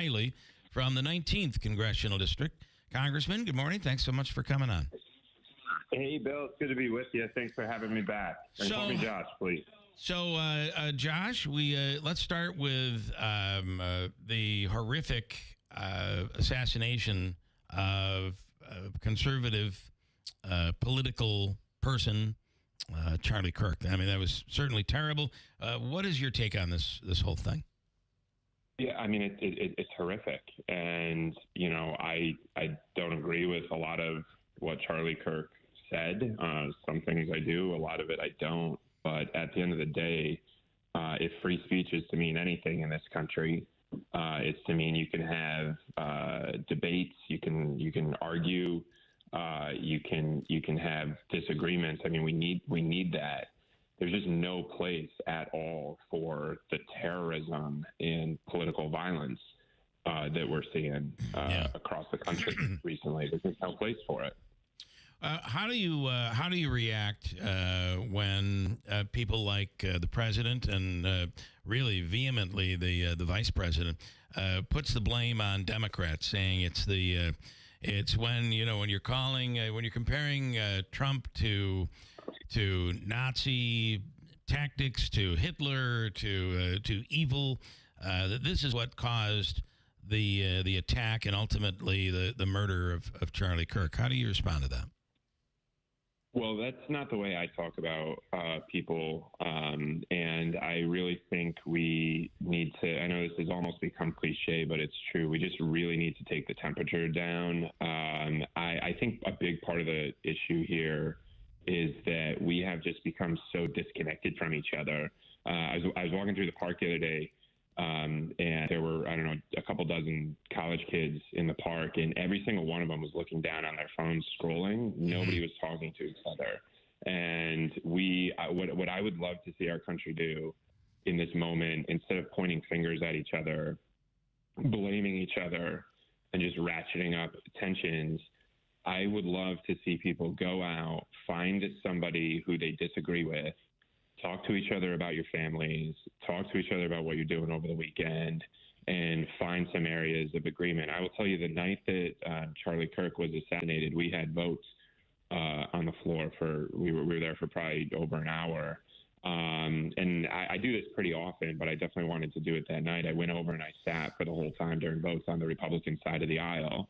Riley from the 19th Congressional District. Congressman, good morning. Thanks so much for coming on. Hey, Bill. It's good to be with you. Thanks for having me back. And call me Josh, please. So, Josh, let's start with the horrific assassination of conservative political person Charlie Kirk. I mean, that was certainly terrible. What is your take on this whole thing? Yeah, I mean, it's horrific. And, you know, I don't agree with a lot of what Charlie Kirk said. Some things I do, a lot of it I don't. But at the end of the day, if free speech is to mean anything in this country, it's to mean you can have debates, you can argue, you can have disagreements. I mean, we need that. There's just no place at all for the terrorism and political violence that we're seeing across the country recently. There's just no place for it. How do you react when people like the president and really vehemently the vice president puts the blame on Democrats, saying it's when you're comparing Trump to Nazi tactics, to Hitler, to evil, that this is what caused the attack and ultimately the murder of Charlie Kirk. How do you respond to that? Well, that's not the way I talk about people, and I really think we need to. I know this has almost become cliche, but it's true. We just really need to take the temperature down. I think a big part of the issue here is that we have just become so disconnected from each other. I was walking through the park the other day, and there were, I don't know, a couple dozen college kids in the park, and every single one of them was looking down on their phones, scrolling. Nobody was talking to each other. And what I would love to see our country do in this moment, instead of pointing fingers at each other, blaming each other, and just ratcheting up tensions, I would love to see people go out, find somebody who they disagree with, talk to each other about your families, talk to each other about what you're doing over the weekend, and find some areas of agreement. I will tell you, the night that Charlie Kirk was assassinated, we had votes on the floor we were there for probably over an hour. And I do this pretty often, but I definitely wanted to do it that night. I went over and I sat for the whole time during votes on the Republican side of the aisle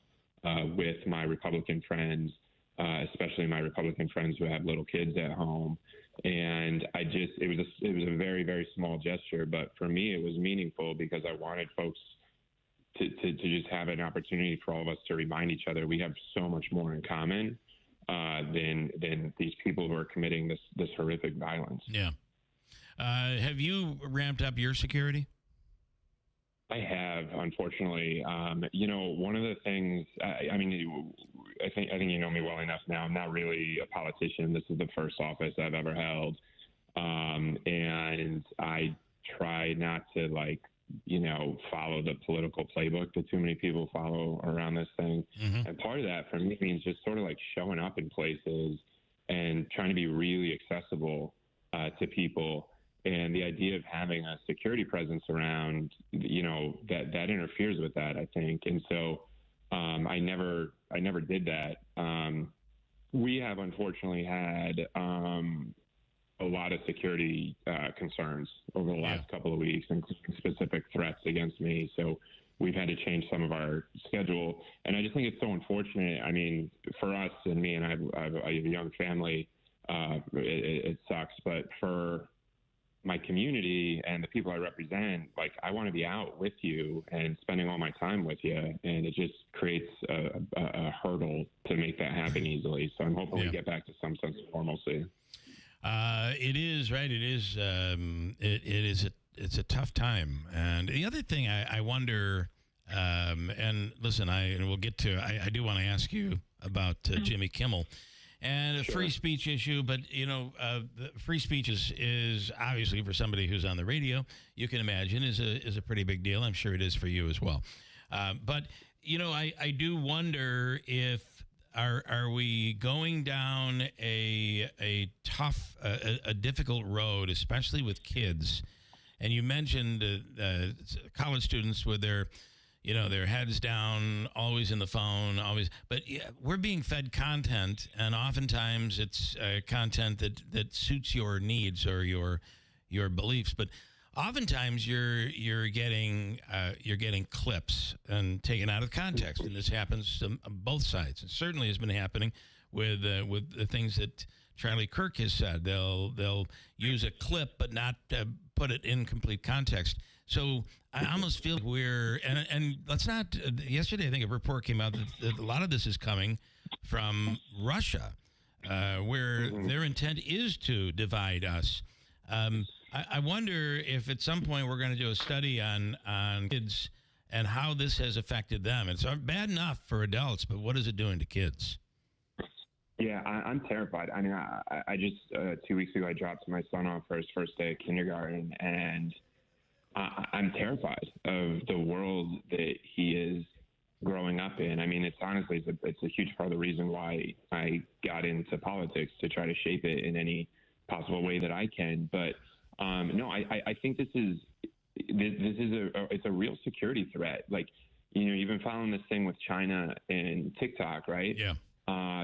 with my Republican friends, especially my Republican friends who have little kids at home. And it was a very, very small gesture, but for me it was meaningful because I wanted folks to just have an opportunity for all of us to remind each other we have so much more in common than these people who are committing this horrific violence. Yeah. Have you ramped up your security? I have, unfortunately. One of the things, I think you know me well enough now. I'm not really a politician. This is the first office I've ever held. And I try not to follow the political playbook that too many people follow around this thing. Mm-hmm. And part of that for me means just sort of like showing up in places and trying to be really accessible to people. And the idea of having a security presence around, that interferes with that, I think. And so I never did that. We have unfortunately had a lot of security concerns over the last couple of weeks, including specific threats against me. So we've had to change some of our schedule. And I just think it's so unfortunate. I mean, for us and me, and I have a young family, it sucks. But for my community and the people I represent, I want to be out with you and spending all my time with you. And it just creates a hurdle to make that happen easily. So I'm hoping we get back to some sense of normalcy. It is, right. It is. It's a tough time. And the other thing I wonder, and listen, we'll get to, I do want to ask you about Jimmy Kimmel and a free speech issue, but the free speech is obviously, for somebody who's on the radio, you can imagine is a pretty big deal. I'm sure it is for you as well. But I do wonder if are we going down a tough, a difficult road, especially with kids. And you mentioned college students with their their heads down, always in the phone, always. But yeah, we're being fed content, and oftentimes it's content that suits your needs or your beliefs. But oftentimes you're getting clips and taken out of context, and this happens on both sides. It certainly has been happening with the things that Charlie Kirk has said. They'll use a clip but not put it in complete context. So I almost feel like and let's not. Yesterday, I think a report came out that a lot of this is coming from Russia, where their intent is to divide us. I wonder if at some point we're going to do a study on kids and how this has affected them. It's bad enough for adults, but what is it doing to kids? Yeah, I'm terrified. I mean, I just 2 weeks ago I dropped my son off for his first day of kindergarten, and I'm terrified of the world that he is growing up in. I mean, it's honestly it's a huge part of the reason why I got into politics, to try to shape it in any possible way that I can. But no, I think this is it's a real security threat. Like, you've been following this thing with China and TikTok, right? Yeah.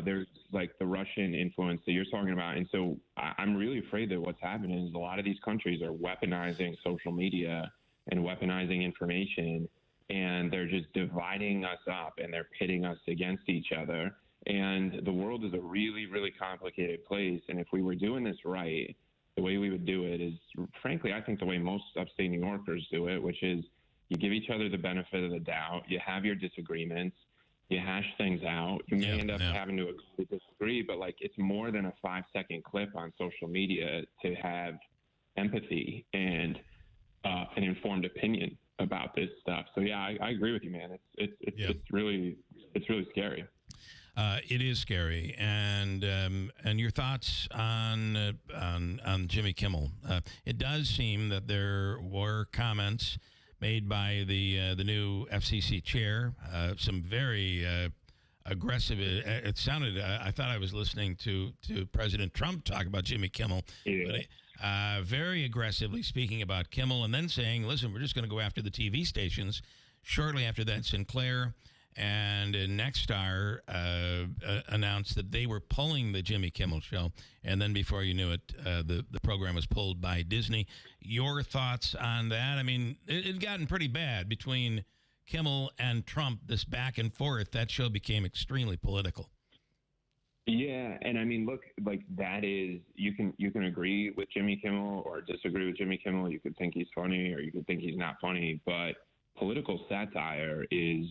There's like the Russian influence that you're talking about. And so I'm really afraid that what's happening is a lot of these countries are weaponizing social media and weaponizing information, and they're just dividing us up and they're pitting us against each other. And the world is a really, really complicated place. And if we were doing this right, the way we would do it is, frankly, I think the way most upstate New Yorkers do it, which is you give each other the benefit of the doubt, you have your disagreements, you hash things out. You may end up having to agree to disagree, but like, it's more than a 5-second clip on social media to have empathy and an informed opinion about this stuff. So yeah, I agree with you, man. It's really scary. It is scary, and your thoughts on Jimmy Kimmel? It does seem that there were comments made by the new FCC chair, some very aggressive. It sounded. I thought I was listening to President Trump talk about Jimmy Kimmel, but very aggressively speaking about Kimmel, and then saying, "Listen, we're just going to go after the TV stations." Shortly after that, Sinclair and Nexstar announced that they were pulling the Jimmy Kimmel show, and then before you knew it, the program was pulled by Disney. Your thoughts on that? I mean, it had gotten pretty bad between Kimmel and Trump, this back and forth. That show became extremely political. Yeah, and I mean, look, like, that is, you can agree with Jimmy Kimmel or disagree with Jimmy Kimmel. You could think he's funny or you could think he's not funny, but political satire is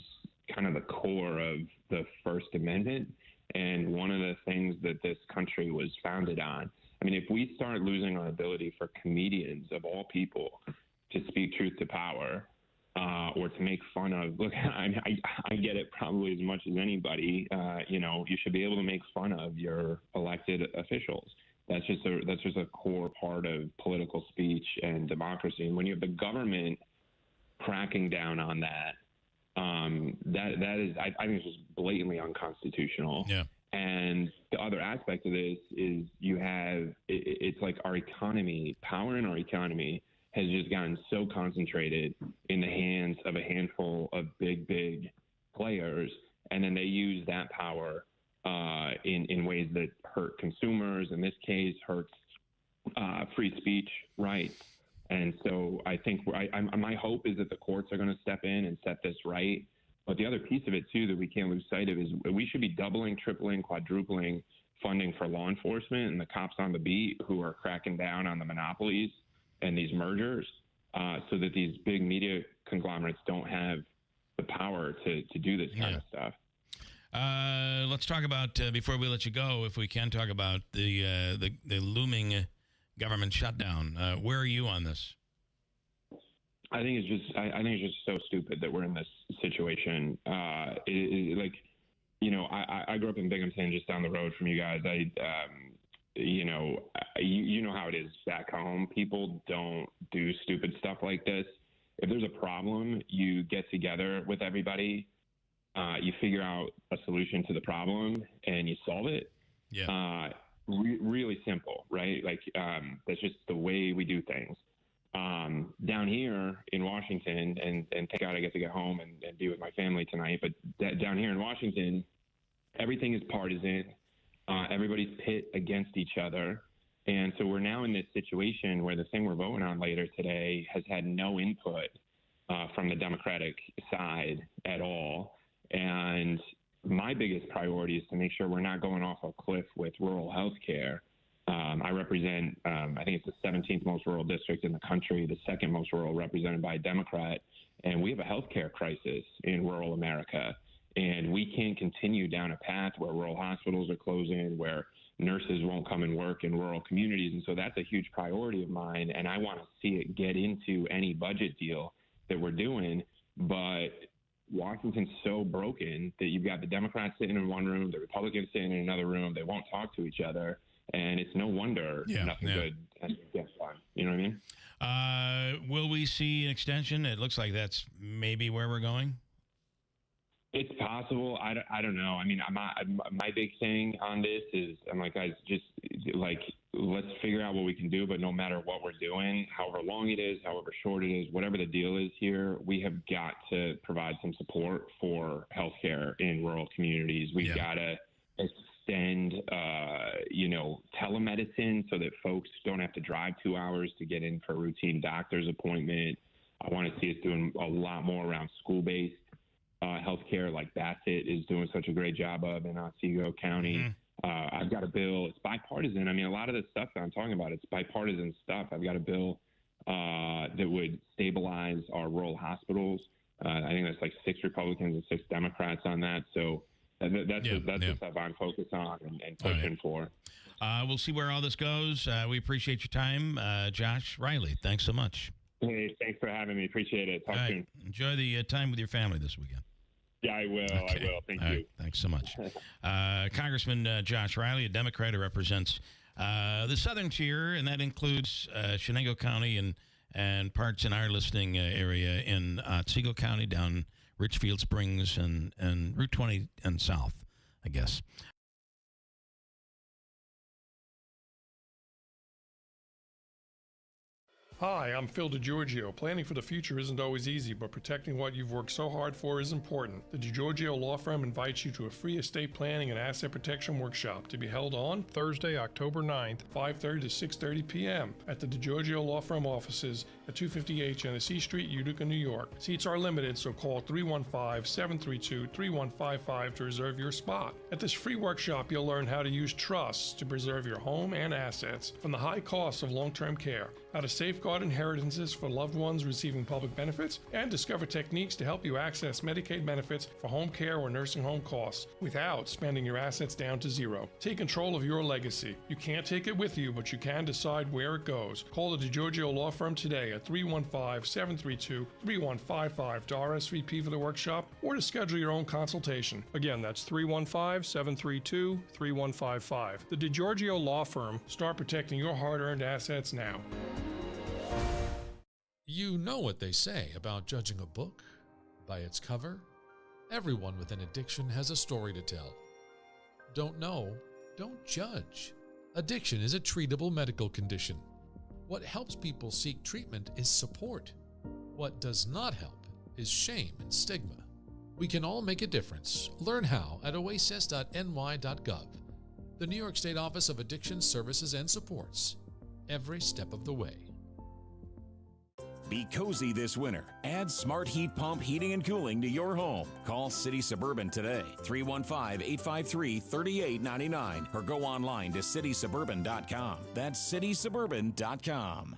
kind of the core of the First Amendment and one of the things that this country was founded on. I mean, if we start losing our ability for comedians of all people to speak truth to power, or to make fun of, look, I get it probably as much as anybody. You should be able to make fun of your elected officials. That's just a core part of political speech and democracy. And when you have the government cracking down on that, that is, I think it's just blatantly unconstitutional. Yeah. And the other aspect of this is it's like our economy, power in our economy has just gotten so concentrated in the hands of a handful of big players, and then they use that power in ways that hurt consumers. In this case, hurts free speech rights. And so I think my hope is that the courts are going to step in and set this right. But the other piece of it, too, that we can't lose sight of is we should be doubling, tripling, quadrupling funding for law enforcement and the cops on the beat who are cracking down on the monopolies and these mergers, so that these big media conglomerates don't have the power to do this kind of stuff. Let's talk about, before we let you go, if we can talk about the looming government shutdown. Where are you on this? I think it's just so stupid that we're in this situation. I grew up in Binghamton, just down the road from you guys. You know how it is back home. People don't do stupid stuff like this. If there's a problem, you get together with everybody, you figure out a solution to the problem, and you solve it. Yeah. Really simple, right? Like, that's just the way we do things. Down here in Washington, and thank God I get to get home and be with my family tonight, but down here in Washington, everything is partisan. Everybody's pit against each other. And so we're now in this situation where the thing we're voting on later today has had no input from the Democratic side at all. And my biggest priority is to make sure we're not going off a cliff with rural health care. I represent, I think it's the 17th most rural district in the country, the second most rural represented by a Democrat. And we have a healthcare crisis in rural America. And we can't continue down a path where rural hospitals are closing, where nurses won't come and work in rural communities. And so that's a huge priority of mine. And I want to see it get into any budget deal that we're doing. But Washington's so broken that you've got the Democrats sitting in one room, the Republicans sitting in another room. They won't talk to each other. And it's no wonder nothing good gets done. You know what I mean? Will we see an extension? It looks like that's maybe where we're going. It's possible. I don't know. I mean, my big thing on this is, I'm like, guys, just like, let's figure out what we can do. But no matter what we're doing, however long it is, however short it is, whatever the deal is here, we have got to provide some support for healthcare in rural communities. We've got to extend, telemedicine so that folks don't have to drive 2 hours to get in for a routine doctor's appointment. I want to see us doing a lot more around school-based healthcare, like Bassett is doing such a great job of in Otsego County. I've got a bill. It's bipartisan. I mean, a lot of the stuff that I'm talking about, it's bipartisan stuff. I've got a bill that would stabilize our rural hospitals. I think that's like 6 Republicans and 6 Democrats on that. So that's the stuff I'm focused on and pushing for. We'll see where all this goes. We appreciate your time. Josh Riley, thanks so much. Hey, thanks for having me. Appreciate it. Talk soon. Enjoy the time with your family this weekend. Yeah, I will. Okay. I will. Thank you. Right. Thanks so much. Congressman Josh Riley, a Democrat who represents the southern tier, and that includes Chenango County and parts in our listening area in Otsego County, down Richfield Springs, and Route 20 and south, I guess. Hi, I'm Phil DiGiorgio. Planning for the future isn't always easy, but protecting what you've worked so hard for is important. The DiGiorgio Law Firm invites you to a free estate planning and asset protection workshop to be held on Thursday, October 9th, 5:30 to 6:30 p.m. at the DiGiorgio Law Firm offices at 250 Genesee Street, Utica, New York. Seats are limited, so call 315-732-3155 to reserve your spot. At this free workshop, you'll learn how to use trusts to preserve your home and assets from the high costs of long-term care, how to safeguard inheritances for loved ones receiving public benefits, and discover techniques to help you access Medicaid benefits for home care or nursing home costs without spending your assets down to zero. Take control of your legacy. You can't take it with you, but you can decide where it goes. Call the DiGiorgio Law Firm today at 315-732-3155 to RSVP for the workshop or to schedule your own consultation. Again, that's 315-732-3155. The DiGiorgio Law Firm. Start protecting your hard-earned assets now. You know what they say about judging a book by its cover? Everyone with an addiction has a story to tell. Don't know? Don't judge. Addiction is a treatable medical condition. What helps people seek treatment is support. What does not help is shame and stigma. We can all make a difference. Learn how at oasis.ny.gov. The New York State Office of Addiction Services and Supports. Every step of the way. Be cozy this winter. Add Smart Heat Pump heating and cooling to your home. Call City Suburban today, 315-853-3899, or go online to citysuburban.com. That's citysuburban.com.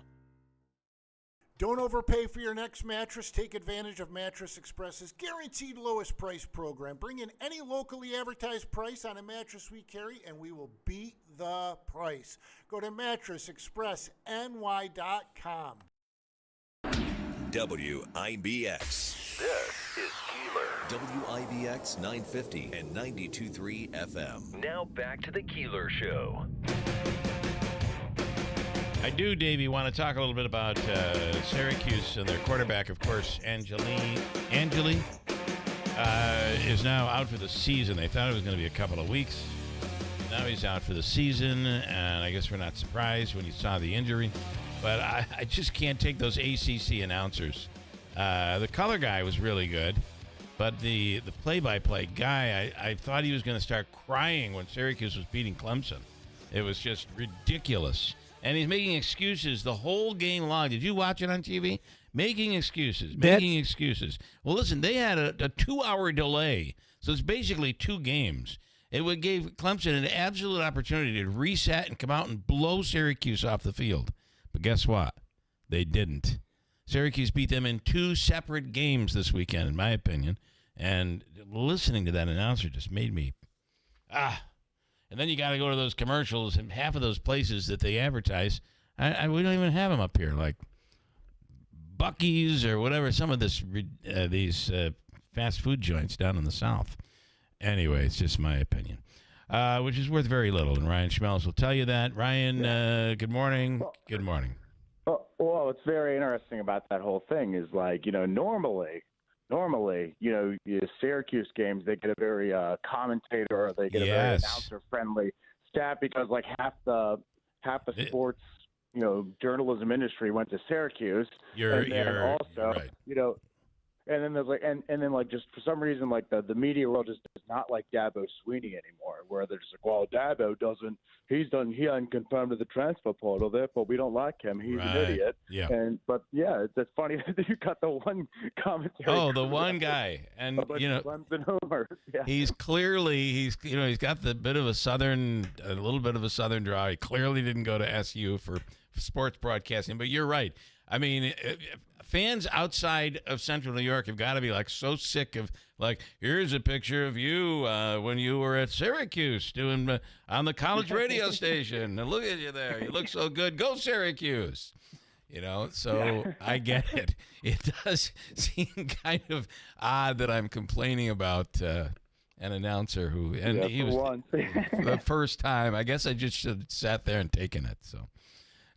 Don't overpay for your next mattress. Take advantage of Mattress Express's guaranteed lowest price program. Bring in any locally advertised price on a mattress we carry, and we will beat the price. Go to mattressexpressny.com. WIBX. This is Keeler. WIBX 950 and 92.3 FM. Now back to the Keeler Show. I do, Davey, want to talk a little bit about Syracuse and their quarterback, of course, Angeli is now out for the season. They thought it was going to be a couple of weeks. Now he's out for the season, and I guess we're not surprised when you saw the injury. but I just can't take those ACC announcers. The color guy was really good, but the play-by-play guy, I thought he was going to start crying when Syracuse was beating Clemson. It was just ridiculous. And he's making excuses the whole game long. Did you watch it on TV? Making excuses. Well, listen, they had a 2-hour delay, so it's basically 2 games. It would give Clemson an absolute opportunity to reset and come out and blow Syracuse off the field. But guess what? They didn't. Syracuse beat them in 2 separate games this weekend, in my opinion. And listening to that announcer just made me, And then you got to go to those commercials, and half of those places that they advertise, we don't even have them up here, like Buc-ee's or whatever, some of these fast food joints down in the South. Anyway, it's just my opinion, which is worth very little, and Ryan Schmelz will tell you that. Ryan, good morning. Good morning. Well, what's very interesting about that whole thing is, like, normally, Syracuse games, they get a very commentator, or they get a very announcer-friendly staff, because like half the sports, journalism industry went to Syracuse. You're right. And then there's just for some reason, like the media world just does not like Dabo Sweeney anymore, where they're just like, well, Dabo he hasn't confirmed to the transfer portal, therefore we don't like him. He's an idiot. Yeah. It's funny that you got the one commentary. Oh, the one guy, and Clemson Homer. Yeah. He's got a little bit of a southern draw. He clearly didn't go to SU for sports broadcasting, but you're right. I mean, fans outside of Central New York have got to be like so sick of, like, here's a picture of you when you were at Syracuse doing on the college radio station. And look at you there. You look so good. Go Syracuse. So I get it. It does seem kind of odd that I'm complaining about an announcer he was the first time. I guess I just should have sat there and taken it. So.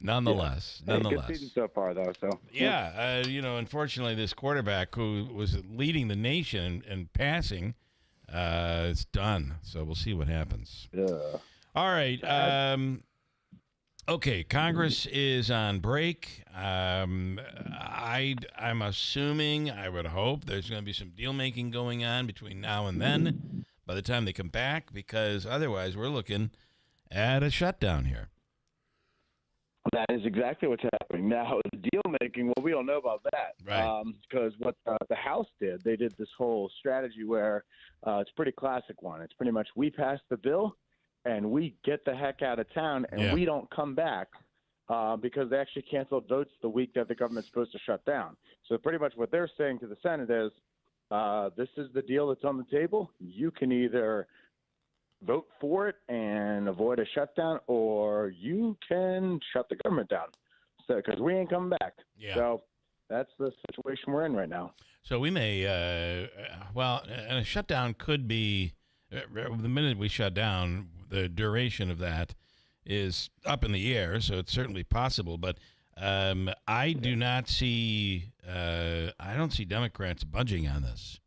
Nonetheless. Good season so far, though. So unfortunately, this quarterback who was leading the nation in passing, it's done. So we'll see what happens. All right. Okay. Congress is on break. I'm assuming, I would hope, there's going to be some deal making going on between now and then. By the time they come back, because otherwise we're looking at a shutdown here. That is exactly what's happening now. The deal making, well, we don't know about that, right? Because what the House did, they did this whole strategy where it's a pretty classic one. It's pretty much, we pass the bill and we get the heck out of town, and we don't come back because they actually canceled votes the week that the government's supposed to shut down. So pretty much what they're saying to the Senate is, this is the deal that's on the table. You can either vote for it and avoid a shutdown, or you can shut the government down. So, because we ain't coming back. Yeah. So that's the situation we're in right now. So we may, and a shutdown could be, the minute we shut down, the duration of that is up in the air. So it's certainly possible, but I don't see Democrats budging on this.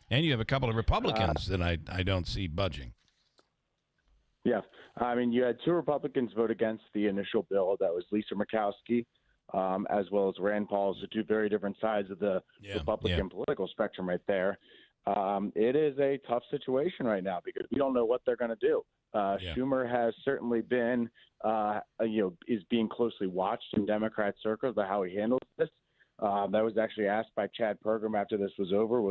And you have a couple of Republicans that I don't see budging. Yeah. I mean, you had 2 Republicans vote against the initial bill. That was Lisa Murkowski, as well as Rand Paul. So 2 very different sides of the Republican political spectrum right there. It is a tough situation right now because we don't know what they're going to do. Schumer has certainly been, is being closely watched in Democrat circles about how he handles this. That was actually asked by Chad Pergram after this was over,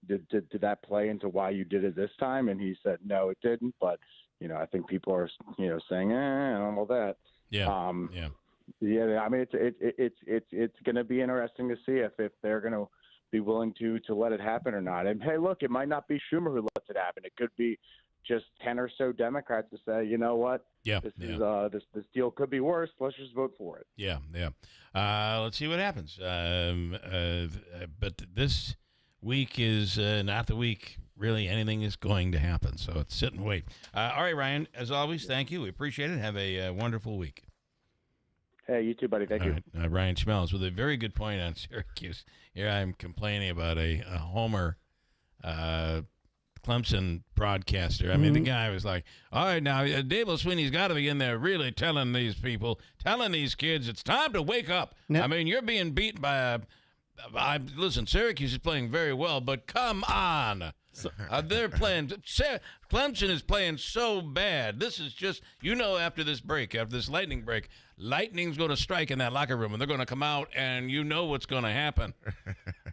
did that play into why you did it this time? And he said, no, it didn't. But, I think people are, saying, I don't know that. Yeah. I mean, it's going to be interesting to see if they're going to be willing to let it happen or not. And hey, look, it might not be Schumer who lets it happen. It could be just 10 or so Democrats to say, you know what? This deal could be worse. Let's just vote for it. Yeah. Let's see what happens. But this week is not the week really anything is going to happen. So it's sit and wait. All right, Ryan, as always, thank you. We appreciate it. Have a wonderful week. Hey, you too, buddy. Thank you. Right. Ryan Schmelz with a very good point on Syracuse. Here I'm complaining about a homer Clemson broadcaster. I mean, the guy was like, all right, now, Dable Sweeney's got to be in there really telling these kids, it's time to wake up. No. I mean, you're being beat by listen, Syracuse is playing very well, but come on. They're playing. Clemson is playing so bad. This is just, after this lightning break, lightning's going to strike in that locker room, and they're going to come out, and you know what's going to happen.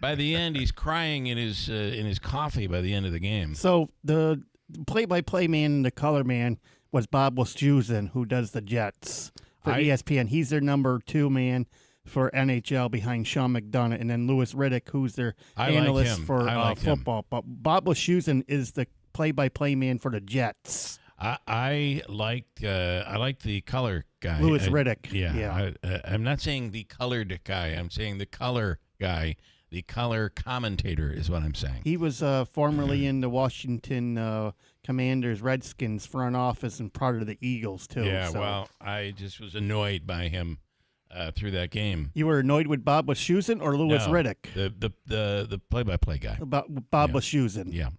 By the end, he's crying in his coffee by the end of the game. So the play-by-play man and the color man was Bob Wischusen, who does the Jets for ESPN. He's their number 2 man for NHL behind Sean McDonough, and then Louis Riddick, who's their analyst for football. But Bob Wischusen is the play-by-play man for the Jets. I like the color guy, Louis Riddick. Yeah. I'm not saying the colored guy. I'm saying the color guy. The color commentator is what I'm saying. He was formerly in the Washington Commanders, Redskins front office, and part of the Eagles too. Yeah. So. Well, I just was annoyed by him through that game. You were annoyed with Bob Wischusen or Louis Riddick? The play-by-play guy. Bob Wischusen. Yeah.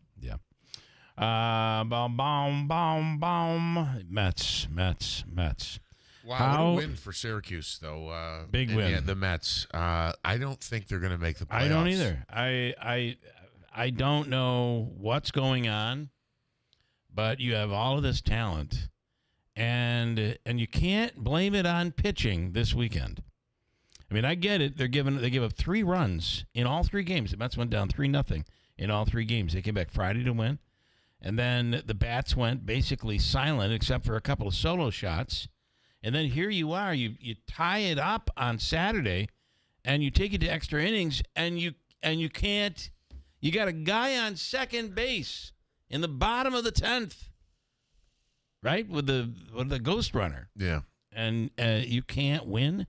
Mets. Wow, what a win for Syracuse, though. Big win. Yeah, the Mets. I don't think they're going to make the playoffs. I don't either. I don't know what's going on, but you have all of this talent, and you can't blame it on pitching this weekend. I mean, I get it. They give up 3 runs in all 3 games. The Mets went down 3-0 in all 3 games. They came back Friday to win. And then the bats went basically silent except for a couple of solo shots. And then here you are. You tie it up on Saturday, and you take it to extra innings, and you can't. You got a guy on second base in the bottom of the 10th, right, with the ghost runner. Yeah. And you can't win.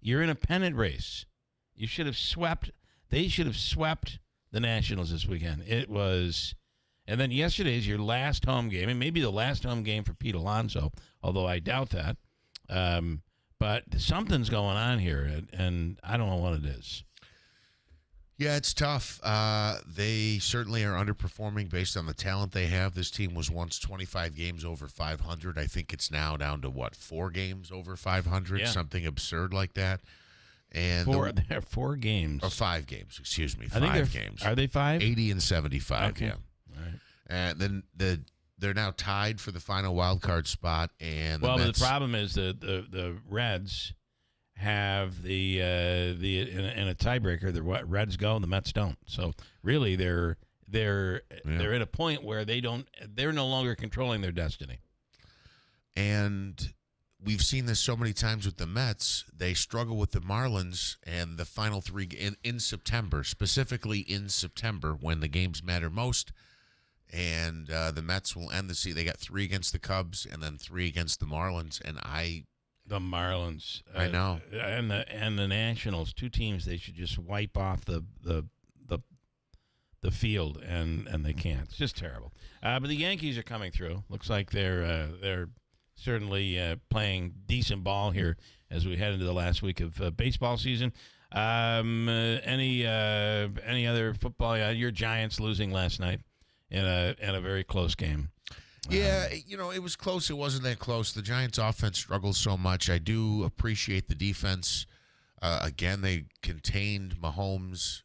You're in a pennant race. You should have swept. They should have swept the Nationals this weekend. It was. And then yesterday is your last home game, and maybe the last home game for Pete Alonso, although I doubt that. But something's going on here, and I don't know what it is. Yeah, it's tough. They certainly are underperforming based on the talent they have. This team was once 25 games over 500. I think it's now down to, 4 games over 500, Yeah. Something absurd like that. And There are 4 games. Or 5 games, excuse me. I think 5 games. Are they 5? 80 and 75, Okay. yeah. All right. And then they're now tied for the final wild card spot. And But Mets, the problem is the Reds have the in a tiebreaker. The Reds go and the Mets don't. So really, they're at a point where they're no longer controlling their destiny. And we've seen this so many times with the Mets. They struggle with the Marlins and the final 3 in September, specifically in September when the games matter most. And the Mets will end the season. They got 3 against the Cubs and then 3 against the Marlins. And the Marlins, I know, and the Nationals, 2 teams they should just wipe off the field, and they can't. It's just terrible. But the Yankees are coming through. Looks like they're certainly playing decent ball here as we head into the last week of baseball season. Any other football? Your Giants losing last night in a very close game. Yeah, it was close. It wasn't that close. The Giants' offense struggles so much. I do appreciate the defense. Again, they contained Mahomes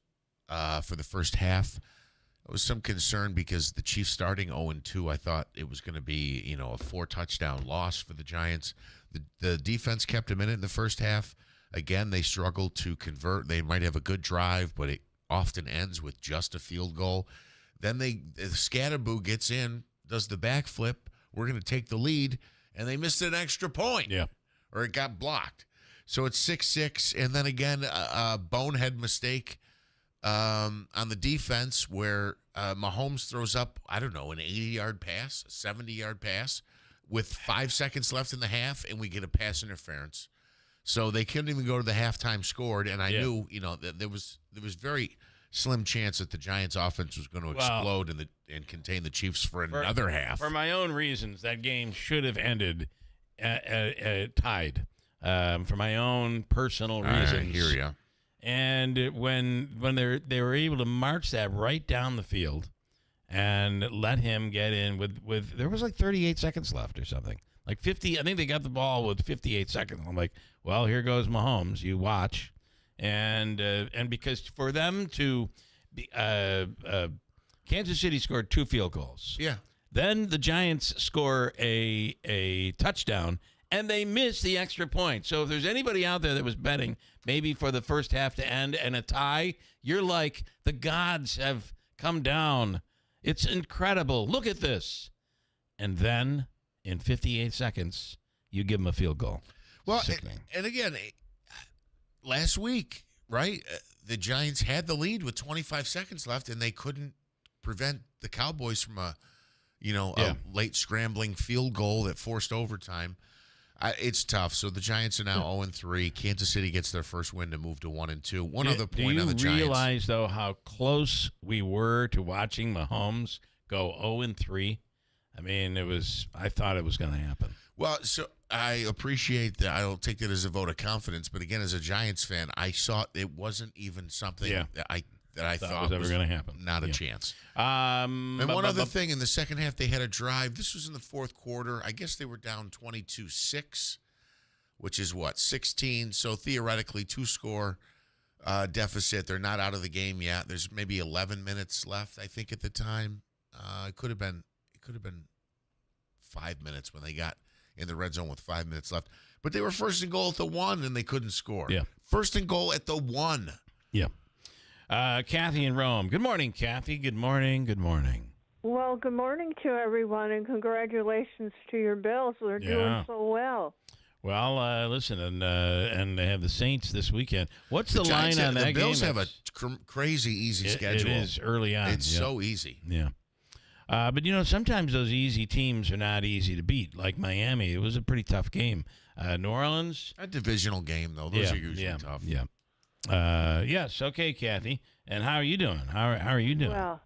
for the first half. It was some concern because the Chiefs starting 0-2, I thought it was going to be, a 4-touchdown loss for the Giants. The defense kept them in it in the first half. Again, they struggled to convert. They might have a good drive, but it often ends with just a field goal. Then the Scatterboo gets in, does the backflip. We're going to take the lead, and they missed an extra point. Yeah. Or it got blocked. So it's 6-6, and then again, a bonehead mistake on the defense where Mahomes throws up, an 80-yard pass, a 70-yard pass with 5 seconds left in the half, and we get a pass interference. So they couldn't even go to the halftime scored, and I knew, that there was very slim chance that the Giants' offense was going to explode and contain the Chiefs for another half. For my own reasons, that game should have ended tied. For my own personal reasons. I hear you. And when they were able to march that right down the field, and let him get in with there was like 38 seconds left or something. Like 50, I think they got the ball with 58 seconds. I'm like, well, here goes Mahomes. You watch. And because for them to Kansas City scored 2 field goals. Yeah. Then the Giants score a touchdown, and they miss the extra point. So if there's anybody out there that was betting maybe for the first half to end and a tie, you're like, the gods have come down. It's incredible. Look at this. And then in 58 seconds, you give them a field goal. Well, and again, last week, right, the Giants had the lead with 25 seconds left, and they couldn't prevent the Cowboys from a late scrambling field goal that forced overtime. It's tough. So the Giants are now 0-3. Kansas City gets their first win to move to 1-2. One other point on the Giants. Do you realize, though, how close we were to watching Mahomes go 0-3? I mean, I thought it was going to happen. Well, so I appreciate that. I don't take that as a vote of confidence. But again, as a Giants fan, I saw it wasn't even something that I thought was ever going to happen. Not a chance. And one other thing, in the second half, they had a drive. This was in the fourth quarter. I guess they were down 22-6, which is 16. So theoretically, 2-score deficit. They're not out of the game yet. There's maybe 11 minutes left, I think, at the time. It could have been 5 minutes when they got in the red zone with 5 minutes left. But they were first and goal at the 1, and they couldn't score. Yeah. First and goal at the 1. Yeah. Kathy in Rome. Good morning, Kathy. Good morning. Good morning. Well, good morning to everyone, and congratulations to your Bills. They're doing so well. Well, listen, and they have the Saints this weekend. What's the line on that game? The Bills have a crazy easy schedule. It is early on. It's so easy. Yeah. But, sometimes those easy teams are not easy to beat. Like Miami, it was a pretty tough game. New Orleans. A divisional game, though. Those are usually tough. Yeah. Yes. Okay, Kathy. And how are you doing? How are you doing? Well,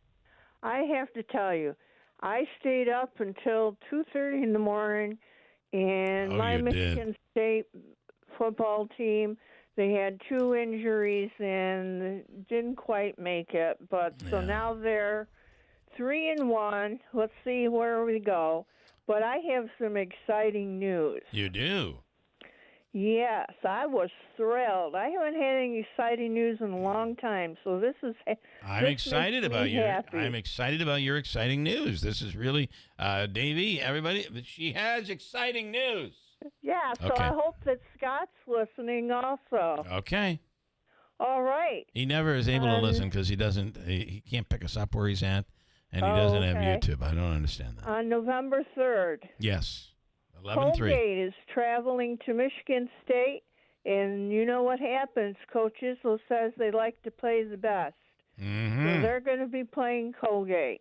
I have to tell you, I stayed up until 2:30 in the morning, and my Michigan State football team, they had 2 injuries and didn't quite make it. But so now they're 3-1. Let's see where we go. But I have some exciting news. You do? Yes, I was thrilled. I haven't had any exciting news in a long time, so this is. I'm excited about you. I'm excited about your exciting news. This is really, Davey. Everybody, she has exciting news. Yeah, so I hope that Scott's listening also. Okay. All right. He never is able to listen because he doesn't. He can't pick us up where he's at, and he doesn't have YouTube. I don't understand that. On November 3rd. Yes. 11-3. Colgate is traveling to Michigan State, and you know what happens. Coach Isle says they like to play the best. Mm-hmm. So they're going to be playing Colgate.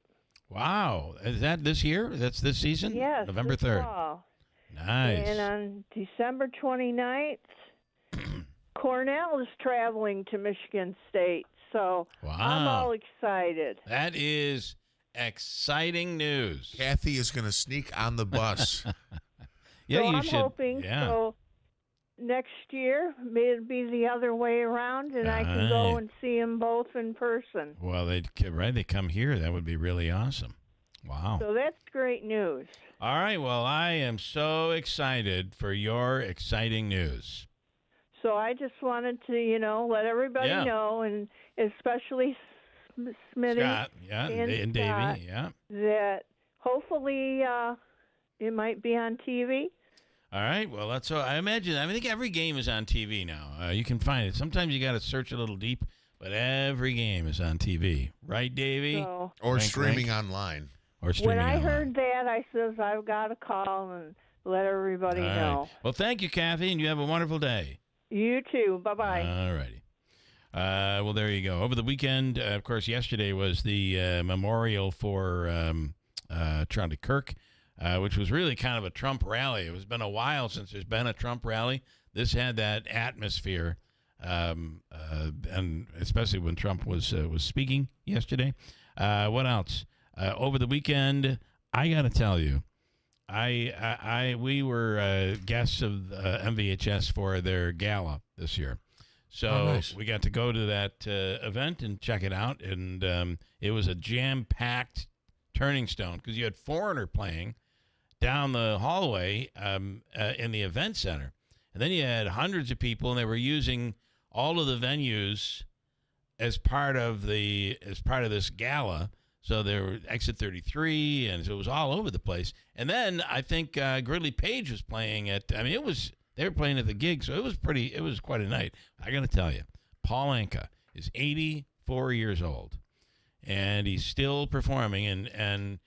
Wow. Is that this year? That's this season? Yes. November 3rd. Fall. Nice. And on December 29th, Cornell is traveling to Michigan State. So I'm all excited. That is exciting news. Kathy is going to sneak on the bus. Yeah, so you I'm should. hoping so next year it'll be the other way around, and I can go and see them both in person. Well, they come here. That would be really awesome. Wow. So that's great news. All right. Well, I am so excited for your exciting news. So I just wanted to, let everybody know, and especially Smitty Scott, and Scott, Davey, that hopefully it might be on TV. All right. Well, that's all. I think every game is on TV now. You can find it. Sometimes you got to search a little deep, but every game is on TV. Right, Davey? So, or streaming online. Or streaming when I online. heard that, I says, I've got to call and let everybody know. Right. Well, thank you, Kathy, and you have a wonderful day. You too. Bye-bye. All righty. Well, there you go. Over the weekend, of course, yesterday was the memorial for Charlie Kirk, which was really kind of a Trump rally. It's been a while since there's been a Trump rally. This had that atmosphere, and especially when Trump was speaking yesterday. What else? Over the weekend, I got to tell you, we were guests of MVHS for their gala this year. So we got to go to that event and check it out, and it was a jam-packed turning stone because you had Foreigner playing down the hallway in the event center. And then you had hundreds of people, and they were using all of the venues as part of this gala. So there were Exit 33, and so it was all over the place. And then I think Gridley Page was playing at. I mean, they were playing at the gig, so it was quite a night. I got to tell you, Paul Anka is 84 years old, and he's still performing. And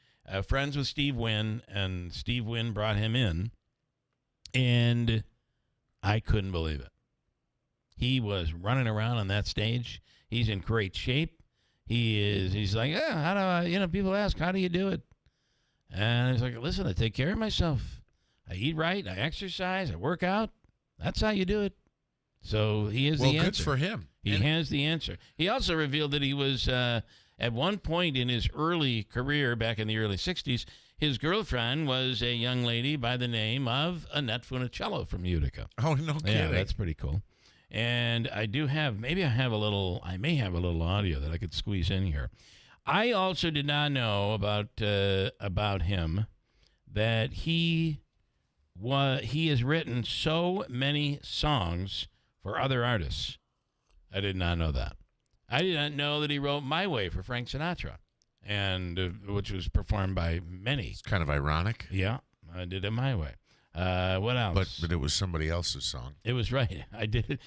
friends with Steve Wynn, and Steve Wynn brought him in, and I couldn't believe it. He was running around on that stage. He's in great shape. He's like, yeah, how do I, people ask, how do you do it? And he's like, listen, I take care of myself. I eat right. I exercise. I work out. That's how you do it. So he is the answer. Well, good for him. He has the answer. He also revealed that he was, at one point in his early career, back in the early 60s, his girlfriend was a young lady by the name of Annette Funicello from Utica. Oh, no kidding. Yeah, that's pretty cool. And I may have a little audio that I could squeeze in here. I also did not know about him that he has written so many songs for other artists. I did not know that. I did not know that he wrote My Way for Frank Sinatra, and which was performed by many. It's kind of ironic. Yeah, I did it my way. What else? But it was somebody else's song. It was right. I did it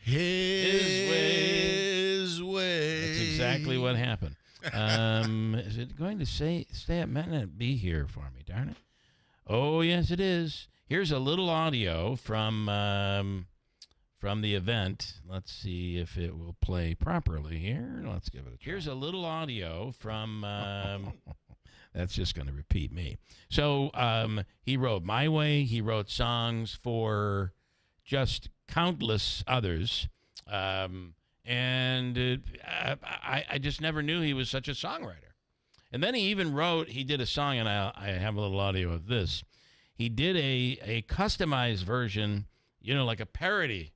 his way. That's exactly what happened. Is it going to stay at Minute B here for me? Darn it! Oh yes, it is. Here's a little audio from the event. Let's see if it will play properly here. Let's give it a try. Here's a little audio from. That's just going to repeat me. So he wrote My Way. He wrote songs for just countless others. And I just never knew he was such a songwriter. And then he did a song, and I have a little audio of this. He did a customized version, like a parody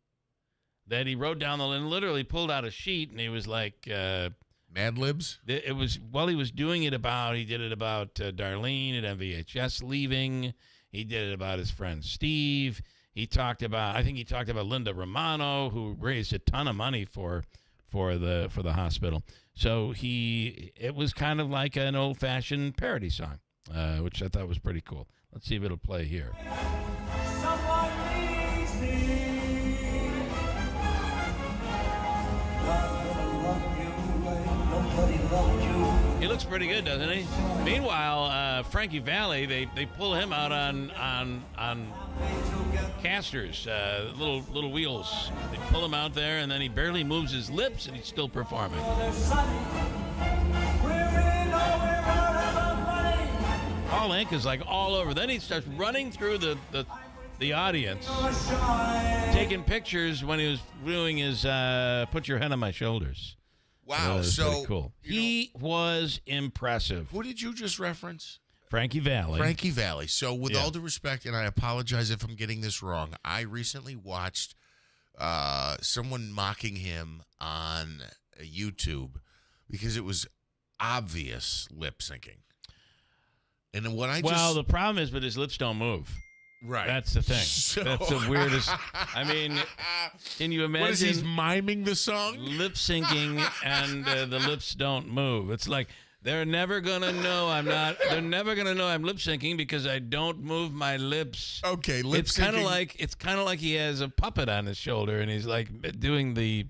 that he wrote down and literally pulled out a sheet, and he was like... Mad Libs? It was, he was doing it about, he did it about Darlene at MVHS leaving. He did it about his friend Steve. I think he talked about Linda Romano, who raised a ton of money for the hospital. So it was kind of like an old-fashioned parody song, which I thought was pretty cool. Let's see if it'll play here. Someone needs me. He looks pretty good, doesn't he? Meanwhile, Frankie Valli, they pull him out on casters, little wheels. They pull him out there, and then he barely moves his lips, and he's still performing. Paul Anka's like all over. Then he starts running through the audience, taking pictures when he was doing his "Put Your Head on My Shoulders." Wow, so cool. He was impressive. Who did you just reference? Frankie Valli. Frankie Valli. So with all due respect, and I apologize if I'm getting this wrong, I recently watched someone mocking him on YouTube because it was obvious lip syncing. And what the problem is, but his lips don't move. Right. That's the thing. So, that's the weirdest. I mean, can you imagine? What is he miming the song? Lip syncing and the lips don't move. It's like they're never gonna know They're never gonna know I'm lip syncing because I don't move my lips. Okay, It's kind of like he has a puppet on his shoulder and he's like doing the.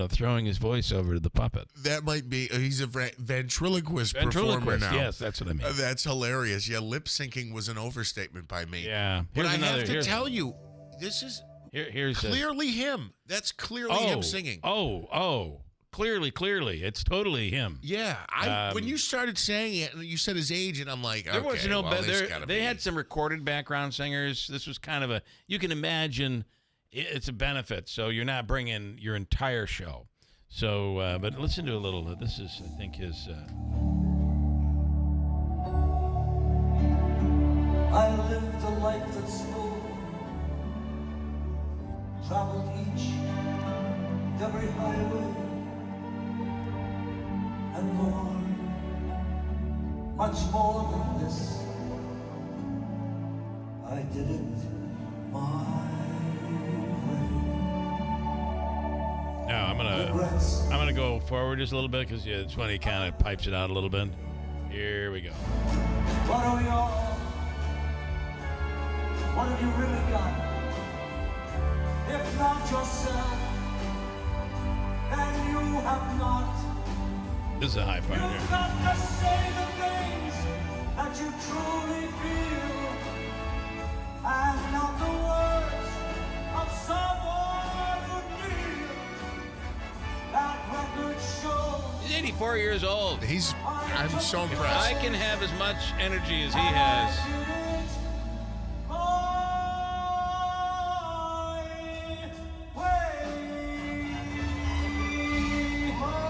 Throwing his voice over to the puppet. That might be, he's a ventriloquist performer now. Yes, that's what I mean. That's hilarious. Yeah, lip syncing was an overstatement by me. Yeah. But I have to tell you, this is clearly him. That's clearly him singing. Clearly. It's totally him. Yeah. When you started saying it, and you said his age, and I'm like, there was no they had some recorded background singers. This was kind of you can imagine... It's a benefit, so you're not bringing your entire show. So, but listen to a little. This is, I think, his. I lived a life that's full, traveled each and every highway and more. much more than this. I did it my way. Now I'm gonna go forward just a little bit because it's when he kind of pipes it out a little bit. Here we go. What are we all? What have you really got? If not yourself, then you have not. This is a high point You've here. got to say the things that you truly feel, and not the words of someone who knew. That record shows. He's 84 years old. I'm so impressed. I can have as much energy as he has.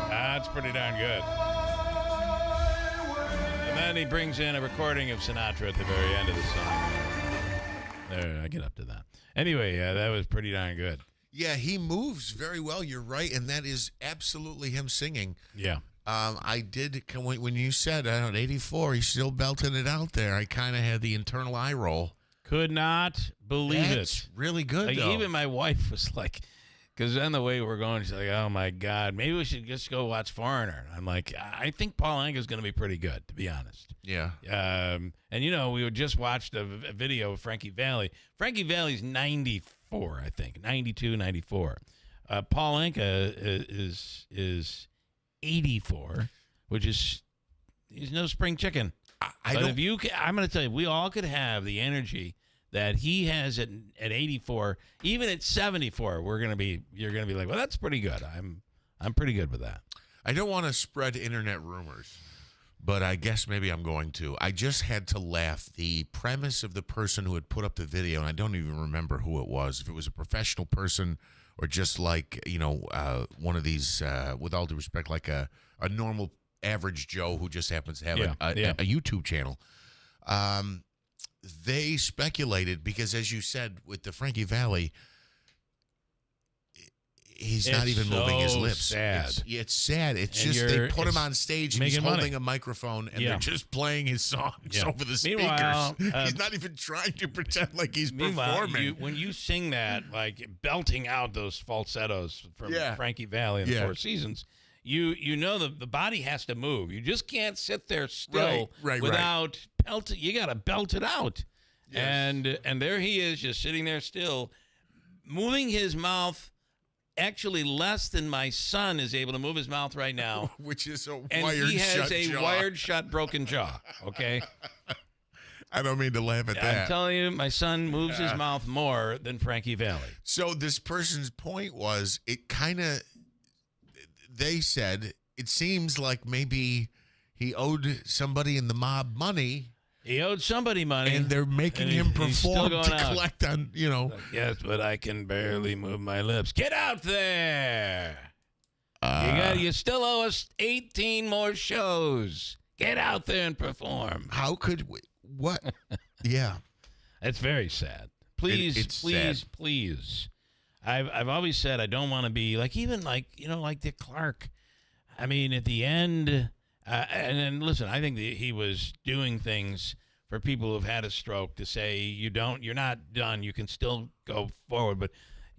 That's pretty darn good. And then he brings in a recording of Sinatra at the very end of the song. There, I get up to that. Anyway, that was pretty darn good. Yeah, he moves very well. You're right, and that is absolutely him singing. Yeah. I did, when you said, 84, he's still belting it out there, I kind of had the internal eye roll. Could not believe That's it. really good, Like, though. even my wife was like, because then the way we're going, she's like, oh, my God, maybe we should just go watch Foreigner. I'm like, I think Paul Anka's going to be pretty good, to be honest. Yeah. And, we had just watched a video of Frankie Valli. Frankie Valli's 94, I think, 92, 94. Paul Anka is 84, which is, he's no spring chicken. I'm going to tell you, we all could have the energy that he has at 84, even at 74. You're gonna be like, well, that's pretty good. I'm pretty good with that. I don't want to spread internet rumors, but I guess maybe I'm going to. I just had to laugh. The premise of the person who had put up the video, and I don't even remember who it was, if it was a professional person or just like, one of these, with all due respect, like a normal average Joe who just happens to have a YouTube channel. They speculated because, as you said, with the Frankie Valli, he's not even moving his lips. Sad. It's sad. It's just they put him on stage and he's holding a microphone and they're just playing his songs over the speakers. Meanwhile, he's not even trying to pretend like he's meanwhile, performing. when you sing that, like belting out those falsettos from Frankie Valli in the Four Seasons, you know the body has to move. You just can't sit there still without belting. You got to belt it out. Yes. And there he is, just sitting there still, moving his mouth. Actually, less than my son is able to move his mouth right now, which is a and wired he has shut a jaw. wired shut broken jaw. Okay. I don't mean to laugh at that. I'm telling you, my son moves his mouth more than Frankie Valli. So this person's point was, they said, it seems like maybe he owed somebody in the mob money. He owed somebody money. And they're making him perform to collect on, Like, yes, but I can barely move my lips. Get out there. You still owe us 18 more shows. Get out there and perform. How could we? What? Yeah. It's very sad. Please. I've always said I don't want to be like Dick Clark. I mean, at the end, and then listen, I think that he was doing things for people who've had a stroke to say you're not done. You can still go forward, but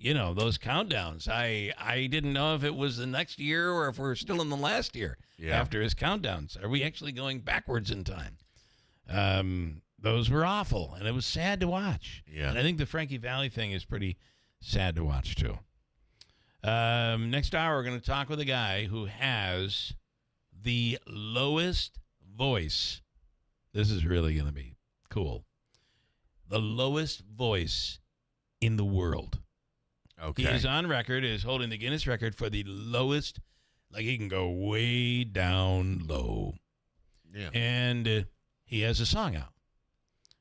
those countdowns. I didn't know if it was the next year or if we're still in the last year after his countdowns. Are we actually going backwards in time? Those were awful, and it was sad to watch. Yeah, and I think the Frankie Valli thing is pretty sad to watch too. Next hour, we're going to talk with a guy who has the lowest voice. This is really going to be cool. The lowest voice in the world. Okay. He is on record, is holding the Guinness record for the lowest, like he can go way down low. Yeah. And he has a song out.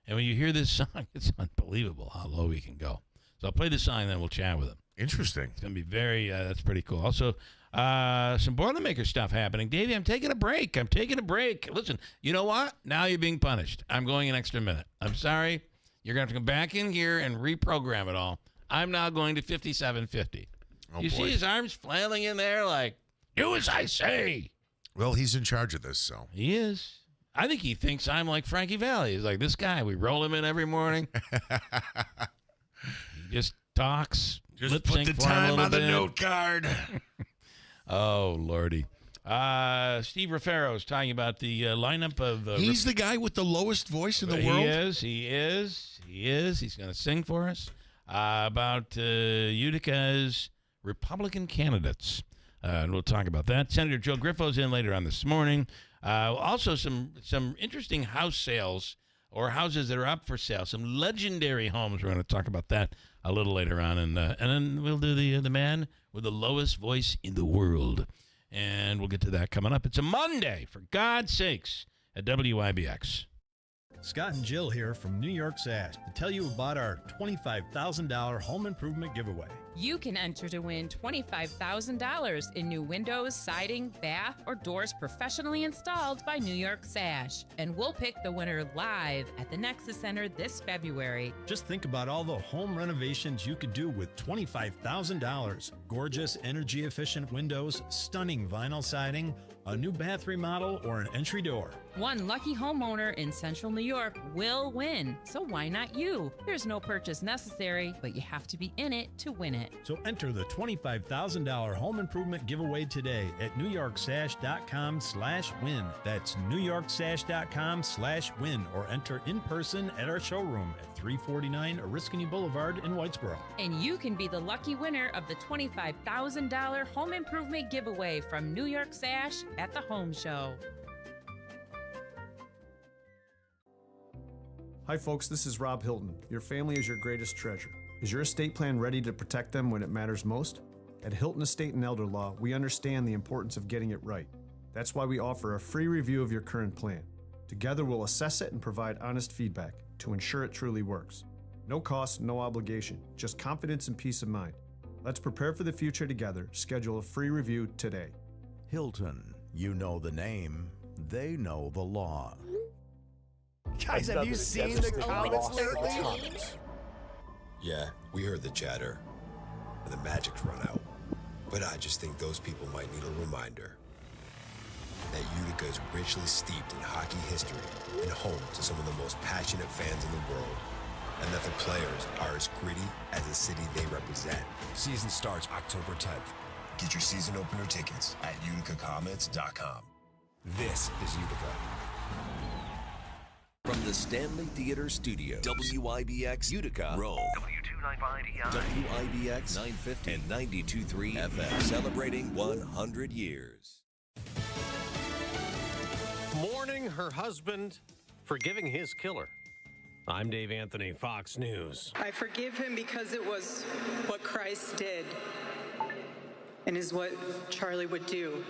And when you hear this song, it's unbelievable how low he can go. So I'll play the song, and then we'll chat with him. Interesting. It's going to be that's pretty cool. Also, some Boilermaker stuff happening. Davey, I'm taking a break. Listen, you know what? Now you're being punished. I'm going an extra minute. I'm sorry. You're going to have to come back in here and reprogram it all. I'm now going to 57:50. You see his arms flailing in there like, do as I say. Well, he's in charge of this, so. He is. I think he thinks I'm like Frankie Valli. He's like, this guy, we roll him in every morning. He just talks. Just put the time on the note card. Oh, Lordy. Steve Rufero is talking about the lineup of... He's the guy with the lowest voice in the world? He is. He's going to sing for us about Utica's Republican candidates. And we'll talk about that. Senator Joe Griffo's in later on this morning. Also, some interesting house sales or houses that are up for sale. Some legendary homes. We're going to talk about that a little later on. And then we'll do the man with the lowest voice in the world. And we'll get to that coming up. It's a Monday, for God's sakes, at WIBX. Scott and Jill here from New York Sash to tell you about our $25,000 home improvement giveaway. You can enter to win $25,000 in new windows, siding, bath, or doors professionally installed by New York Sash. And we'll pick the winner live at the Nexus Center this February. Just think about all the home renovations you could do with $25,000. Gorgeous, energy-efficient windows, stunning vinyl siding, a new bath remodel, or an entry door. One lucky homeowner in Central New York will win, so why not you? There's no purchase necessary, but you have to be in it to win it. So enter the $25,000 home improvement giveaway today at newyorksash.com/win. That's newyorksash.com/win, or enter in person at our showroom at 349 Oriskany Boulevard in Whitesboro. And you can be the lucky winner of the $25,000 home improvement giveaway from New York Sash at the Home Show. Hi folks, this is Rob Hilton. Your family is your greatest treasure. Is your estate plan ready to protect them when it matters most? At Hilton Estate and Elder Law, we understand the importance of getting it right. That's why we offer a free review of your current plan. Together we'll assess it and provide honest feedback to ensure it truly works. No cost, no obligation, just confidence and peace of mind. Let's prepare for the future together. Schedule a free review today. Hilton, you know the name, they know the law. Guys, have you seen the comments lately? Yeah, we heard the chatter, and the magic's run out. But I just think those people might need a reminder that Utica is richly steeped in hockey history and home to some of the most passionate fans in the world, and that the players are as gritty as the city they represent. Season starts October 10th. Get your season opener tickets at UticaComets.com. This is Utica. From the Stanley Theater Studios, WIBX Utica, Rome, W295EI, WIBX 950 and 92.3 FM, celebrating 100 years. Mourning her husband, forgiving his killer. I'm Dave Anthony, Fox News. I forgive him because it was what Christ did and is what Charlie would do.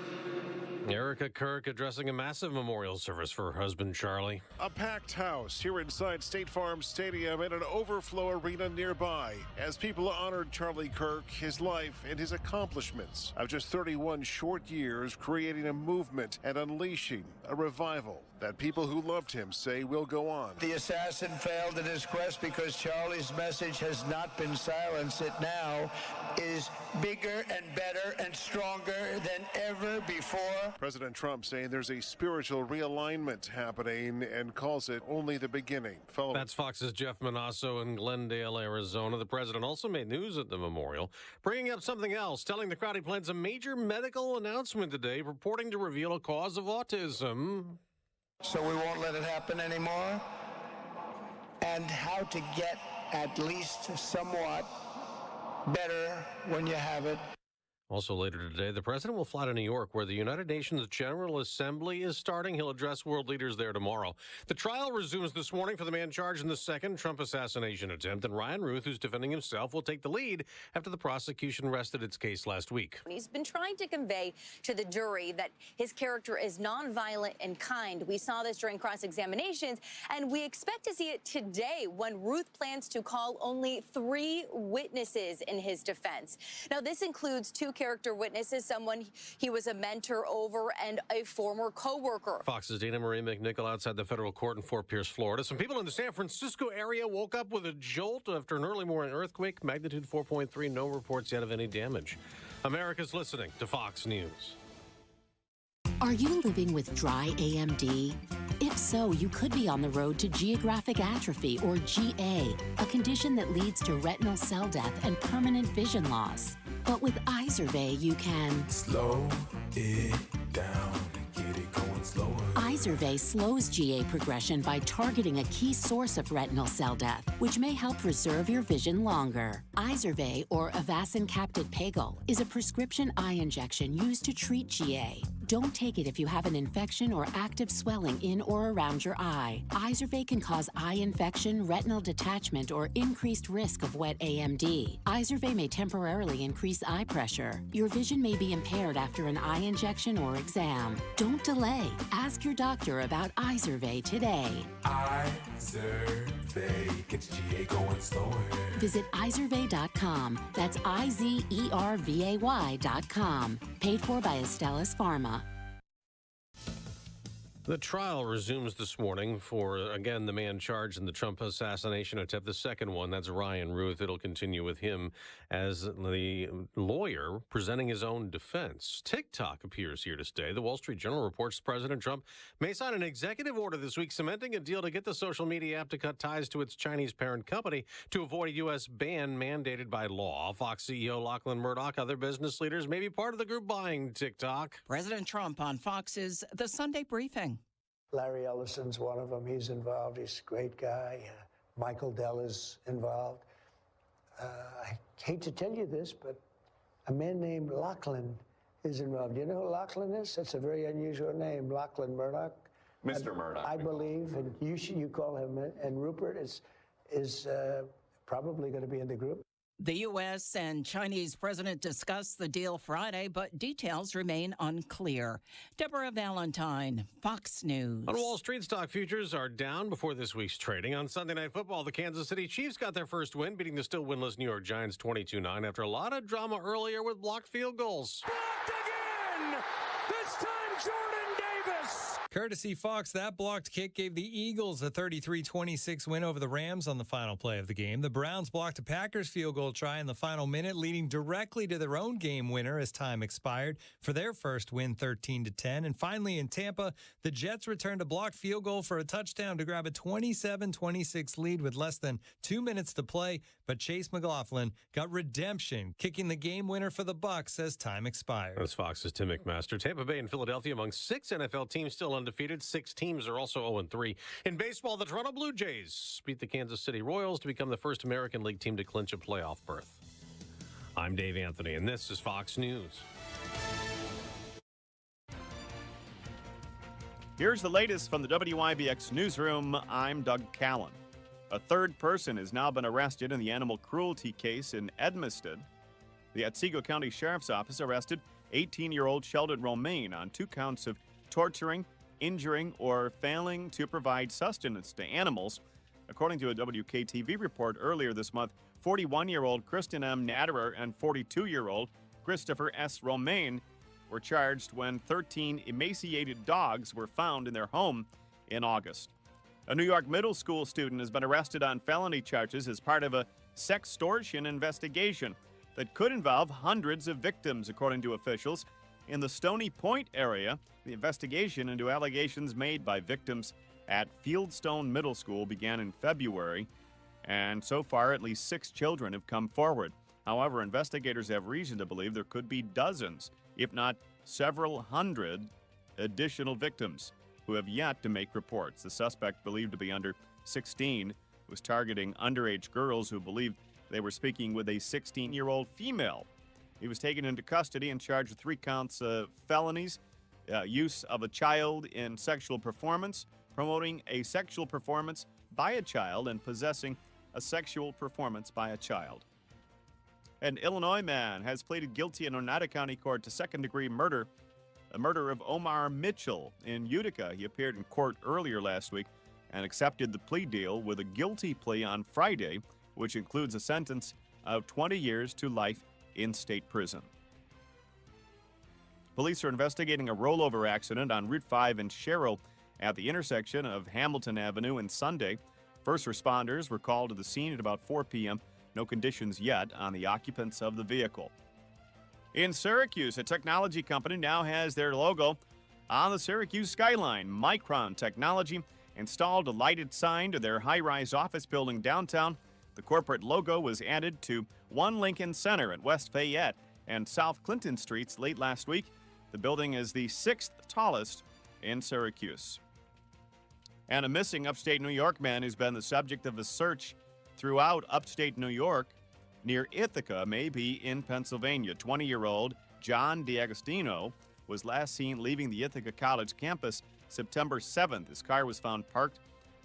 Erica Kirk addressing a massive memorial service for her husband, Charlie. A packed house here inside State Farm Stadium and an overflow arena nearby as people honored Charlie Kirk, his life, and his accomplishments of just 31 short years, creating a movement and unleashing a revival that people who loved him say will go on. The assassin failed in his quest because Charlie's message has not been silenced. It now is bigger and better and stronger than ever before. President Trump saying there's a spiritual realignment happening and calls it only the beginning. That's Fox's Jeff Manasso in Glendale, Arizona. The president also made news at the memorial, bringing up something else, telling the crowd he plans a major medical announcement today, purporting to reveal a cause of autism. So we won't let it happen anymore. And how to get at least somewhat better when you have it. Also later today, the president will fly to New York, where the United Nations General Assembly is starting. He'll address world leaders there tomorrow. The trial resumes this morning for the man charged in the second Trump assassination attempt, and Ryan Ruth, who's defending himself, will take the lead after the prosecution rested its case last week. He's been trying to convey to the jury that his character is nonviolent and kind. We saw this during cross-examinations, and we expect to see it today when Ruth plans to call only 3 witnesses in his defense. Now, this includes 2 character witnesses, someone he was a mentor over, and a former co-worker. Fox's Dana Marie McNichol outside the federal court in Fort Pierce, Florida. Some people in the San Francisco area woke up with a jolt after an early morning earthquake, magnitude 4.3. No reports yet of any damage. America's listening to Fox News. Are you living with dry AMD? If so, you could be on the road to geographic atrophy, or GA, a condition that leads to retinal cell death and permanent vision loss. But with Izervay, you can slow it down and get it going slower. Izervay slows GA progression by targeting a key source of retinal cell death, which may help preserve your vision longer. Izervay, or Avastin Captid Pagel, is a prescription eye injection used to treat GA. Don't take it if you have an infection or active swelling in or around your eye. Izervay can cause eye infection, retinal detachment, or increased risk of wet AMD. Izervay may temporarily increase eye pressure. Your vision may be impaired after an eye injection or exam. Don't delay. Ask your doctor about Izervay today. Izervay gets GA going slower. Visit Izervay.com. That's IZERVAY.com. Paid for by Astellas Pharma. The trial resumes this morning for, again, the man charged in the Trump assassination attempt, the second one. That's Ryan Ruth. It'll continue with him as the lawyer presenting his own defense. TikTok appears here to stay. The Wall Street Journal reports President Trump may sign an executive order this week cementing a deal to get the social media app to cut ties to its Chinese parent company to avoid a U.S. ban mandated by law. Fox CEO Lachlan Murdoch, other business leaders may be part of the group buying TikTok. President Trump on Fox's The Sunday Briefing. Larry Ellison's one of them. He's involved. He's a great guy. Michael Dell is involved. I hate to tell you this, but a man named Lachlan is involved. You know who Lachlan is? That's a very unusual name, Lachlan Murdoch. Mr. Murdoch. I believe, and you call him, and Rupert is probably going to be in the group. The U.S. and Chinese president discussed the deal Friday, but details remain unclear. Deborah Valentine, Fox News. On Wall Street, stock futures are down before this week's trading. On Sunday Night Football, the Kansas City Chiefs got their first win, beating the still winless New York Giants 22-9 after a lot of drama earlier with blocked field goals. Blocked again! This time Jordan Davis! Courtesy Fox, that blocked kick gave the Eagles a 33-26 win over the Rams on the final play of the game. The Browns blocked a Packers field goal try in the final minute, leading directly to their own game winner as time expired for their first win 13-10. And finally in Tampa, the Jets returned a blocked field goal for a touchdown to grab a 27-26 lead with less than 2 minutes to play. But Chase McLaughlin got redemption, kicking the game winner for the Bucs as time expired. That's Fox's Tim McMaster. Tampa Bay and Philadelphia among 6 NFL teams still undefeated. 6 teams are also 0-3. In baseball, the Toronto Blue Jays beat the Kansas City Royals to become the first American League team to clinch a playoff berth. I'm Dave Anthony, and this is Fox News. Here's the latest from the WIBX newsroom. I'm Doug Callan. A third person has now been arrested in the animal cruelty case in Edmiston. The Otsego County Sheriff's Office arrested 18-year-old Sheldon Romaine on 2 counts of torturing, injuring, or failing to provide sustenance to animals. According to a WKTV report earlier this month, 41-year-old Kristen M. Natterer and 42-year-old Christopher S. Romaine were charged when 13 emaciated dogs were found in their home in August. A New York middle school student has been arrested on felony charges as part of a sextortion investigation that could involve hundreds of victims, according to officials. In the Stony Point area, the investigation into allegations made by victims at Fieldstone Middle School began in February, and so far at least 6 children have come forward. However, investigators have reason to believe there could be dozens, if not several hundred, additional victims who have yet to make reports. The suspect, believed to be under 16, was targeting underage girls who believed they were speaking with a 16-year-old female. He was taken into custody and charged with 3 counts of felonies, use of a child in sexual performance, promoting a sexual performance by a child, and possessing a sexual performance by a child. An Illinois man has pleaded guilty in Oneida County Court to second-degree murder, the murder of Omar Mitchell in Utica. He appeared in court earlier last week and accepted the plea deal with a guilty plea on Friday, which includes a sentence of 20 years to life in state prison. Police are investigating a rollover accident on Route 5 in Sherrill at the intersection of Hamilton Avenue and Sunday. First responders were called to the scene at about 4 p.m. No conditions yet on the occupants of the vehicle. In Syracuse, a technology company now has their logo On the Syracuse skyline, Micron Technology installed a lighted sign to their high-rise office building downtown. The corporate logo was added to One Lincoln Center at West Fayette and South Clinton Streets late last week. The building is the 6th tallest in Syracuse. And a missing upstate New York man who's been the subject of a search throughout upstate New York near Utica may be in Pennsylvania. 20-year-old John DiAgostino was last seen leaving the Utica College campus September 7th. His car was found parked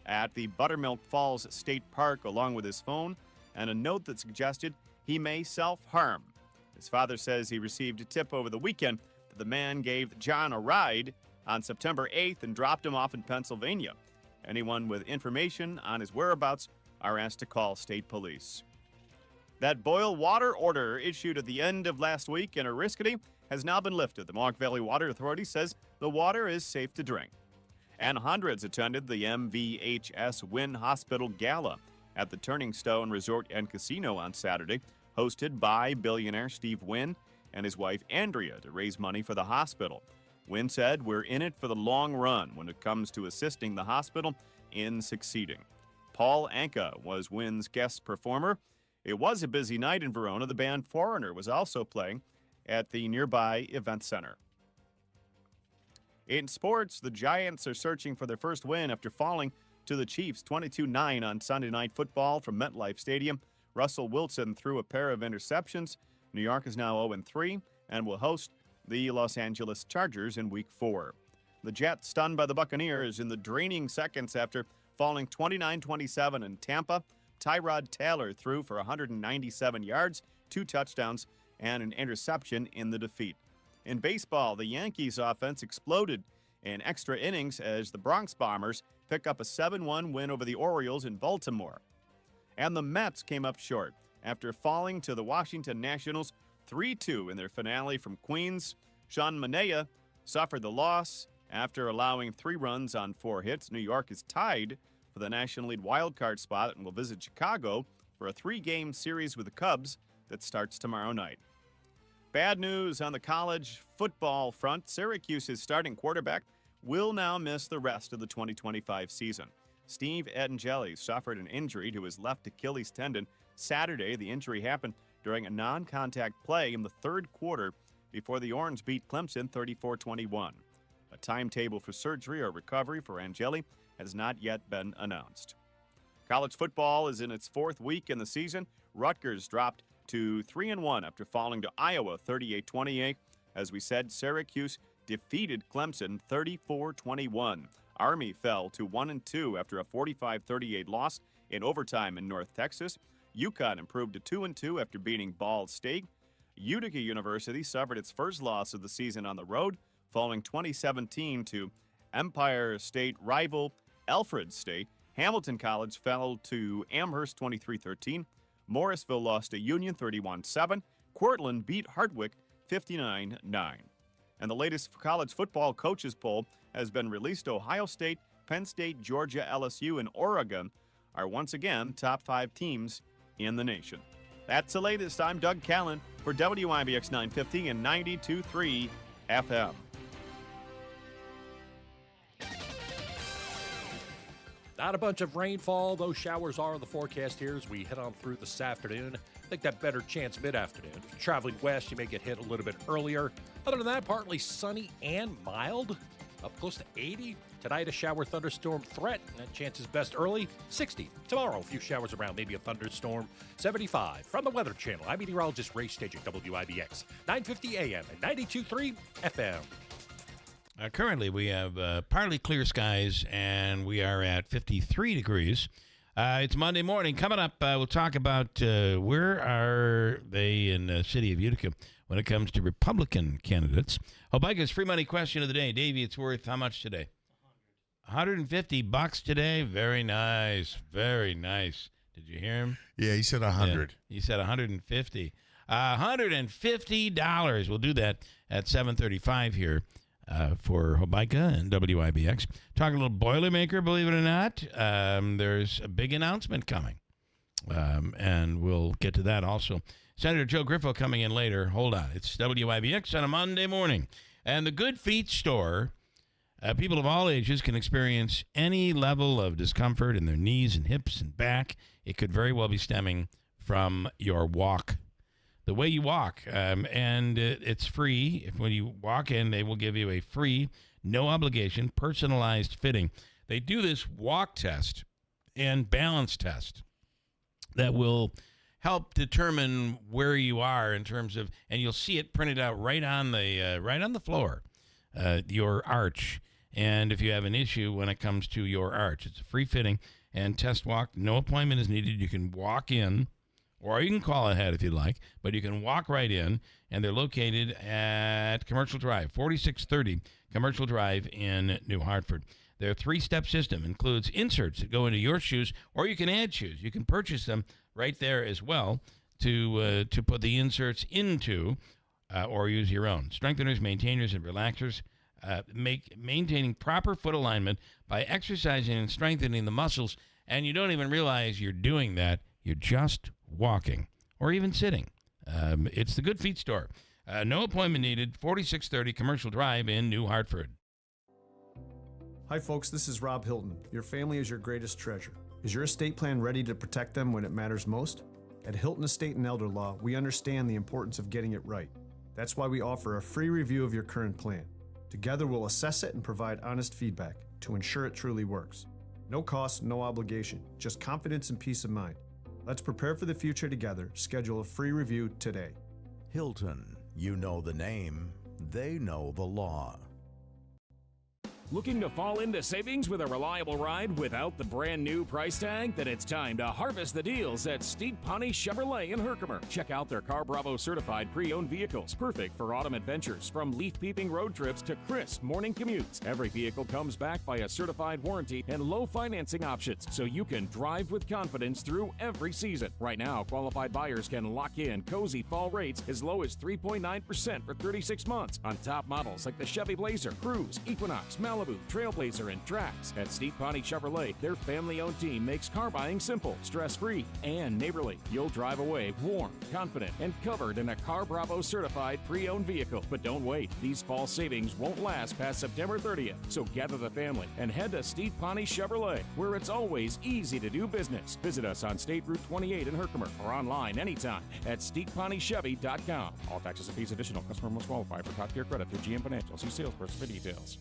at the Buttermilk Falls State Park along with his phone and a note that suggested he may self-harm. His father says he received a tip over the weekend that the man gave John a ride on September 8th and dropped him off in Pennsylvania. Anyone with information on his whereabouts are asked to call state police. That boil water order issued at the end of last week in Oriskany has now been lifted. The Mohawk Valley Water Authority says the water is safe to drink. And hundreds attended the MVHS Wynn Hospital Gala at the Turning Stone Resort and Casino on Saturday, hosted by billionaire Steve Wynn and his wife Andrea to raise money for the hospital. Wynn said, "We're in it for the long run when it comes to assisting the hospital in succeeding." Paul Anka was Wynn's guest performer. It was a busy night in Verona. The band Foreigner was also playing at the nearby event center. In sports, the Giants are searching for their first win after falling to the Chiefs 22-9 on Sunday Night Football from MetLife Stadium. Russell Wilson threw a pair of interceptions. New York is now 0-3 and will host the Los Angeles Chargers in Week 4. The Jets stunned by the Buccaneers in the draining seconds after falling 29-27 in Tampa. Tyrod Taylor threw for 197 yards, 2 touchdowns, and an interception in the defeat. In baseball, the Yankees offense exploded in extra innings as the Bronx Bombers pick up a 7-1 win over the Orioles in Baltimore. And the Mets came up short after falling to the Washington Nationals 3-2 in their finale from Queens. Sean Manaea suffered the loss after allowing 3 runs on 4 hits. New York is tied for the National League wildcard spot and will visit Chicago for a 3-game series with the Cubs that starts tomorrow night. Bad news on the college football front. Syracuse's starting quarterback will now miss the rest of the 2025 season. Steve Angeli suffered an injury to his left Achilles tendon Saturday. The injury happened during a non-contact play in the third quarter before the Orange beat Clemson 34-21. A timetable for surgery or recovery for Angeli has not yet been announced. College football is in its 4th week in the season. Rutgers dropped to 3-1 after falling to Iowa 38-28. As we said, Syracuse defeated Clemson 34-21. Army fell to 1-2 after a 45-38 loss in overtime in North Texas. UConn improved to 2-2 after beating Ball State. Utica University suffered its first loss of the season on the road, falling 2017 to Empire State rival Alfred State. Hamilton College fell to Amherst 23-13. Morrisville lost to Union 31-7. Cortland beat Hardwick 59-9. And the latest college football coaches poll has been released. Ohio State, Penn State, Georgia, LSU, and Oregon are once again top 5 teams in the nation. That's the latest. I'm Doug Callan for WIBX 950 and 92.3 FM. Not a bunch of rainfall. Those showers are in the forecast here as we head on through this afternoon. I think that better chance mid-afternoon. If you're traveling west, you may get hit a little bit earlier. Other than that, partly sunny and mild. Up close to 80. Tonight, a shower thunderstorm threat. That chance is best early. 60. Tomorrow, a few showers around, maybe a thunderstorm. 75. From the Weather Channel, I'm meteorologist Ray Staging, WIBX 950 AM and 92.3 FM. Currently, we have partly clear skies, and we are at 53 degrees. It's Monday morning. Coming up, we'll talk about where are they in the city of Utica when it comes to Republican candidates. Hobica's free money question of the day. Davey, it's worth how much today? $150 today. Very nice. Very nice. Did you hear him? Yeah, he said 100. Yeah, he said 150. $150. We'll do that at 7:35 here. For Hobica and WIBX. Talking a little Boilermaker, believe it or not. There's a big announcement coming, and we'll get to that also. Senator Joe Griffo coming in later. Hold on. It's WIBX on a Monday morning. And the Good Feet store People of all ages can experience any level of discomfort in their knees and hips and back. It could very well be stemming from your walk, the way you walk. And it's free. When you walk in, they will give you a free, no obligation, personalized fitting. They do this walk test and balance test that will help determine where you are in terms of, and you'll see it printed out right on the floor, your arch. And if you have an issue when it comes to your arch, it's a free fitting and test walk. No appointment is needed. You can walk in, or you can call ahead if you'd like, but you can walk right in, and they're located at Commercial Drive, 4630 Commercial Drive in New Hartford. Their three-step system includes inserts that go into your shoes, or you can add shoes. You can purchase them right there as well to put the inserts into, or use your own. Strengtheners, maintainers, and relaxers maintaining proper foot alignment by exercising and strengthening the muscles, and you don't even realize you're doing that. You're just walking or even sitting. It's the Good Feet Store. No appointment needed, 4630 Commercial Drive in New Hartford. Hi folks, this is Rob Hilton. Your family is your greatest treasure. Is your estate plan ready to protect them when it matters most? At Hilton Estate and Elder Law, we understand the importance of getting it right. That's why we offer a free review of your current plan. Together we'll assess it and provide honest feedback to ensure it truly works. No cost, no obligation, just confidence and peace of mind. Let's prepare for the future together. Schedule a free review today. Hilton, you know the name, they know the law. Looking to fall into savings with a reliable ride without the brand new price tag? Then it's time to harvest the deals at Steep Pawnee Chevrolet in Herkimer. Check out their Car Bravo certified pre-owned vehicles, perfect for autumn adventures, from leaf-peeping road trips to crisp morning commutes. Every vehicle comes back by a certified warranty and low financing options, so you can drive with confidence through every season. Right now, qualified buyers can lock in cozy fall rates as low as 3.9% for 36 months on top models like the Chevy Blazer, Cruze, Equinox, Malibu, Trailblazer, and Trax. At Steep Pawnee Chevrolet, their family-owned team makes car buying simple, stress-free, and neighborly. You'll drive away warm, confident, and covered in a Car Bravo certified pre-owned vehicle. But don't wait. These fall savings won't last past September 30th. So gather the family and head to Steep Pawnee Chevrolet, where it's always easy to do business. Visit us on State Route 28 in Herkimer or online anytime at steeppawnee.com. All taxes and fees additional. Customer must qualify for top-tier credit through GM Financial. See salesperson for details.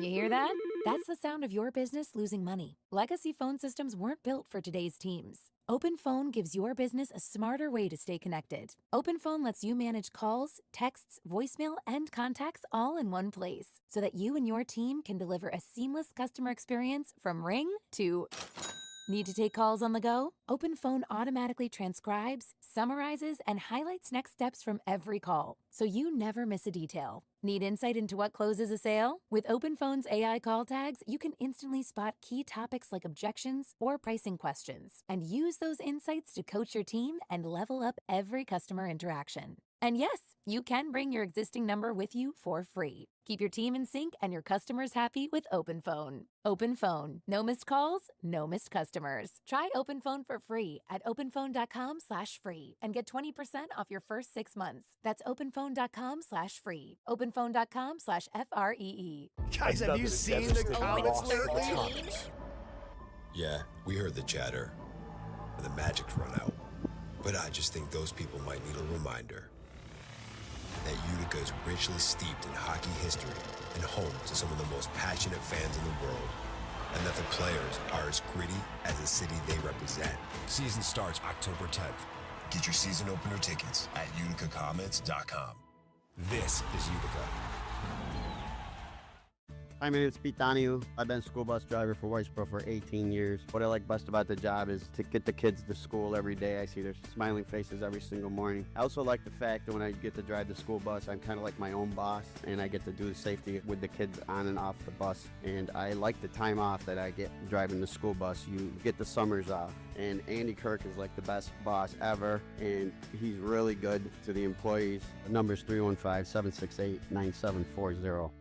You hear that? That's the sound of your business losing money. Legacy phone systems weren't built for today's teams. OpenPhone gives your business a smarter way to stay connected. OpenPhone lets you manage calls, texts, voicemail, and contacts all in one place, so that you and your team can deliver a seamless customer experience from ring to... Need to take calls on the go? OpenPhone automatically transcribes, summarizes, and highlights next steps from every call, so you never miss a detail. Need insight into what closes a sale? With OpenPhone's AI call tags, you can instantly spot key topics like objections or pricing questions, and use those insights to coach your team and level up every customer interaction. And yes, you can bring your existing number with you for free. Keep your team in sync and your customers happy with OpenPhone. OpenPhone. No missed calls, no missed customers. Try OpenPhone for free at openphone.com/free and get 20% off your first 6 months. That's openphone.com/free. openphone.com/FREE. Guys, have you seen the comments lately? Yeah, we heard the chatter. The magic's run out. But I just think those people might need a reminder that Utica is richly steeped in hockey history and home to some of the most passionate fans in the world, and that the players are as gritty as the city they represent. Season starts October 10th. Get your season opener tickets at uticacommons.com. This is Utica. Hi, my name is Pete Donahue. I've been a school bus driver for Whitesboro for 18 years. What I like best about the job is to get the kids to school every day. I see their smiling faces every single morning. I also like the fact that when I get to drive the school bus, I'm kind of like my own boss, and I get to do the safety with the kids on and off the bus. And I like the time off that I get driving the school bus. You get the summers off. And Andy Kirk is like the best boss ever, and he's really good to the employees. The number's 315-768-9740.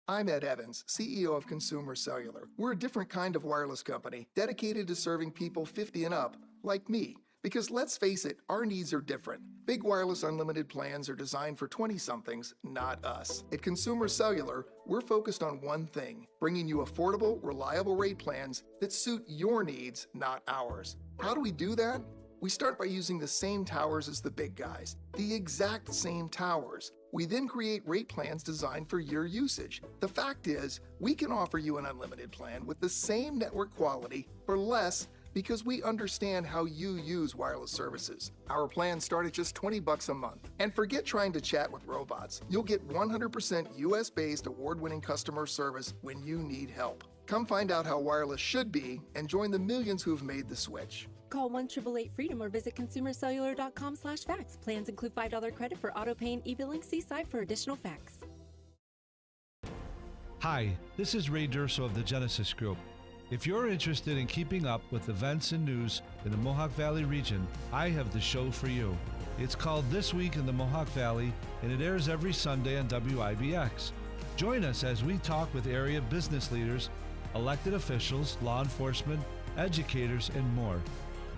I'm Ed Evans, CEO of Consumer Cellular. We're a different kind of wireless company dedicated to serving people 50 and up, like me. Because let's face it, our needs are different. Big wireless unlimited plans are designed for 20-somethings, not us. At Consumer Cellular, we're focused on one thing, bringing you affordable, reliable rate plans that suit your needs, not ours. How do we do that? We start by using the same towers as the big guys, the exact same towers. We then create rate plans designed for your usage. The fact is, we can offer you an unlimited plan with the same network quality for less because we understand how you use wireless services. Our plans start at just $20 a month. And forget trying to chat with robots. You'll get 100% US-based award-winning customer service when you need help. Come find out how wireless should be and join the millions who've made the switch. Call 1-888-FREEDOM or visit consumercellular.com/facts. Plans include $5 credit for auto pay and e-billing. See site for additional facts. Hi, this is Ray Durso of the Genesis Group. If you're interested in keeping up with events and news in the Mohawk Valley region, I have the show for you. It's called This Week in the Mohawk Valley, and it airs every Sunday on WIBX. Join us as we talk with area business leaders, elected officials, law enforcement, educators, and more.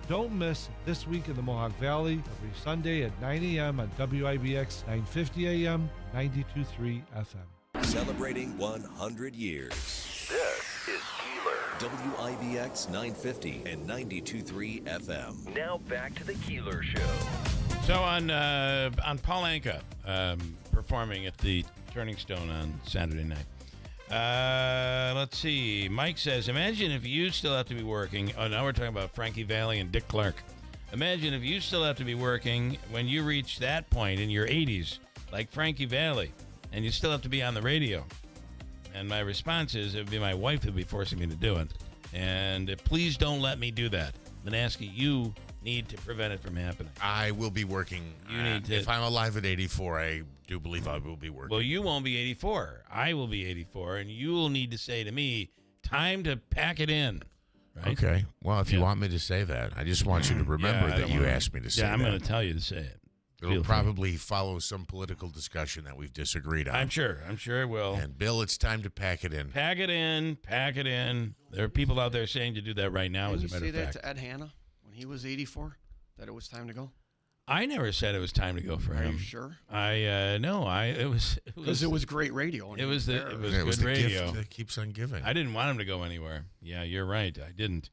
Don't miss This Week in the Mohawk Valley every Sunday at 9 a.m. on WIBX 950 a.m. 92.3 FM. Celebrating 100 years. This is Keeler. WIBX 950 and 92.3 FM. Now back to the Keeler Show. So on Paul Anka performing at the Turning Stone on Saturday night. Let's see. Mike says, imagine if you still have to be working. Oh, now we're talking about Frankie Valli and Dick Clark. Imagine if you still have to be working when you reach that point in your 80s, like Frankie Valli, and you still have to be on the radio. And my response is, it would be my wife who would be forcing me to do it. And please don't let me do that. Minaski, you need to prevent it from happening. I will be working. You need to. If I'm alive at 84, I do believe I will be working. Well, you won't be 84. I will be 84, and you will need to say to me, time to pack it in. Right? Okay. Well, if you want me to say that, I just want you to remember that you asked me to say that. Yeah, I'm going to tell you to say it. It'll probably follow some political discussion that we've disagreed on. I'm sure it will. And, Bill, it's time to pack it in. Pack it in. Pack it in. There are people out there saying to do that right now, as a matter of fact. Didn't you say that to Ed Hanna when he was 84, that it was time to go? I never said it was time to go for him. Are you sure? It was because it was great radio. It was good the radio. Gift that keeps on giving. I didn't want him to go anywhere. Yeah, you're right. I didn't.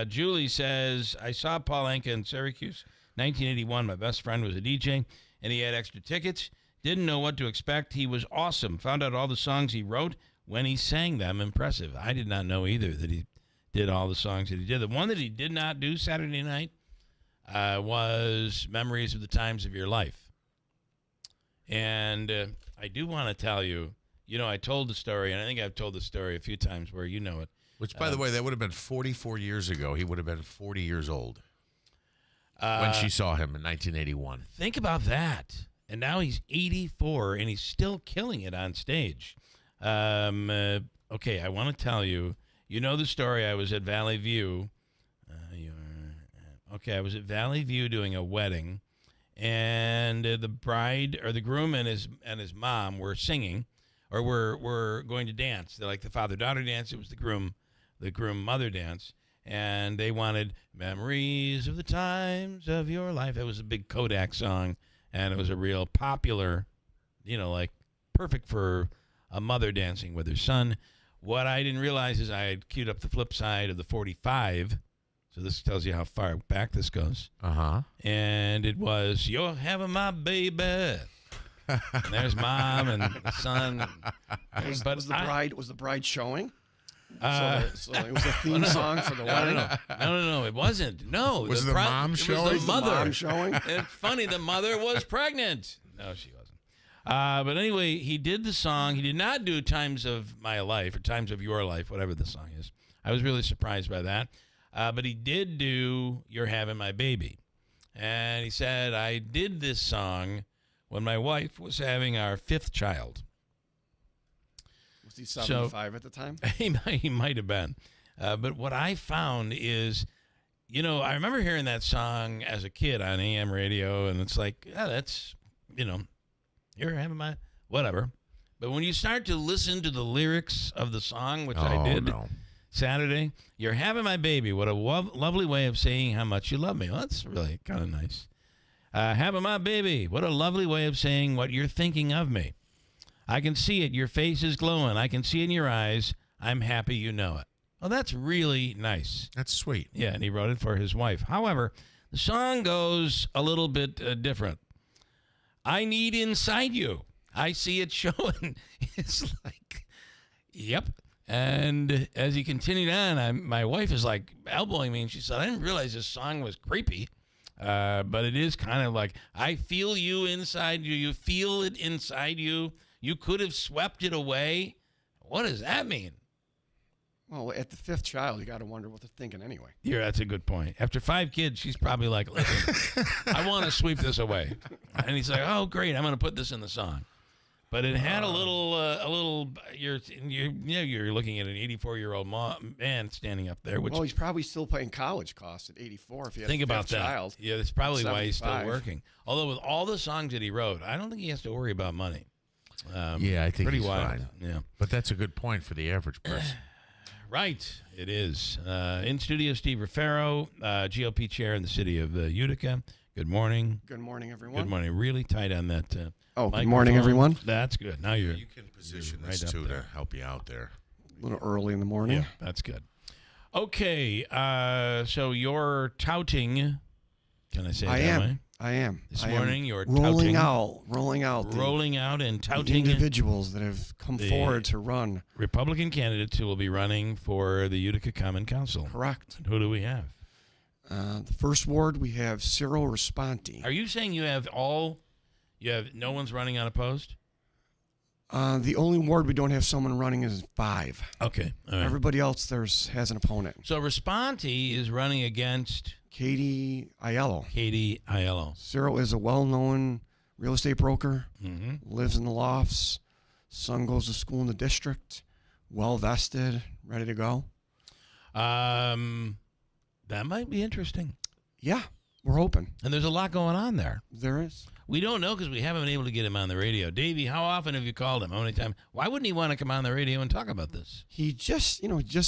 Julie says, I saw Paul Anka in Syracuse, 1981. My best friend was a DJ, and he had extra tickets. Didn't know what to expect. He was awesome. Found out all the songs he wrote when he sang them. Impressive. I did not know either that he did all the songs that he did. The one that he did not do Saturday night was Memories of the Times of Your Life. And I do want to tell you, I told the story, and I think I've told the story a few times where you know it. Which, by the way, that would have been 44 years ago. He would have been 40 years old when she saw him in 1981. Think about that. And now he's 84, and he's still killing it on stage. Okay, I want to tell you, you know the story. I was at Valley View. I was at Valley View doing a wedding, and the bride or the groom and his mom were singing, or were going to dance. They're like the father-daughter dance. It was the groom-mother dance, and they wanted Memories of the Times of Your Life. It was a big Kodak song, and it was a real popular, like perfect for a mother dancing with her son. What I didn't realize is I had queued up the flip side of the 45. So this tells you how far back this goes. Uh-huh. And it was, "You're having my baby." And there's mom and the son. Was the bride showing? So it was a theme song for the wedding? No, it wasn't. No. Was the mom showing? It was the mother. Mom showing? It's funny, the mother was pregnant. No, she wasn't. But anyway, he did the song. He did not do Times of My Life or Times of Your Life, whatever the song is. I was really surprised by that. But he did do You're Having My Baby. And he said, I did this song when my wife was having our 5th child. Was he 75 at the time? He might have been. But what I found is, I remember hearing that song as a kid on AM radio, and it's like, yeah, that's, you're having my, whatever. But when you start to listen to the lyrics of the song, which I did, Saturday, you're having my baby. What a lovely way of saying how much you love me. Well, that's really kind of nice. Having my baby. What a lovely way of saying what you're thinking of me. I can see it. Your face is glowing. I can see it in your eyes. I'm happy you know it. Well, that's really nice. That's sweet. Yeah, and he wrote it for his wife. However, the song goes a little bit different. I need inside you. I see it showing. It's like, yep. And as he continued on, my wife is like elbowing me, and she said, I didn't realize this song was creepy. But it is kind of like, I feel you inside you. You feel it inside you. You could have swept it away. What does that mean? Well, at the 5th child, you got to wonder what they're thinking anyway. Yeah, that's a good point. After 5 kids, she's probably like, listen, I want to sweep this away. And he's like, oh, great, I'm going to put this in the song. But it had a little. You're looking at an 84-year-old man standing up there. Which, well, he's probably still paying college costs at 84 if he has think a about 5th that. child. Yeah, that's probably why he's still 75. working. Although with all the songs that he wrote, I don't think he has to worry about money. Yeah, I think pretty he's wild. fine. Yeah, but that's a good point for the average person. Right, it is. In studio, Steve Rufero, GOP chair in the city of Utica. Good morning. Good morning, everyone. Good morning. Really tight on that. Good morning, everyone. That's good. Now you can position right this up too there. to help you out there. A little early in the morning. Yeah, that's good. Okay, so you're touting. Can I say I that am. way? I am. This I morning am you're rolling touting. Rolling out and touting the individuals that have come forward to run. Republican candidates who will be running for the Utica Common Council. Correct. Who do we have? The first ward, we have Cyril Responti. Are you saying you have no one's running unopposed? The only ward we don't have someone running is 5. Okay. All right. Everybody else has an opponent. So Responti is running against Katie Aiello. Cyril is a well-known real estate broker, lives in the lofts, son goes to school in the district, well-vested, ready to go. That might be interesting. Yeah, we're hoping. And there's a lot going on there. There is. We don't know because we haven't been able to get him on the radio. Davey, how often have you called him? How many times? Why wouldn't he want to come on the radio and talk about this? He just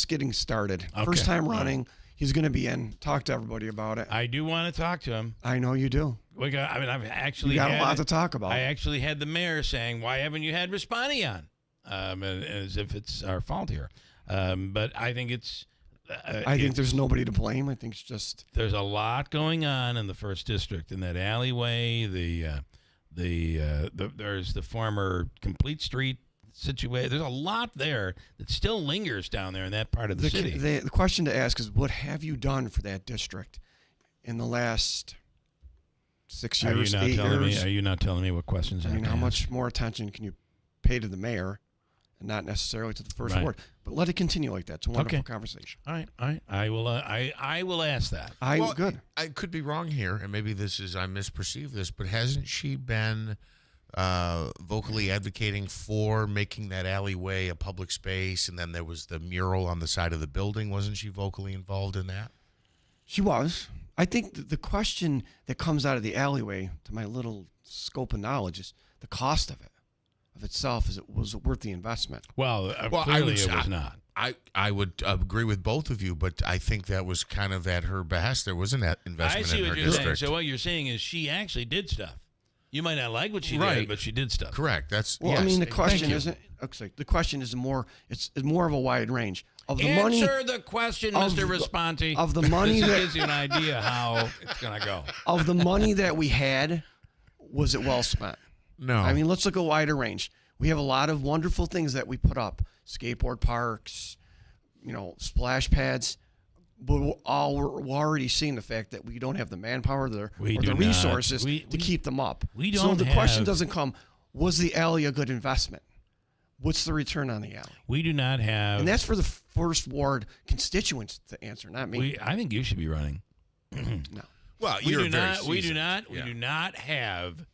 getting started. Okay. First time running. He's going to be in. Talk to everybody about it. I do want to talk to him. I know you do. I've actually got a lot to talk about. I actually had the mayor saying, "Why haven't you had Responti on?" As if it's our fault here. But I think it's. I think there's nobody to blame. I think it's just there's a lot going on in the 1st District in that alleyway. There's the former Complete Street situation. There's a lot there that still lingers down there in that part of the city. The question to ask is, what have you done for that district in the last 6 years, 8 years? Are you not telling me what questions? I mean, how much more attention can you pay to the mayor, and not necessarily to the first ward? But let it continue like that. It's a wonderful conversation. All right. I will ask that. Good. I could be wrong here, and maybe I misperceived this, but hasn't she been vocally advocating for making that alleyway a public space? And then there was the mural on the side of the building. Wasn't she vocally involved in that? She was. I think the question that comes out of the alleyway, to my little scope of knowledge, is the cost of it. Of itself, was it worth the investment? Well, clearly it was not. I would agree with both of you, but I think that was kind of at her behest. There was an investment in her district. So what you're saying is she actually did stuff. You might not like what she did, but she did stuff. Correct. I mean, the question isn't. The question is more. It's more of a wide range of the money. Answer the question, Mr. Responti. Of the money that gives you an idea how it's gonna go. Of the money that we had, was it well spent? No. I mean, let's look at a wider range. We have a lot of wonderful things that we put up: skateboard parks, splash pads. But we're already seeing the fact that we don't have the manpower or the resources to keep them up. So the question doesn't come, was the alley a good investment? What's the return on the alley? We do not have. And that's for the 1st ward constituents to answer, not me. I think you should be running. No. Well, we do not have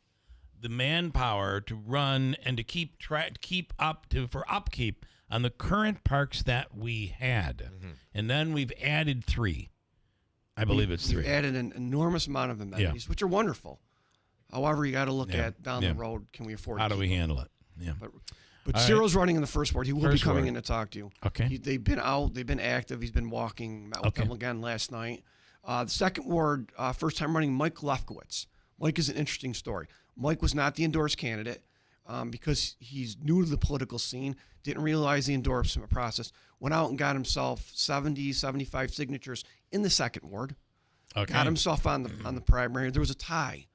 the manpower to run and to keep upkeep on the current parks that we had. And then we've added 3. I believe it's 3. We've added an enormous amount of amenities, which are wonderful. However, you got to look at down the road, can we afford How do we handle it? Yeah. But But All Cyril's running in the first ward. He will be First coming ward. in to talk to you. Okay. They've been out. They've been active. He's been walking. Met with them again last night. The second ward, first time running, Mike Lefkowitz. Mike is an interesting story. Mike was not the endorsed candidate because he's new to the political scene, didn't realize the endorsement process, went out and got himself 70, 75 signatures in the second ward. Okay. Got himself on the primary. There was a tie.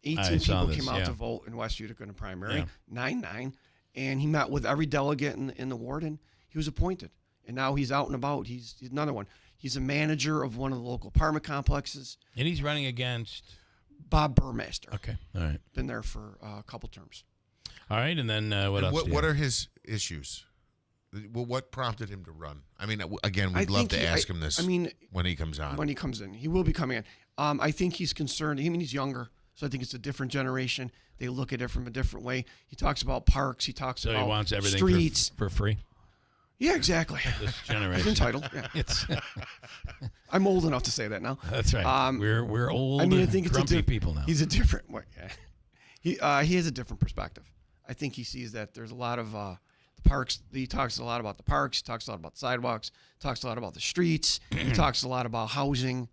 18 people came out to vote in West Utica in the primary, 9-9. And he met with every delegate in the ward, and he was appointed. And now he's out and about. He's another one. He's a manager of one of the local apartment complexes. And he's running against Bob Burmaster. Okay, all right. Been there for a couple terms. All right, and then what else? What are his issues? Well, what prompted him to run? I mean, again, we'd love to ask him this. When he comes on, when he comes in, he will be coming in. I think he's concerned. I mean, he's younger, so I think it's a different generation. They look at it from a different way. He talks about parks. He talks about he wants everything streets for free. Yeah, exactly. This generation. He's entitled. Yeah. I'm old enough to say that now. That's right. We're old. I mean, I think grumpy people now. He's a different way. Yeah. He has a different perspective. I think he sees that there's a lot of the parks. He talks a lot about the parks. He talks a lot about sidewalks. Talks a lot about the streets. He talks a lot about housing.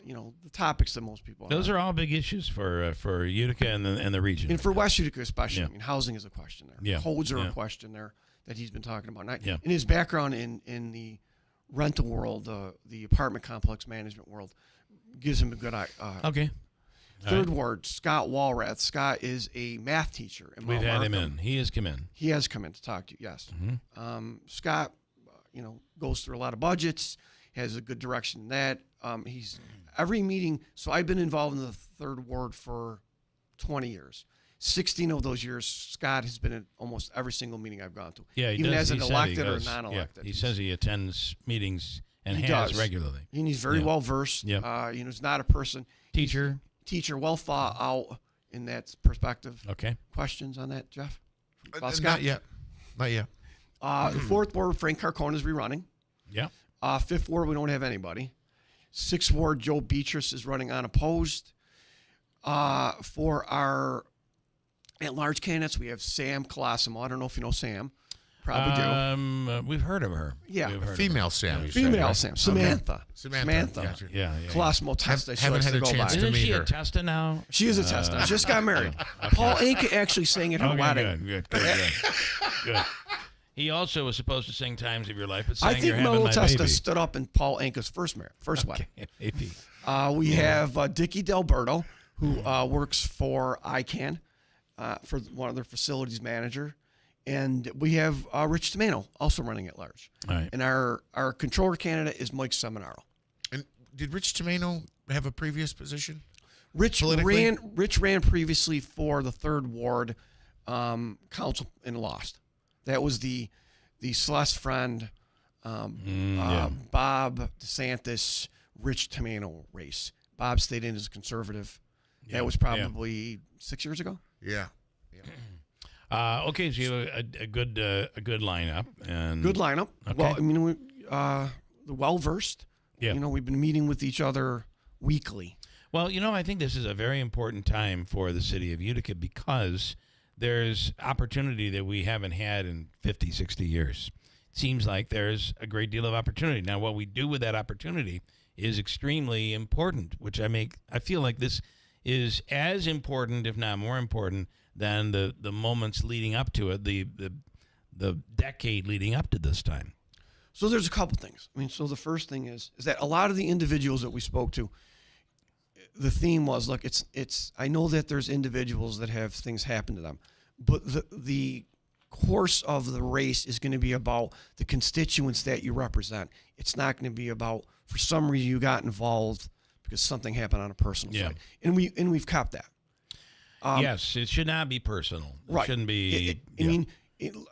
The topics that most people. Those are all big issues for Utica and the region. And for West Utica especially. Yeah. I mean, housing is a question there. Yeah. Codes are a question there that he's been talking about. Yeah. And his background in the rental world, the apartment complex management world, gives him a good eye. Okay. Third ward, Scott Walrath. Scott is a math teacher. We've had him in. He has come in. He has come in to talk to you, yes. Mm-hmm. Scott, goes through a lot of budgets, has a good direction in that. He's every meeting. So I've been involved in the third ward for 20 years. 16 of those years, Scott has been at almost every single meeting I've gone to. Yeah, even as an elected or non-elected. Yeah, he says he attends meetings and has regularly. And he's very well versed. Yeah. He's not a person. Teacher, well thought out in that perspective. Okay. Questions on that, Jeff? Not yet. Fourth ward, Frank Carcone is rerunning. Yeah. Fifth ward, we don't have anybody. Sixth ward, Joe Beatrice is running unopposed. For our at-large candidates, we have Sam Colosimo. I don't know if you know Sam. Probably do. We've heard of her. Yeah. Female Sam. Female Sam. Samantha. Okay. Samantha. Yeah. Colosimo Testa. Haven't had a chance to meet her. Isn't she a Testa now? She is a Testa. Just got married. Okay. Paul Anka actually sang at her wedding. Good. He also was supposed to sing "Times of Your Life," but sang I think "You're Having Melo My Testa Baby." stood up in Paul Anka's first wedding. Maybe. We have Dickie Delberto, who works for ICANN, for one of their facilities manager. And we have Rich Tomano also running at large. All right. And our controller candidate is Mike Seminaro. And did Rich Tomano have a previous position? Rich ran previously for the third ward council and lost. That was the Celeste Friend, Bob DeSantis, Rich Tomano race. Bob stayed in as a conservative. Yeah. That was probably 6 years ago. Yeah. Okay, so you have a good lineup and good lineup. Okay. Well, I mean, the well versed. Yeah. We've been meeting with each other weekly. Well, I think this is a very important time for the city of Utica because there's opportunity that we haven't had in 50, 60 years. It seems like there's a great deal of opportunity. Now, what we do with that opportunity is extremely important, which I feel like this is as important, if not more important, than the moments leading up to it, the decade leading up to this time. So there's a couple things. I mean, so the first thing is that a lot of the individuals that we spoke to, the theme was, look, it's I know that there's individuals that have things happen to them, but the course of the race is going to be about the constituents that you represent. It's not going to be about, for some reason, you got involved because something happened on a personal side. And we've copped that. Yes, it should not be personal. It right. shouldn't be. I mean,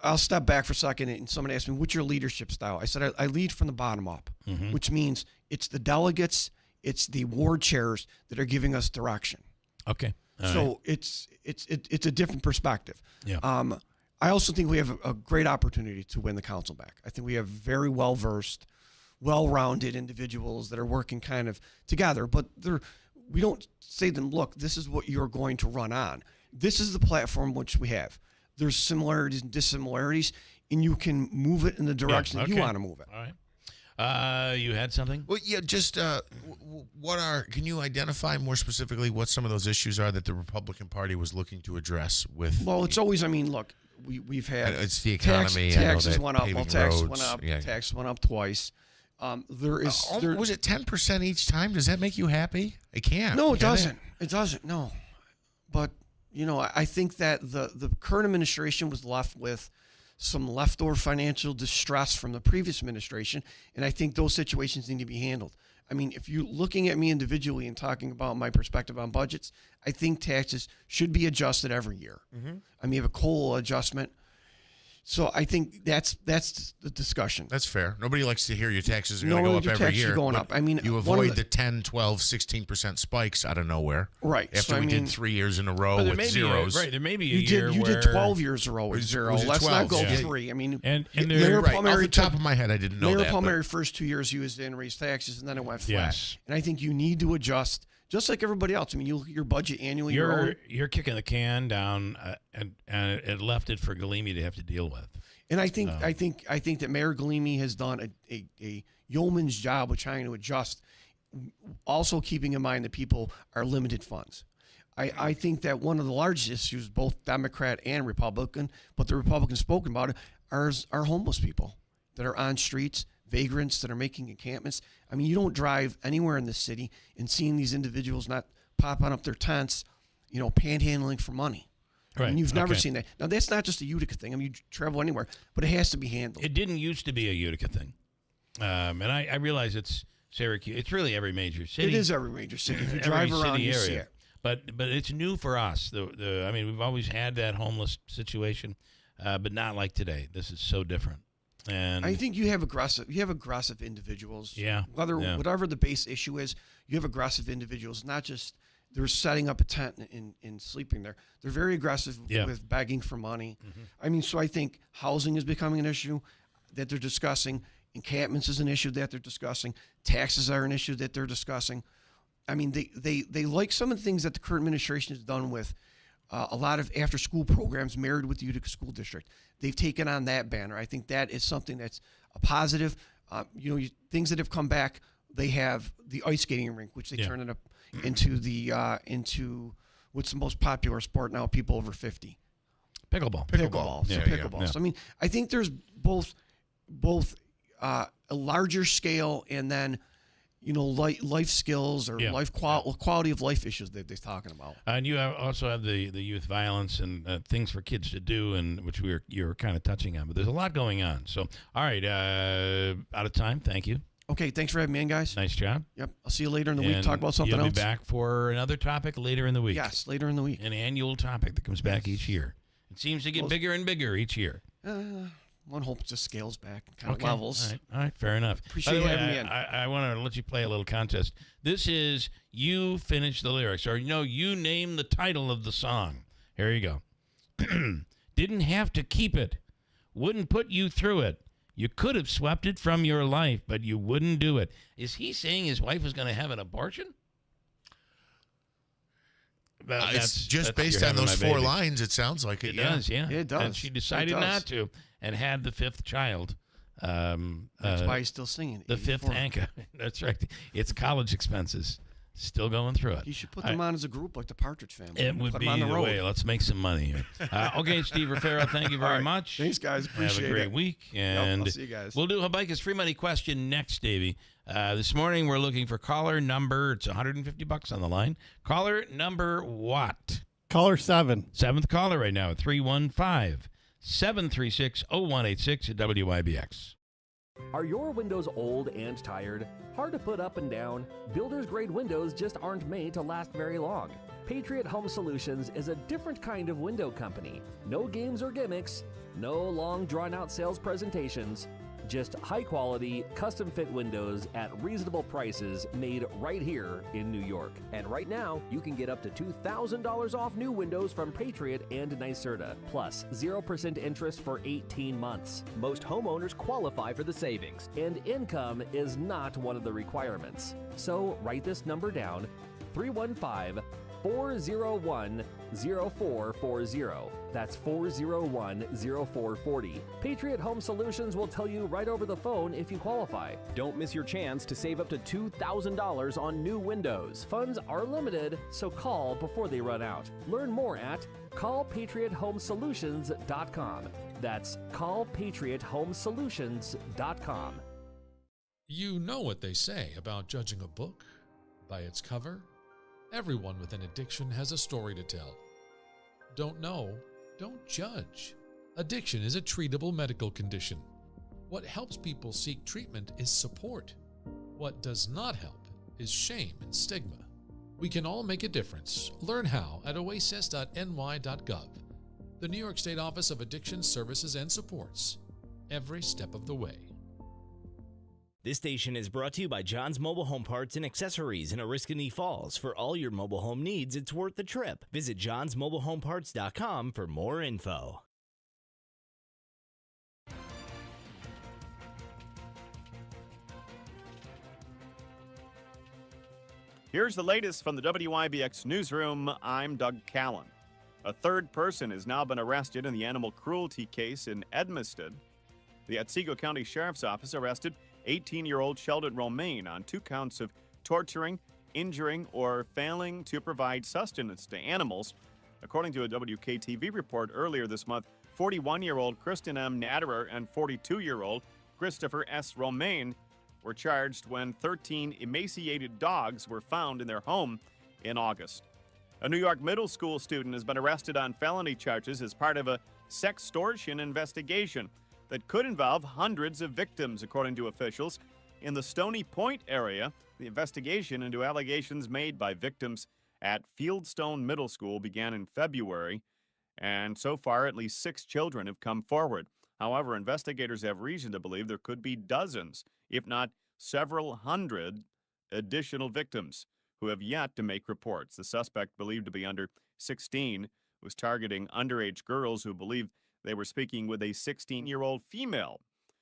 I'll step back for a second, and someone asked me, what's your leadership style? I said, I lead from the bottom up, which means it's the delegates, it's the ward chairs that are giving us direction. Okay. So it's a different perspective. Yeah. I also think we have a great opportunity to win the council back. I think we have very well-versed, well-rounded individuals that are working kind of together, but we don't say to them, look, this is what you're going to run on. This is the platform which we have. there's similarities and dissimilarities, and you can move it in the direction that you want to move it. All right. You had something? Well, yeah, just can you identify more specifically what some of those issues are that the Republican Party was looking to address with? Well, it's always, I mean, look, we've had it's the economy. Taxes went up. Well, taxes roads, went up. yeah. Taxes went up twice. Was it 10% each time? Does that make you happy? It can't. No, it doesn't. It doesn't. No, but I think that the current administration was left with some leftover financial distress from the previous administration, and I think those situations need to be handled. I mean, if you're looking at me individually and talking about my perspective on budgets, I think taxes should be adjusted every year. Mm-hmm. I mean, you have a COLA adjustment. So I think that's the discussion. That's fair. Nobody likes to hear your taxes are going to go up every year. Going up. I mean, you avoid the 10, 12, 16% spikes out of nowhere. Right. After we did 3 years in a row with zeros. There may be you did 12 years in a row with zero. Let's 12? not go Yeah. 3. I mean, and Mayor right. Palmieri, off the top of my head, I didn't know Mayor that. Palmieri first 2 years he was in, raised taxes, and then it went flat. Yes. And I think you need to adjust. Just like everybody else. I mean, you look at your budget annually. You're kicking the can down and it left it for Galimi to have to deal with. And I think that Mayor Galimi has done a yeoman's job with trying to adjust, also keeping in mind that people are limited funds. I think that one of the largest issues, both Democrat and Republican, but the Republicans spoken about it, are homeless people that are on streets, vagrants that are making encampments. I mean, you don't drive anywhere in the city and seeing these individuals not popping up their tents, panhandling for money. Right. And you've never seen that. Now, that's not just a Utica thing. I mean, you travel anywhere, but it has to be handled. It didn't used to be a Utica thing. And I realize it's Syracuse. It's really every major city. It is every major city. If you drive around, you see it. But it's new for us. I mean, we've always had that homeless situation, but not like today. This is so different. And I think you have aggressive individuals. Yeah. Whatever the base issue is, you have aggressive individuals, not just they're setting up a tent and sleeping there. They're very aggressive with begging for money. Mm-hmm. I mean, so I think housing is becoming an issue that they're discussing. Encampments is an issue that they're discussing. Taxes are an issue that they're discussing. I mean, they like some of the things that the current administration has done with a lot of after-school programs married with the Utica School District. They've taken on that banner. I think that is something that's a positive. Things that have come back, they have the ice skating rink, which they turned it up into what's the most popular sport now, people over 50. Pickleball. Pickleball. So, I mean, I think there's both a larger scale and then life skills or quality of life issues that they're talking about. And you also have the youth violence and things for kids to do, and which you're kind of touching on. But there's a lot going on. So, all right, out of time. Thank you. Okay, thanks for having me in, guys. Nice job. Yep, I'll see you later in the week. Talk about something else. You'll else. be back for another topic later in the week. Yes, later in the week. An annual topic that comes back each year. It seems to get bigger and bigger each year. One hopes just scales back, kind of levels. All right, fair enough. Appreciate having me in. I want to let you play a little contest. This is you finish the lyrics, or you name the title of the song. Here you go. Didn't have to keep it. Wouldn't put you through it. You could have swept it from your life, but you wouldn't do it. Is he saying his wife was going to have an abortion? It's just based on those 4 lines. It sounds like it. It does, yeah. It does. And she decided not to, and had the 5th child. That's why he's still singing. The 5th anchor. That's right. It's college expenses. Still going through it. You should put them on as a group like the Partridge Family. It would be the way. Let's make some money here. Okay, Steve Raffaero, thank you very much. Thanks, guys. Appreciate it. Have a great week. And I'll see you guys. We'll do Habaika's free money question next, Davey. This morning we're looking for caller number. It's $150 on the line. Caller number what? Caller 7. 7th caller right now at 315-736-0186 at WIBX. Are your windows old and tired? Hard to put up and down? Builder's grade windows just aren't made to last very long. Patriot Home Solutions is a different kind of window company. No games or gimmicks, no long drawn-out sales presentations, just high-quality, custom-fit windows at reasonable prices made right here in New York. And right now, you can get up to $2,000 off new windows from Patriot and NYSERDA, plus 0% interest for 18 months. Most homeowners qualify for the savings, and income is not one of the requirements. So write this number down, 315 401-0440. That's 401-0440. Patriot Home Solutions will tell you right over the phone if you qualify. Don't miss your chance to save up to $2,000 on new windows. Funds are limited, so call before they run out. Learn more at callpatriothomesolutions.com. That's callpatriothomesolutions.com. You know what they say about judging a book by its cover? Everyone with an addiction has a story to tell. Don't know? Don't judge. Addiction is a treatable medical condition. What helps people seek treatment is support. What does not help is shame and stigma. We can all make a difference. Learn how at oasis.ny.gov. The New York State Office of Addiction Services and Supports. Every step of the way. This station is brought to you by John's Mobile Home Parts and Accessories in Oriskany Falls. For all your mobile home needs, it's worth the trip. Visit johnsmobilehomeparts.com for more info. Here's the latest from the WIBX newsroom. I'm Doug Callan. A third person has now been arrested in the animal cruelty case in Edmiston. The Otsego County Sheriff's Office arrested 18-year-old Sheldon Romaine on 2 counts of torturing, injuring, or failing to provide sustenance to animals. According to a WKTV report earlier this month, 41-year-old Kristen M. Natterer and 42-year-old Christopher S. Romaine were charged when 13 emaciated dogs were found in their home in August. A New York middle school student has been arrested on felony charges as part of a sextortion investigation that could involve hundreds of victims, according to officials. In the Stony Point area, the investigation into allegations made by victims at Fieldstone Middle School began in February, and so far at least 6 children have come forward. However, investigators have reason to believe there could be dozens, if not several hundred, additional victims who have yet to make reports. The suspect, believed to be under 16, was targeting underage girls who believed they were speaking with a 16-year-old female.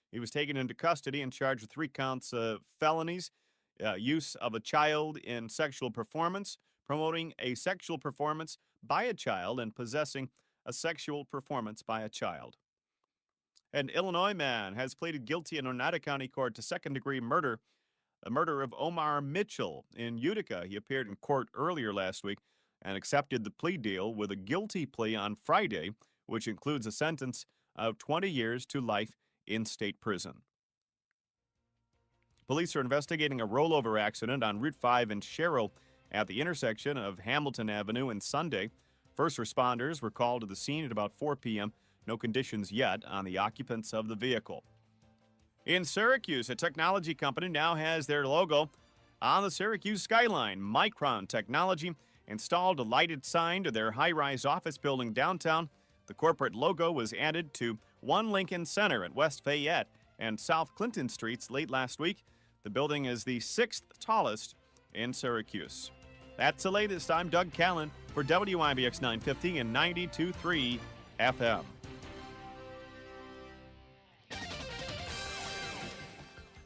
He was taken into custody and charged with 3 counts of felonies, use of a child in sexual performance, promoting a sexual performance by a child, and possessing a sexual performance by a child. An Illinois man has pleaded guilty in Oneida County Court to second-degree murder, the murder of Omar Mitchell in Utica. He appeared in court earlier last week and accepted the plea deal with a guilty plea on Friday, which includes a sentence of 20 years to life in state prison. Police are investigating a rollover accident on Route 5 in Sherrill at the intersection of Hamilton Avenue and Sunday. First responders were called to the scene at about 4 p.m. No conditions yet on the occupants of the vehicle. In Syracuse, a technology company now has their logo on the Syracuse skyline. Micron Technology installed a lighted sign to their high-rise office building downtown. The corporate logo was added to One Lincoln Center at West Fayette and South Clinton Streets late last week. The building is the 6th tallest in Syracuse. That's the latest. I'm Doug Callan for WIBX 950 and 92.3 FM.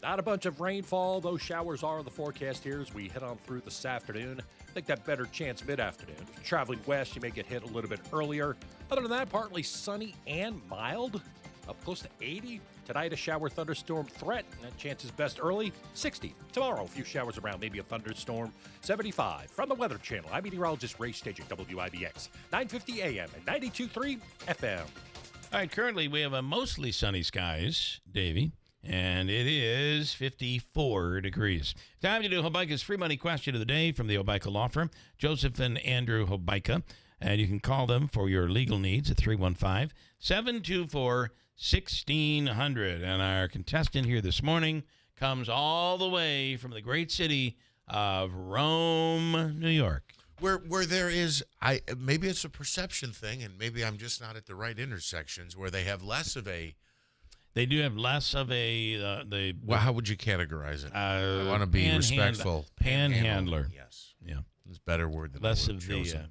Not a bunch of rainfall. Those showers are in the forecast here as we head on through this afternoon. I think that better chance mid-afternoon. If you're traveling west, you may get hit a little bit earlier. Other than that, partly sunny and mild. Up close to 80. Tonight, a shower thunderstorm threat. That chance is best early. 60. Tomorrow, a few showers around, maybe a thunderstorm. 75. From the Weather Channel, I'm meteorologist Ray Staging, WIBX. 950 AM and 92.3 FM. All right, currently we have a mostly sunny skies, Davey. And it is 54 degrees. Time to do Hobica's free money question of the day from the Hobica Law Firm, Joseph and Andrew Hobica. And you can call them for your legal needs at 315-724-1600. And our contestant here this morning comes all the way from the great city of Rome, New York. Where there is, maybe it's a perception thing, and maybe I'm just not at the right intersections, where they have less of a... They do have less of a... well, how would you categorize it? I want to be respectful. Panhandler. Yes. Yeah. It's a better word than less the word of the... chosen.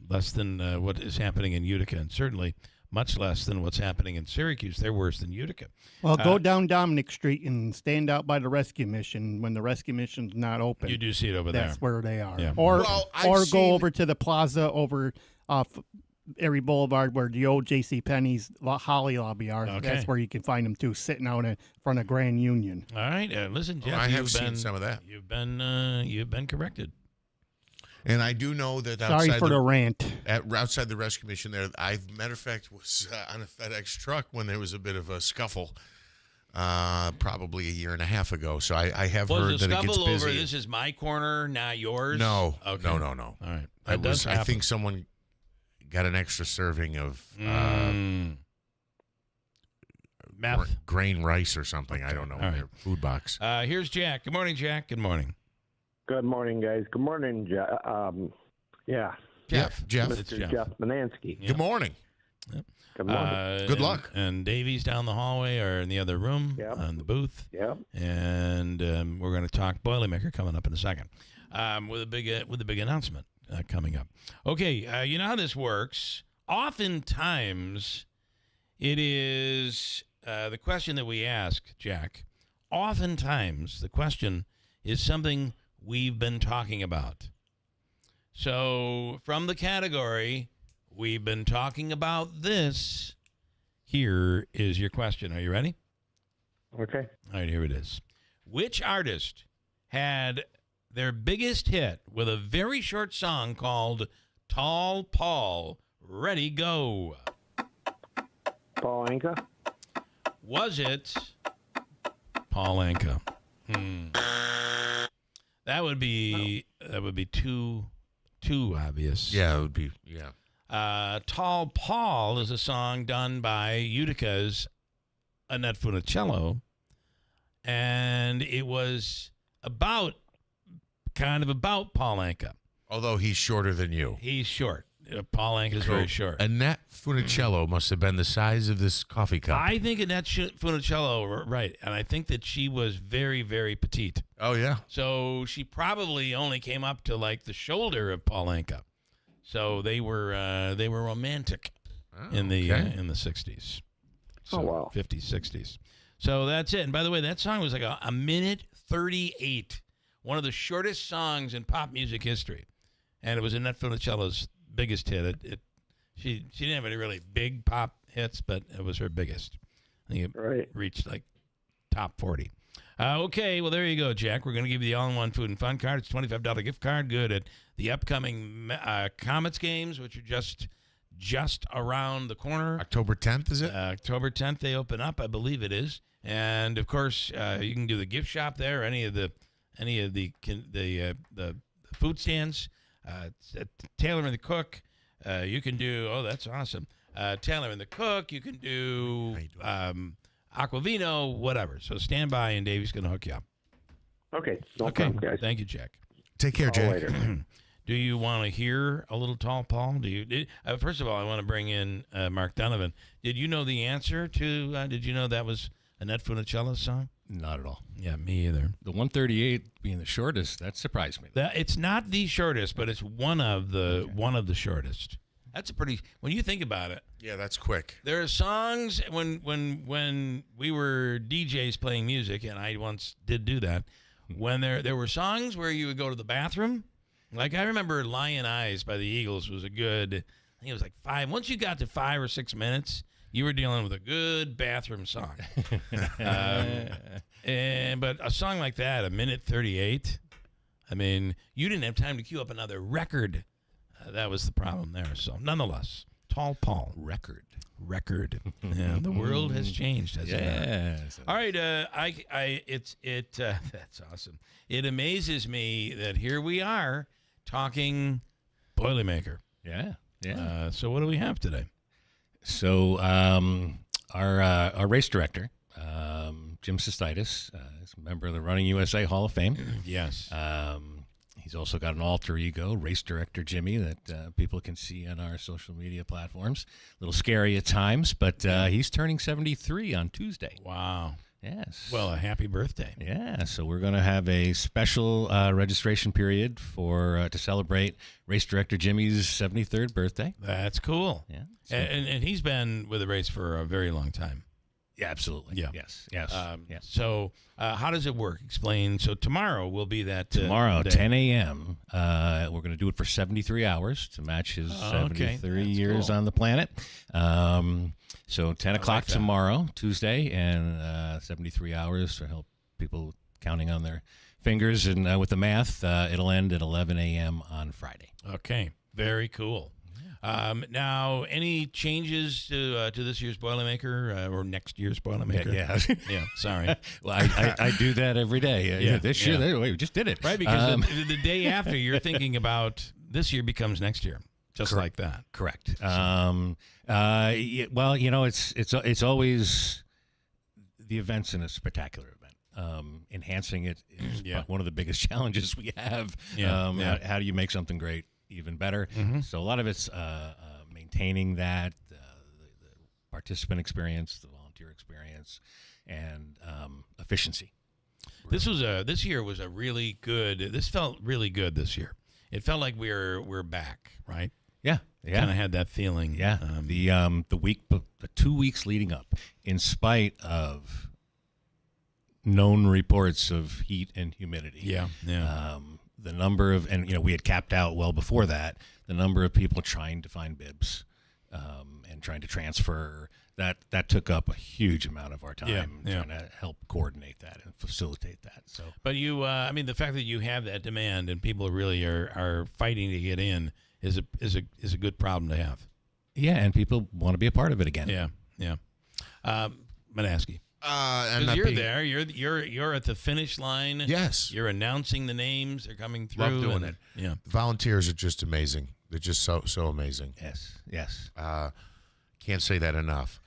less than what is happening in Utica, and certainly much less than what's happening in Syracuse. They're worse than Utica. Well, go down Dominic Street and stand out by the rescue mission when the rescue mission's not open. You do see it over there. That's where they are. Yeah. Or Well, go over to the plaza over off Erie Boulevard where the old J.C. Penney's Holly Lobby are. Okay. That's where you can find them too, sitting out in front of Grand Union. All right, listen, Jeff. I have you've seen been, some of that. You've been corrected. And I do know that Sorry outside for the rant. Outside the rescue mission there, matter of fact, was on a FedEx truck when there was a bit of a scuffle probably a year and a half ago. So I have heard that it gets busy. Over this is my corner, not yours? No. Okay. No. All right. I think someone got an extra serving of meth, grain rice or something. I don't know. All right. Their food box. Here's Jack. Good morning, Jack. Good morning. Good morning, guys. Good morning, Jeff. Jeff. Mr. Jeff Manansky. Good morning. Good morning. Good luck. And Davey's down the hallway or in the other room in the booth. Yep. And we're going to talk Boilermaker coming up in a second with a big announcement coming up. Okay, you know how this works. Oftentimes, it is the question that we ask, Jack. Oftentimes, the question is something we've been talking about. So, from the category, we've been talking about this, here is your question. Are you ready? Okay. All right, here it is. Which artist had their biggest hit with a very short song called Tall Paul, Ready, Go? Paul Anka? Was it Paul Anka? That would be too obvious. Yeah, it would be. Yeah. Tall Paul is a song done by Utica's Annette Funicello, and it was about Paul Anka. Although he's shorter than you. He's short. Paul Anka is very short. Annette Funicello must have been the size of this coffee cup. I think Annette Funicello, right, and I think that she was very, very petite. Oh, yeah. So she probably only came up to like the shoulder of Paul Anka. So they were romantic in the 60s. So, oh, wow. 50s, 60s. So that's it. And by the way, that song was like a minute 38. One of the shortest songs in pop music history. And it was Annette Funicello's biggest hit. She didn't have any really big pop hits, but it was her biggest. I think it reached like top 40. Okay, well, there you go, Jack. We're going to give you the all-in-one food and fun card. It's a $25 gift card. Good at the upcoming Comets games, which are just around the corner. October 10th, is it? October 10th, they open up. I believe it is. And, of course, you can do the gift shop there, any of the food stands. Taylor and the Cook. You can do, that's awesome. Taylor and the Cook. You can do Aquavino, whatever. So stand by, and Davey's going to hook you up. Okay. Okay. Guys. Thank you, Jack. Take care, Jack. Do you want to hear a little Tall Paul? First of all, I want to bring in Mark Donovan. Did you know the answer to, did you know that was Annette Funicello's song? Not at all. Yeah, me either. The 138 being the shortest, that surprised me. It's not the shortest, but it's one of the shortest. That's a pretty, when you think about it. Yeah, that's quick. There are songs when we were DJs playing music, and I once did do that, when there were songs where you would go to the bathroom. Like I remember Lion Eyes by the Eagles was a good, I think it was like 5. Once you got to 5 or 6 minutes, you were dealing with a good bathroom song. But a song like that, a minute 38, I mean, you didn't have time to queue up another record. That was the problem there. So nonetheless, Tall Paul. Record. Yeah, the world has changed, hasn't it? Yes. All right, that's awesome. It amazes me that here we are talking Boilermaker. Yeah. So what do we have today? So our race director, Jim Sestitis, is a member of the Running USA Hall of Fame. Yes. He's also got an alter ego, Race Director Jimmy, that people can see on our social media platforms. A little scary at times, but he's turning 73 on Tuesday. Wow. Yes. Well, a happy birthday. Yeah, so we're going to have a special registration period to celebrate Race Director Jimmy's 73rd birthday. That's cool. Yeah. And he's been with the race for a very long time. Yeah, absolutely. Yeah. Yes. So how does it work? Explain. So tomorrow will be that Tomorrow, day. 10 a.m., we're going to do it for 73 hours to match his 73 years on the planet. So 10 o'clock tomorrow, Tuesday, and 73 hours to help people counting on their fingers. And with the math, it'll end at 11 a.m. on Friday. Okay. Very cool. Now, any changes to this year's Boilermaker or next year's Boilermaker? Yeah. Sorry. Well, I do that every day. This year, we just did it. Right, because the day after, you're thinking about this year becomes next year, just like that. Correct. Well, it's always the event's in a spectacular event. Enhancing it is one of the biggest challenges we have. How do you make something great even better? So a lot of it's maintaining that, the participant experience, the volunteer experience, and efficiency. This year was a really good. This felt really good this year. It felt like we're back, right? Yeah. Kind of had that feeling. Yeah. The 2 weeks leading up, in spite of known reports of heat and humidity. The number of, and we had capped out well before that, the number of people trying to find bibs and trying to transfer, that took up a huge amount of our time trying to help coordinate that and facilitate that. So, but the fact that you have that demand and people really are fighting to get in is a good problem to have. Yeah, and people want to be a part of it again. Yeah. Manaski. And you're there. You're at the finish line. Yes. You're announcing the names. They're coming through. Love doing it. Yeah. Volunteers are just amazing. They're just so amazing. Yes. Can't say that enough.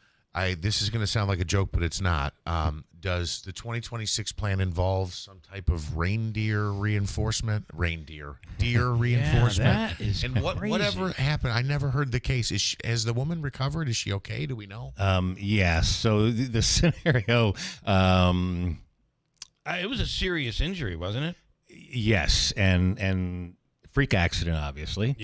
This is going to sound like a joke, but it's not. Does the 2026 plan involve some type of deer reinforcement? That is and crazy. Whatever happened, I never heard the case. Has the woman recovered? Is she okay? Do we know? Yes. So the scenario, it was a serious injury, wasn't it? Yes, and freak accident, obviously.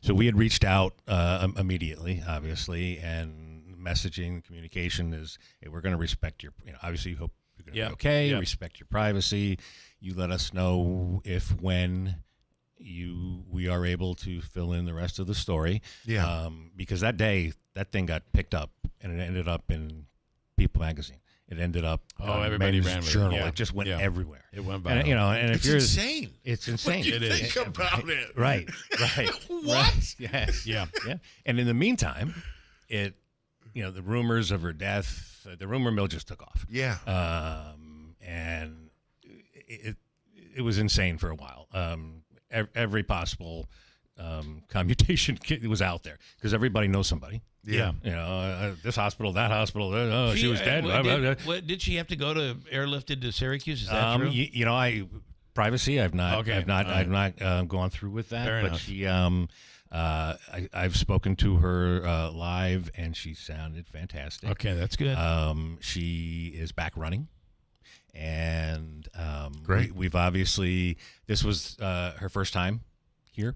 So we had reached out immediately, obviously, and messaging, communication is, hey, we're going to respect your, obviously you hope you're going to be okay, respect your privacy. You let us know when we are able to fill in the rest of the story. Because that day, that thing got picked up, and it ended up in People magazine. It ended up everybody ran with it. Journal. It just went everywhere. It went viral. And if it's you're insane. It's insane. What do you think about it? Right. What? Right. Yes. Yeah. And in the meantime, the rumors of her death, the rumor mill just took off. And it was insane for a while. Every possible commutation was out there because everybody knows somebody. This hospital, that hospital. She was dead. Did she have to go to airlifted to Syracuse? Is that true? Privacy. I've not. Okay. I've not gone through with that. Fair but enough. she. I've spoken to her live, and she sounded fantastic. Okay, that's good. She is back running, and great. We've obviously, this was her first time here.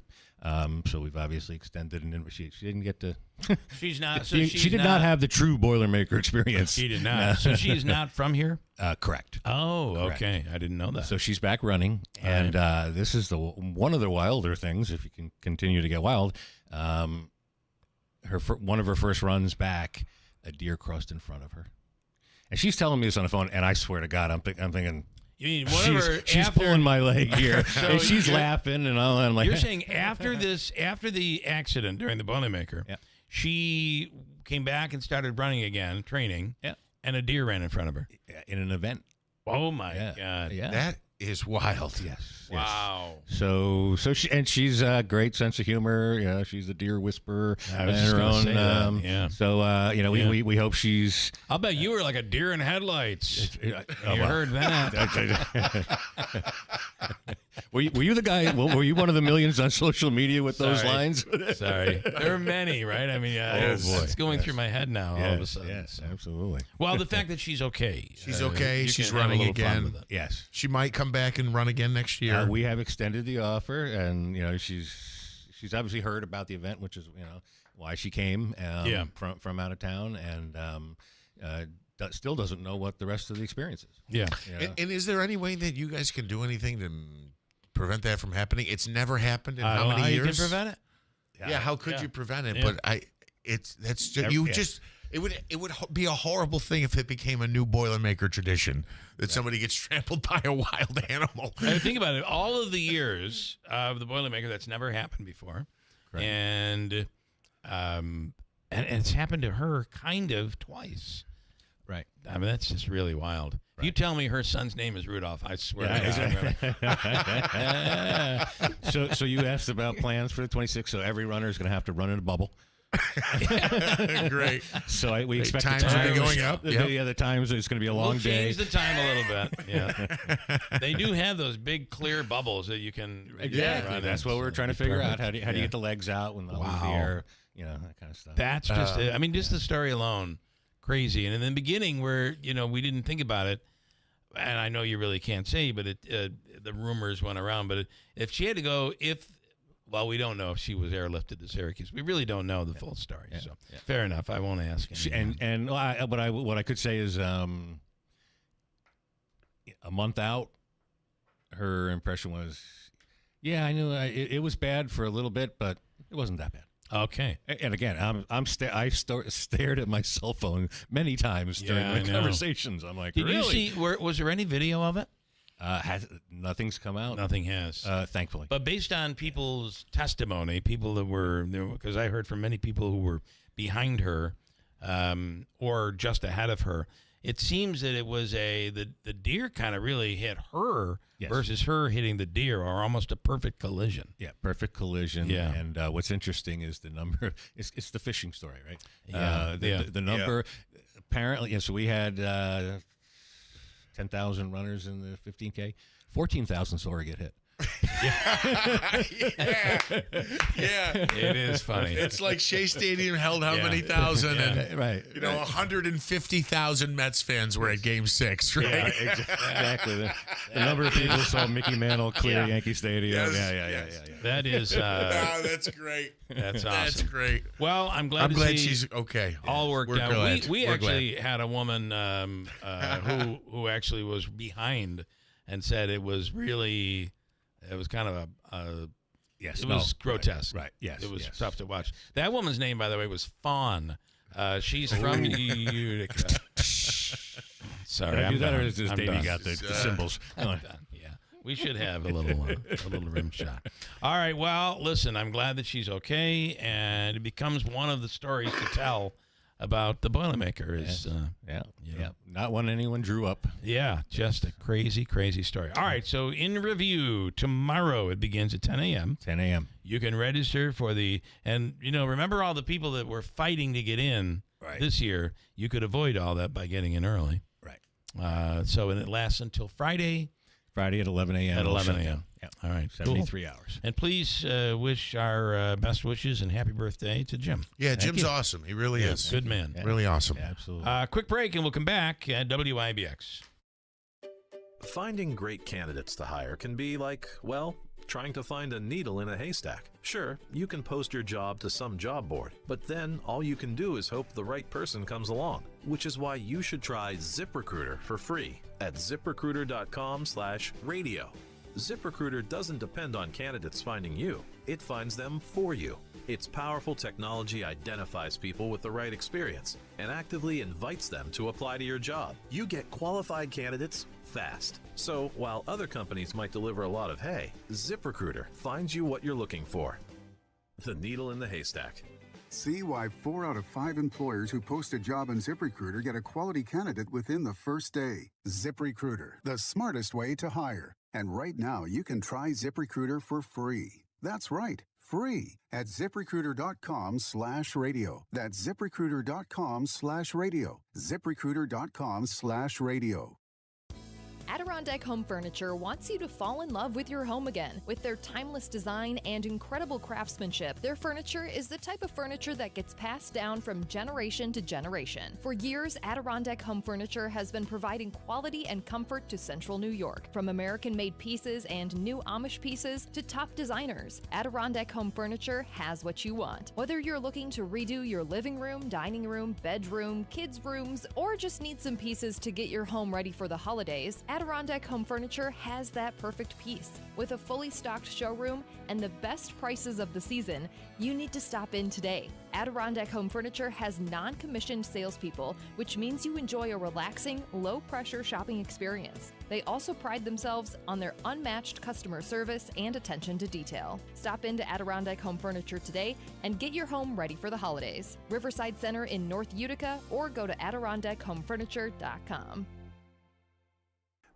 So we've obviously extended an invitation. She didn't get to. She's not. She did not have the true Boilermaker experience. She did not. So she's not from here? Correct. Oh, Correct. okay. I didn't know that. So she's back running, and this is one of the wilder things. If you can continue to get wild, one of her first runs back, a deer crossed in front of her, and she's telling me this on the phone. And I swear to God, I'm thinking. She's pulling my leg here, and she's laughing, and all. And I'm like, you're saying after the accident during the Boilermaker, she came back and started running again, training, and a deer ran in front of her in an event. Oh my God! Yeah, that is wild. Yes. Wow. So she's a great sense of humor. She's a deer whisperer. I was just going to say that. Yeah. So we hope she's. I'll bet you were like a deer in headlights. You heard that. Were you the guy? Were you one of the millions on social media with those lines? Sorry. There are many, right? I mean, it's going through my head now all of a sudden. Yes, absolutely. Well, the fact that she's okay. She's okay. You She's can have a running little fun again. with it. Yes. She might come back and run again next year. We have extended the offer, and she's obviously heard about the event, which is why she came from out of town, and still doesn't know what the rest of the experience is. Yeah. And is there any way that you guys can do anything to prevent that from happening? It's never happened in how many years? You can prevent it? Yeah, how could you prevent it? Yeah. But it would be a horrible thing if it became a new Boilermaker tradition that somebody gets trampled by a wild animal. I mean, think about it. All of the years of the Boilermaker, that's never happened before. Correct. And it's happened to her kind of twice. Right. I mean, that's just really wild. Right. If you tell me her son's name is Rudolph, I swear to God. So you asked about plans for the 26th. So every runner is going to have to run in a bubble. Great. So we expect times will be going up. Yeah, the times it's going to be a long day. Change the time a little bit. Yeah. They do have those big clear bubbles that you can. Exactly. That's what we're trying to figure out. How do you get the legs out when the air, that kind of stuff. That's just. I mean, just the story alone. Crazy. And in the beginning where, we didn't think about it, and I know you really can't say, but the rumors went around, but if she had to go, we don't know if she was airlifted to Syracuse. We really don't know the full story. So fair enough. I won't ask. What I could say is a month out, her impression was, I knew it was bad for a little bit, but it wasn't that bad. Okay. And again, I stared at my cell phone many times during my conversations. I'm like, did you see? Was there any video of it? Nothing's come out. Nothing has, thankfully. But based on people's testimony, people that were, because I heard from many people who were behind her, or just ahead of her, it seems that it was the deer kind of really hit her versus her hitting the deer, or almost a perfect collision. Yeah, perfect collision. Yeah. And what's interesting is the number. It's the fishing story, right? Yeah. The number. Apparently, so we had 10,000 runners in the 15K. 14,000 saw her get hit. Yeah. It is funny. It's like Shea Stadium held how many thousand, and right. 150,000 Mets fans were at Game 6, right? Yeah, exactly. The number of people saw Mickey Mantle clear Yankee Stadium. Yes. Yeah. That is. That's great. That's awesome. That's great. Well, I'm glad she's okay. All worked out. Glad. We actually had a woman who actually was behind and said it was really. It was kind of was grotesque. Right. Yes. It was tough to watch. That woman's name, by the way, was Fawn. She's from Utica. Sorry, I'm that done. or is this Davey got the symbols? I'm done. Yeah, we should have a little rim shot. All right. Well, listen, I'm glad that she's okay, and it becomes one of the stories to tell about the Boilermaker. Is not one anyone drew up. Yeah, just a crazy, crazy story. All right, so in review, tomorrow it begins at 10 a.m. 10 a.m. You can register for remember all the people that were fighting to get in this year. You could avoid all that by getting in early. Right. So it lasts until Friday. Friday at 11 a.m. At 11 a.m. Yeah. All right. 73 hours. And please wish our best wishes and happy birthday to Jim. Yeah, Jim's awesome. He really is. Good man. Yeah. Really awesome. Yeah, absolutely. Quick break, and we'll come back at WIBX. Finding great candidates to hire can be like, trying to find a needle in a haystack. Sure, you can post your job to some job board, but then all you can do is hope the right person comes along, which is why you should try ZipRecruiter for free at ZipRecruiter.com/radio. ZipRecruiter doesn't depend on candidates finding you. It finds them for you. Its powerful technology identifies people with the right experience and actively invites them to apply to your job. You get qualified candidates fast. So while other companies might deliver a lot of hay, ZipRecruiter finds you what you're looking for. The needle in the haystack. See why 4 out of 5 employers who post a job on ZipRecruiter get a quality candidate within the first day. ZipRecruiter, the smartest way to hire. And right now, you can try ZipRecruiter for free. That's right, free at ZipRecruiter.com/radio. That's ZipRecruiter.com/radio. ZipRecruiter.com/radio. Adirondack Home Furniture wants you to fall in love with your home again. With their timeless design and incredible craftsmanship, their furniture is the type of furniture that gets passed down from generation to generation. For years, Adirondack Home Furniture has been providing quality and comfort to Central New York. From American-made pieces and new Amish pieces to top designers, Adirondack Home Furniture has what you want. Whether you're looking to redo your living room, dining room, bedroom, kids' rooms, or just need some pieces to get your home ready for the holidays, Adirondack Home Furniture has that perfect piece. With a fully stocked showroom and the best prices of the season, you need to stop in today. Adirondack Home Furniture has non-commissioned salespeople, which means you enjoy a relaxing, low-pressure shopping experience. They also pride themselves on their unmatched customer service and attention to detail. Stop into Adirondack Home Furniture today and get your home ready for the holidays. Riverside Center in North Utica, or go to AdirondackHomeFurniture.com.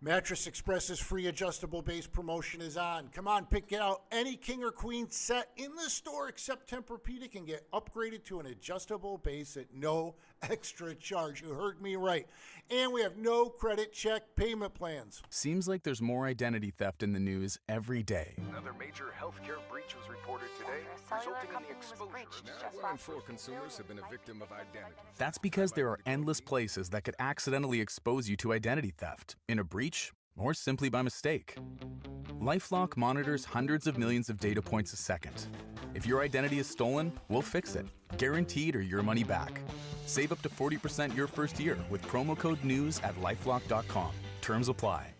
Mattress Express's free adjustable base promotion is on. Come on, pick out any king or queen set in the store except Tempur-Pedic and get upgraded to an adjustable base at no extra charge. You heard me right. And we have no credit check payment plans. Seems like there's more identity theft in the news every day. Another major healthcare breach was reported today, resulting in the exposure. Now 1 in 4 consumers have been a victim of identity. That's because there are endless places that could accidentally expose you to identity theft. In a breach, or simply by mistake. LifeLock monitors hundreds of millions of data points a second. If your identity is stolen, we'll fix it. Guaranteed or your money back. Save up to 40% your first year with promo code NEWS at LifeLock.com. Terms apply.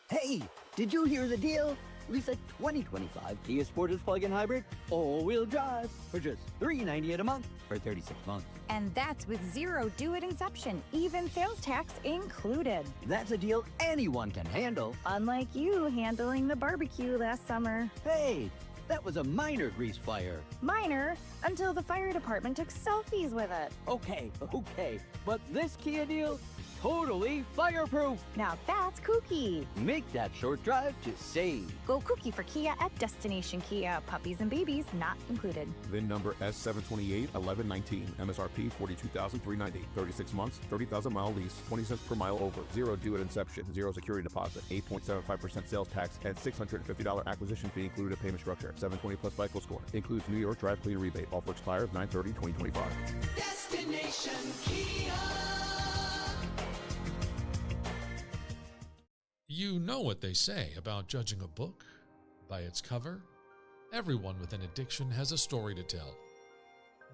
Hey, did you hear the deal? Lease a 2025 Kia Sportage plug-in hybrid, all-wheel drive, for just $398 a month for 36 months. And that's with zero due at inception, even sales tax included. That's a deal anyone can handle. Unlike you handling the barbecue last summer. Hey, that was a minor grease fire. Minor, until the fire department took selfies with it. Okay, but this Kia deal, totally fireproof. Now that's kooky. Make that short drive to save. Go kooky for Kia at Destination Kia. Puppies and babies not included. VIN number S7281119. MSRP $42,390. 36 months, 30,000-mile lease. 20 cents per mile over. Zero due at inception. Zero security deposit. 8.75% sales tax and $650 acquisition fee included a payment structure. 720 plus FICO score. Includes New York Drive Clean rebate. Offer expires 9/30/2025. Destination Kia. You know what they say about judging a book by its cover? Everyone with an addiction has a story to tell.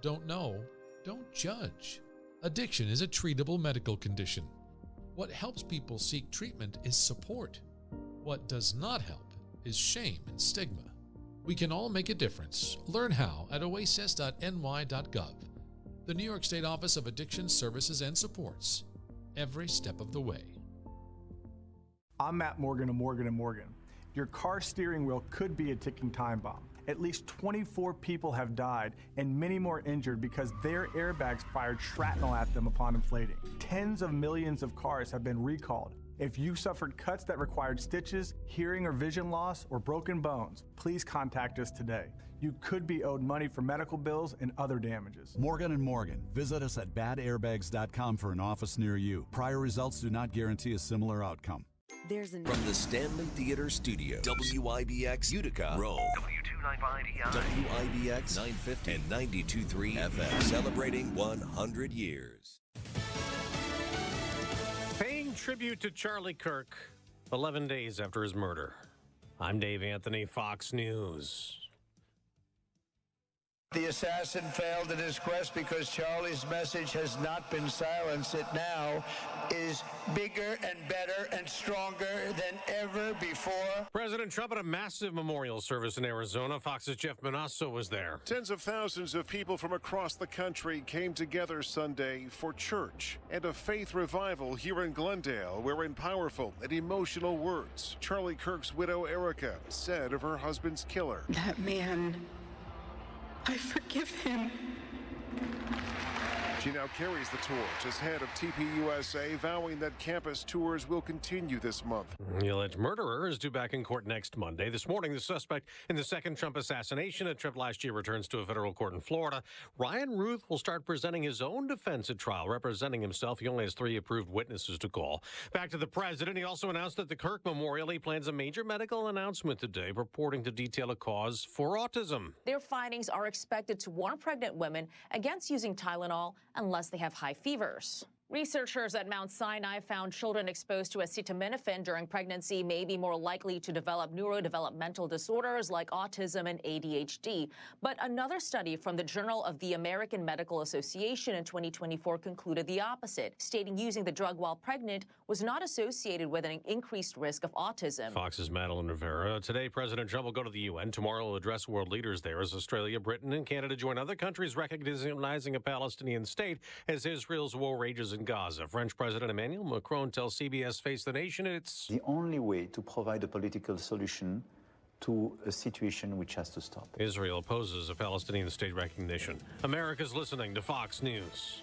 Don't know? Don't judge. Addiction is a treatable medical condition. What helps people seek treatment is support. What does not help is shame and stigma. We can all make a difference. Learn how at oasis.ny.gov. The New York State Office of Addiction Services and Supports. Every step of the way. I'm Matt Morgan of Morgan & Morgan. Your car steering wheel could be a ticking time bomb. At least 24 people have died and many more injured because their airbags fired shrapnel at them upon inflating. Tens of millions of cars have been recalled. If you suffered cuts that required stitches, hearing or vision loss, or broken bones, please contact us today. You could be owed money for medical bills and other damages. Morgan & Morgan. Visit us at badairbags.com for an office near you. Prior results do not guarantee a similar outcome. From the Stanley Theater Studio, WIBX Utica, Rome, W295EI, WIBX 950 and 92.3 FM, celebrating 100 years. Paying tribute to Charlie Kirk 11 days after his murder. I'm Dave Anthony, Fox News. The assassin failed in his quest because Charlie's message has not been silenced. It now is bigger and better and stronger than ever before. President Trump at a massive memorial service in Arizona. Fox's Jeff Manasso was there. Tens of thousands of people from across the country came together Sunday for church and a faith revival here in Glendale, where in powerful and emotional words, Charlie Kirk's widow Erica said of her husband's killer, "That man, I forgive him." She now carries the torch as head of TPUSA, vowing that campus tours will continue this month. The alleged murderer is due back in court next Monday. This morning, the suspect in the second Trump assassination attempt last year returns to a federal court in Florida. Ryan Ruth will start presenting his own defense at trial. Representing himself, he only has 3 approved witnesses to call. Back to the president, he also announced that the Kirk Memorial, he plans a major medical announcement today, purporting to detail a cause for autism. Their findings are expected to warn pregnant women against using Tylenol unless they have high fevers. Researchers at Mount Sinai found children exposed to acetaminophen during pregnancy may be more likely to develop neurodevelopmental disorders like autism and ADHD. But another study from the Journal of the American Medical Association in 2024 concluded the opposite, stating using the drug while pregnant was not associated with an increased risk of autism. Fox's Madeline Rivera. Today, President Trump will go to the UN. Tomorrow, he'll address world leaders there as Australia, Britain, and Canada join other countries recognizing a Palestinian state as Israel's war rages in Gaza. French President Emmanuel Macron tells CBS Face the Nation it's the only way to provide a political solution to a situation which has to stop. Israel opposes a Palestinian state recognition. America's listening to Fox News.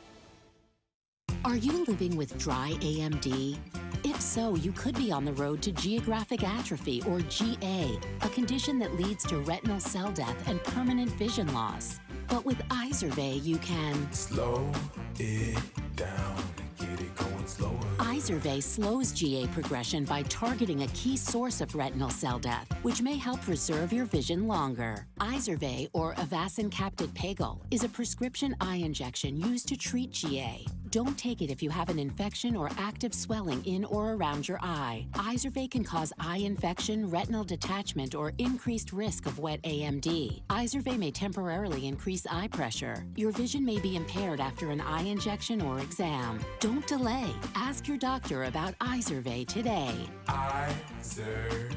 Are you living with dry AMD? If so, you could be on the road to geographic atrophy, or GA, a condition that leads to retinal cell death and permanent vision loss. But with Izervay, you can slow it down and get it going slower. Izervay slows GA progression by targeting a key source of retinal cell death, which may help preserve your vision longer. Izervay, or Avastin Capted Pagel, is a prescription eye injection used to treat GA. Don't take it if you have an infection or active swelling in or around your eye. Izervay can cause eye infection, retinal detachment, or increased risk of wet AMD. Izervay may temporarily increase eye pressure. Your vision may be impaired after an eye injection or exam. Don't delay. Ask your doctor about Izervay today. Izervay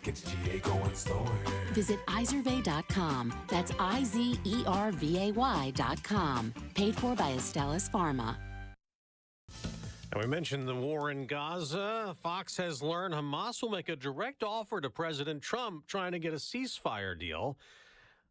gets GA going slower. Visit Izervay.com. That's IZERVAY.com. Paid for by Astellas Pharma. Now, we mentioned the war in Gaza. Fox has learned Hamas will make a direct offer to President Trump trying to get a ceasefire deal.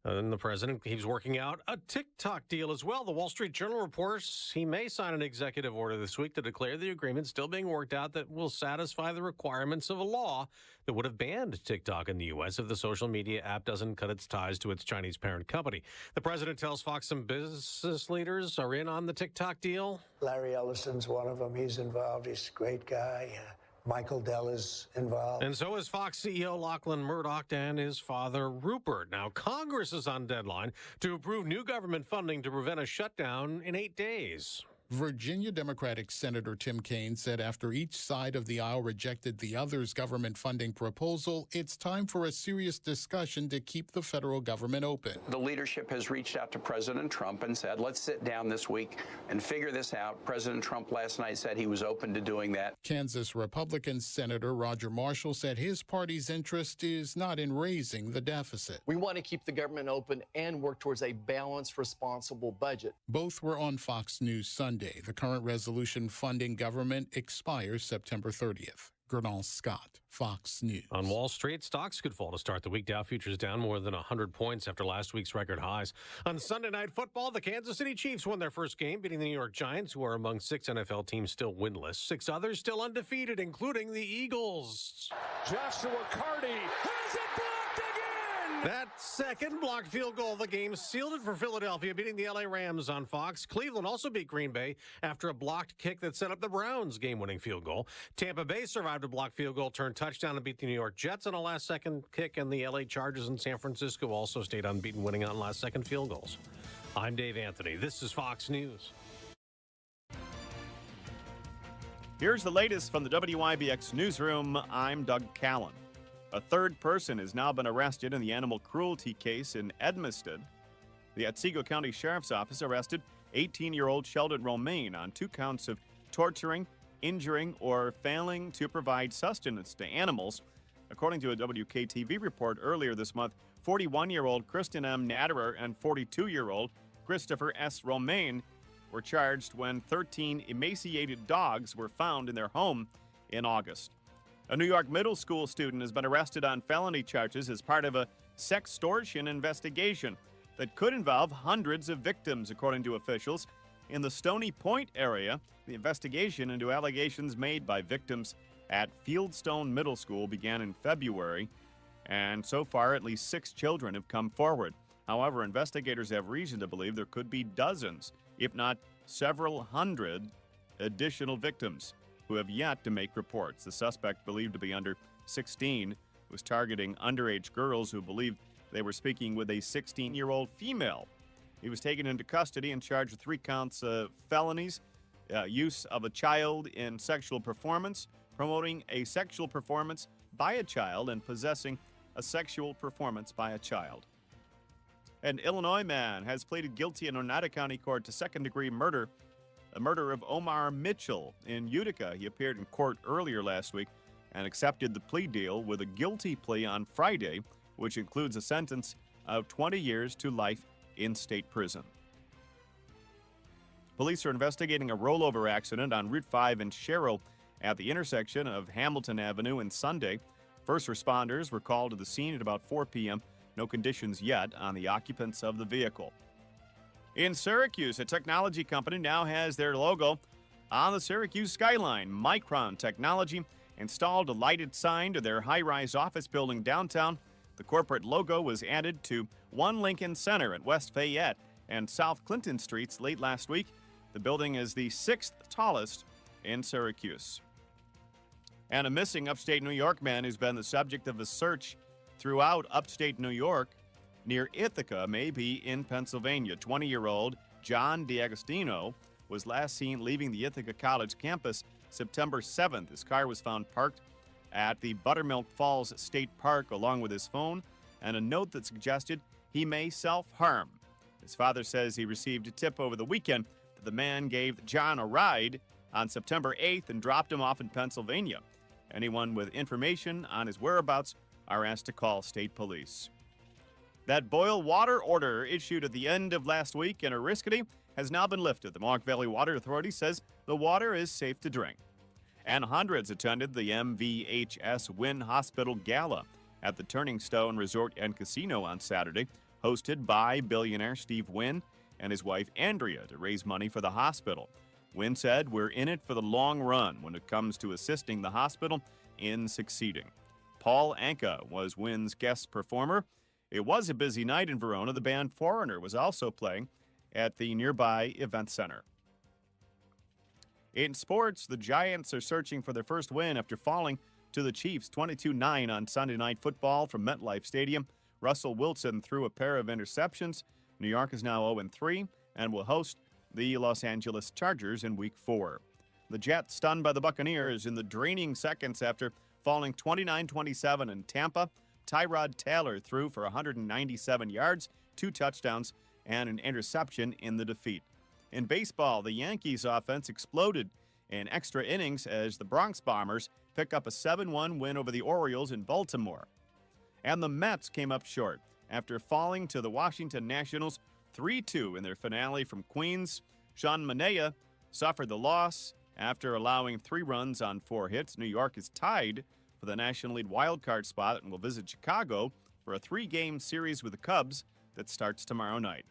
And the president keeps working out a TikTok deal as well. The Wall Street Journal reports he may sign an executive order this week to declare the agreement still being worked out that will satisfy the requirements of a law that would have banned TikTok in the U.S. if the social media app doesn't cut its ties to its Chinese parent company. The president tells Fox some business leaders are in on the TikTok deal. Larry Ellison's one of them. He's involved. He's a great guy. Michael Dell is involved. And so is Fox CEO Lachlan Murdoch and his father, Rupert. Now, Congress is on deadline to approve new government funding to prevent a shutdown in 8 days. Virginia Democratic Senator Tim Kaine said after each side of the aisle rejected the other's government funding proposal, it's time for a serious discussion to keep the federal government open. The leadership has reached out to President Trump and said, let's sit down this week and figure this out. President Trump last night said he was open to doing that. Kansas Republican Senator Roger Marshall said his party's interest is not in raising the deficit. We want to keep the government open and work towards a balanced, responsible budget. Both were on Fox News Sunday. The current resolution funding government expires September 30th. Gernal Scott, Fox News. On Wall Street, stocks could fall to start the week. Dow futures down more than 100 points after last week's record highs. On Sunday Night Football, the Kansas City Chiefs won their first game, beating the New York Giants, who are among 6 NFL teams still winless. 6 others still undefeated, including the Eagles. Joshua Carty has it blocked again! That second blocked field goal of the game sealed it for Philadelphia, beating the LA Rams on Fox. Cleveland also beat Green Bay after a blocked kick that set up the Browns' game-winning field goal. Tampa Bay survived a blocked field goal, turned touchdown, and beat the New York Jets on a last-second kick, and the LA Chargers and San Francisco also stayed unbeaten, winning on last-second field goals. I'm Dave Anthony. This is Fox News. Here's the latest from the WIBX newsroom. I'm Doug Callan. A third person has now been arrested in the animal cruelty case in Edmiston. The Otsego County Sheriff's Office arrested 18-year-old Sheldon Romaine on 2 counts of torturing, injuring, or failing to provide sustenance to animals. According to a WKTV report earlier this month, 41-year-old Kristen M. Natterer and 42-year-old Christopher S. Romaine were charged when 13 emaciated dogs were found in their home in August. A New York middle school student has been arrested on felony charges as part of a sextortion investigation that could involve hundreds of victims, according to officials. in the Stony Point area. The investigation into allegations made by victims at Fieldstone Middle School began in February, and so far at least 6 children have come forward. However, investigators have reason to believe there could be dozens, if not several hundred, additional victims who have yet to make reports. The suspect, believed to be under 16, was targeting underage girls who believed they were speaking with a 16-year-old female. He was taken into custody and charged with 3 counts of felonies, use of a child in sexual performance, promoting a sexual performance by a child, and possessing a sexual performance by a child. An Illinois man has pleaded guilty in Oneida County Court to second-degree murder, the murder of Omar Mitchell in Utica. He appeared in court earlier last week and accepted the plea deal with a guilty plea on Friday, which includes a sentence of 20 years to life in state prison. Police are investigating a rollover accident on Route 5 in Sherrill at the intersection of Hamilton Avenue and Sunday. First responders were called to the scene at about 4 p.m. No conditions yet on the occupants of the vehicle. In Syracuse, a technology company now has their logo on the Syracuse skyline. Micron Technology installed a lighted sign to their high-rise office building downtown. The corporate logo was added to One Lincoln Center at West Fayette and South Clinton Streets late last week. The building is the 6th tallest in Syracuse. And a missing upstate New York man who's been the subject of a search throughout upstate New York near Utica may be in Pennsylvania. 20-year-old John DiAgostino was last seen leaving the Utica College campus September 7th. His car was found parked at the Buttermilk Falls State Park along with his phone and a note that suggested he may self-harm. His father says he received a tip over the weekend that the man gave John a ride on September 8th and dropped him off in Pennsylvania. Anyone with information on his whereabouts are asked to call state police. That boil water order issued at the end of last week in Oriskany has now been lifted. The Mohawk Valley Water Authority says the water is safe to drink. And hundreds attended the MVHS Wynn Hospital Gala at the Turning Stone Resort and Casino on Saturday, hosted by billionaire Steve Wynn and his wife Andrea to raise money for the hospital. Wynn said, "We're in it for the long run when it comes to assisting the hospital in succeeding." Paul Anka was Wynn's guest performer. It was a busy night in Verona. The band Foreigner was also playing at the nearby event center. In sports, the Giants are searching for their first win after falling to the Chiefs 22-9 on Sunday Night Football from MetLife Stadium. Russell Wilson threw a pair of interceptions. New York is now 0-3 and will host the Los Angeles Chargers in Week 4. The Jets, stunned by the Buccaneers in the draining seconds after falling 29-27 in Tampa. Tyrod Taylor threw for 197 yards, 2 touchdowns, and an interception in the defeat. In baseball, the Yankees offense exploded in extra innings as the Bronx Bombers pick up a 7-1 win over the Orioles in Baltimore. And the Mets came up short after falling to the Washington Nationals 3-2 in their finale from Queens. Sean Manaea suffered the loss after allowing 3 runs on 4 hits. New York is tied for the National League wildcard spot and will visit Chicago for a 3-game series with the Cubs that starts tomorrow night.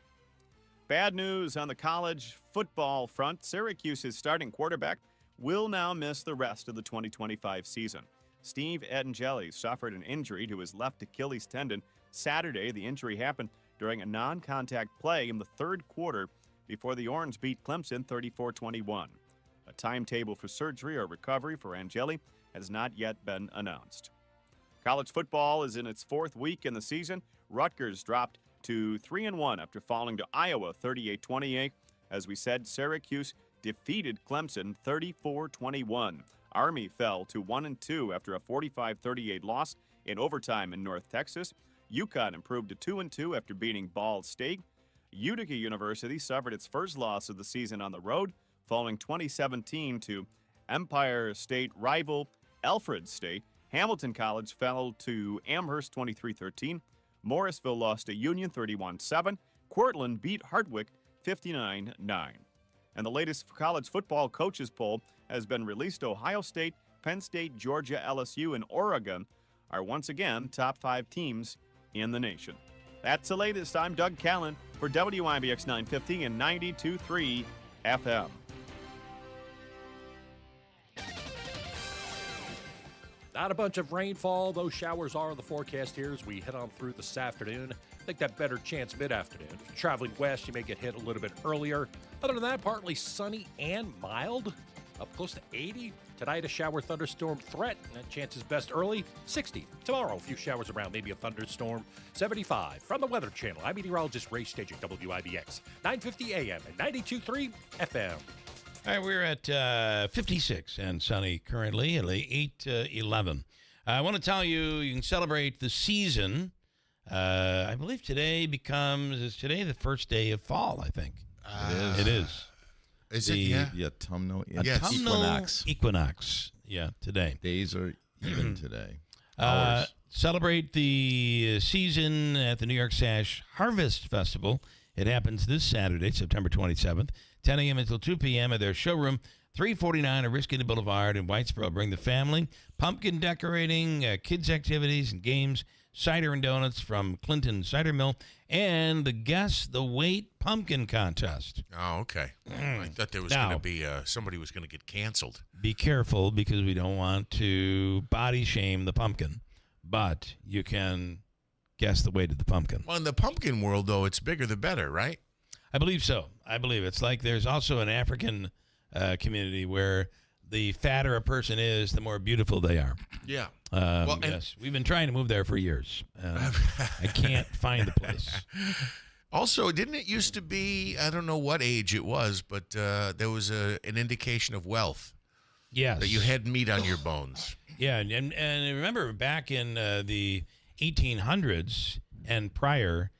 Bad news on the college football front. Syracuse's starting quarterback will now miss the rest of the 2025 season. Steve Angeli suffered an injury to his left Achilles tendon Saturday. The injury happened during a non-contact play in the third quarter before the Orange beat Clemson 34-21. A timetable for surgery or recovery for Angeli has not yet been announced. College football is in its 4th week in the season. Rutgers dropped to 3-1 after falling to Iowa 38-28. As we said, Syracuse defeated Clemson 34-21. Army fell to 1-2 after a 45-38 loss in overtime in North Texas. UConn improved to 2-2 after beating Ball State. Utica University suffered its first loss of the season on the road, falling 2017 to Empire State rival Alfred State. Hamilton College fell to Amherst 23-13. Morrisville lost to Union 31-7. Cortland beat Hardwick 59-9. And the latest college football coaches poll has been released. Ohio State, Penn State, Georgia, LSU, and Oregon are once again top 5 teams in the nation. That's the latest. I'm Doug Callan for WIBX 950 and 92.3 FM. Not a bunch of rainfall. Those showers are in the forecast here as we head on through this afternoon. I think that better chance mid-afternoon. If you're traveling west, you may get hit a little bit earlier. Other than that, partly sunny and mild. Up close to 80. Tonight, a shower thunderstorm threat. That chance is best early. 60. Tomorrow, a few showers around, maybe a thunderstorm. 75. From the Weather Channel, I'm meteorologist Ray Staging, WIBX. 950 AM and 92.3 FM. All right, we're at 56 and sunny currently at 8:11. I want to tell you, you can celebrate the season. I believe is today the first day of fall, I think. It is. Is it? Yeah. The autumnal equinox. Yeah, today. Days are even today. Celebrate the season at the New York Sash Harvest Festival. It happens this Saturday, September 27th, 10 a.m. until 2 p.m. at their showroom, 349 Oriskany Boulevard in Whitesboro. Bring the family, pumpkin decorating, kids' activities and games, cider and donuts from Clinton Cider Mill, and the Guess the Weight Pumpkin Contest. Oh, okay. I thought there was going to be somebody was going to get canceled. Be careful because we don't want to body shame the pumpkin, but you can guess the weight of the pumpkin. Well, in the pumpkin world, though, it's bigger the better, right? I believe so. I believe it's like there's also an African community where the fatter a person is, the more beautiful they are. Yeah. Yes, we've been trying to move there for years. I can't find the place. Also, didn't it used to be, I don't know what age it was, but there was an indication of wealth. Yes. That you had meat on your bones. Yeah, and remember back in the 1800s and prior,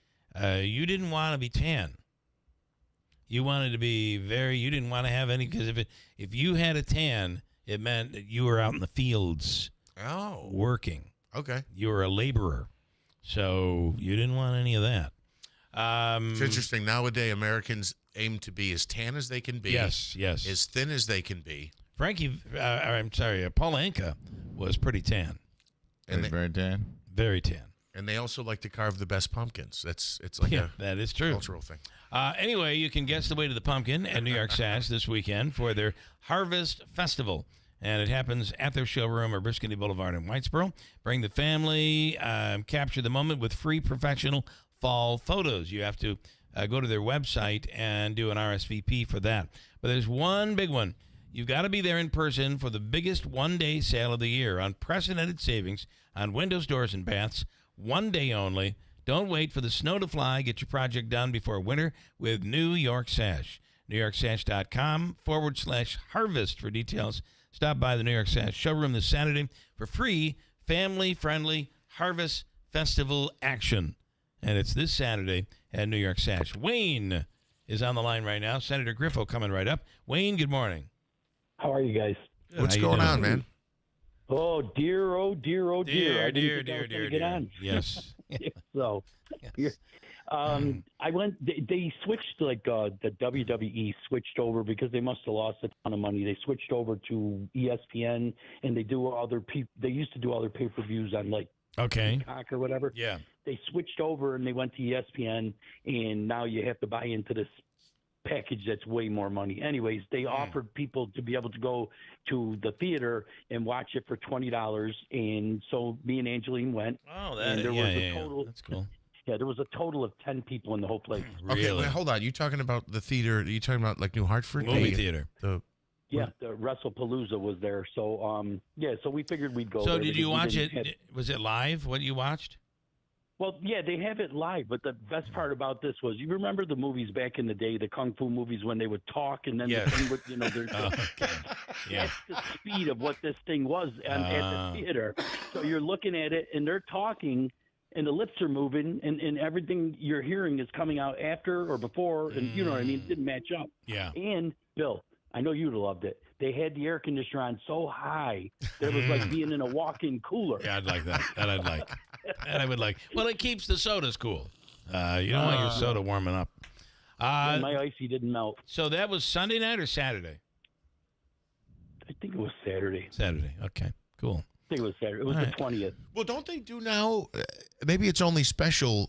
you didn't want to be tan. You wanted to be you didn't want to have any, because if you had a tan, it meant that you were out in the fields working. Okay. You were a laborer. So you didn't want any of that. It's interesting. Nowadays, Americans aim to be as tan as they can be. Yes. As thin as they can be. Paul Anka was pretty tan. Very tan? Very tan. And they also like to carve the best pumpkins. It's like that is true. Cultural thing. Anyway, you can guess the weight of the pumpkin at New York Sash this weekend for their Harvest Festival. And it happens at their showroom at Oriskany Boulevard in Whitesboro. Bring the family, capture the moment with free professional fall photos. You have to go to their website and do an RSVP for that. But there's one big one. You've got to be there in person for the biggest one-day sale of the year. Unprecedented savings on windows, doors, and baths. One day only. Don't wait for the snow to fly. Get your project done before winter with New York Sash. NewYorkSash.com/harvest for details. Stop by the New York Sash showroom this Saturday for free, family-friendly Harvest Festival action. And it's this Saturday at New York Sash. Wayne is on the line right now. Senator Griffo coming right up. Wayne, good morning. How are you guys? Good. What's going on, man? Oh, dear, oh, dear, oh, dear. Dear. Get on. Yes. So, yes. I went, they switched, like, the WWE switched over because they must have lost a ton of money. They switched over to ESPN, and they used to do all their pay-per-views on, like, Peacock or whatever. Yeah. They switched over, and they went to ESPN, and now you have to buy into this package that's way more money. Anyways, they offered people to be able to go to the theater and watch it for $20, and so me and Angeline went. Oh, and there was a total. That's cool. Yeah, there was a total of 10 people in the whole place. Okay, wait, hold on. You talking about the theater? Are you talking about like New Hartford? Movie theater. The WrestlePalooza was there. So, so we figured we'd go. So there did you watch it? Was it live? What you watched? Well, yeah, they have it live, but the best part about this was, you remember the movies back in the day, the Kung Fu movies, when they would talk and then the thing would, there's that's the speed of what this thing was at the theater. So you're looking at it and they're talking and the lips are moving and everything you're hearing is coming out after or before, and you know what I mean? It didn't match up. Yeah. And, Bill, I know you'd have loved it. They had the air conditioner on so high that it was like being in a walk-in cooler. Yeah, I'd like that. That I'd like. That I would like. Well, it keeps the sodas cool. You don't want your soda warming up. My icy didn't melt. So that was Sunday night or Saturday? I think it was Saturday. Saturday. Okay, cool. I think it was Saturday. It was the 20th. Well, don't they do now? Maybe it's only special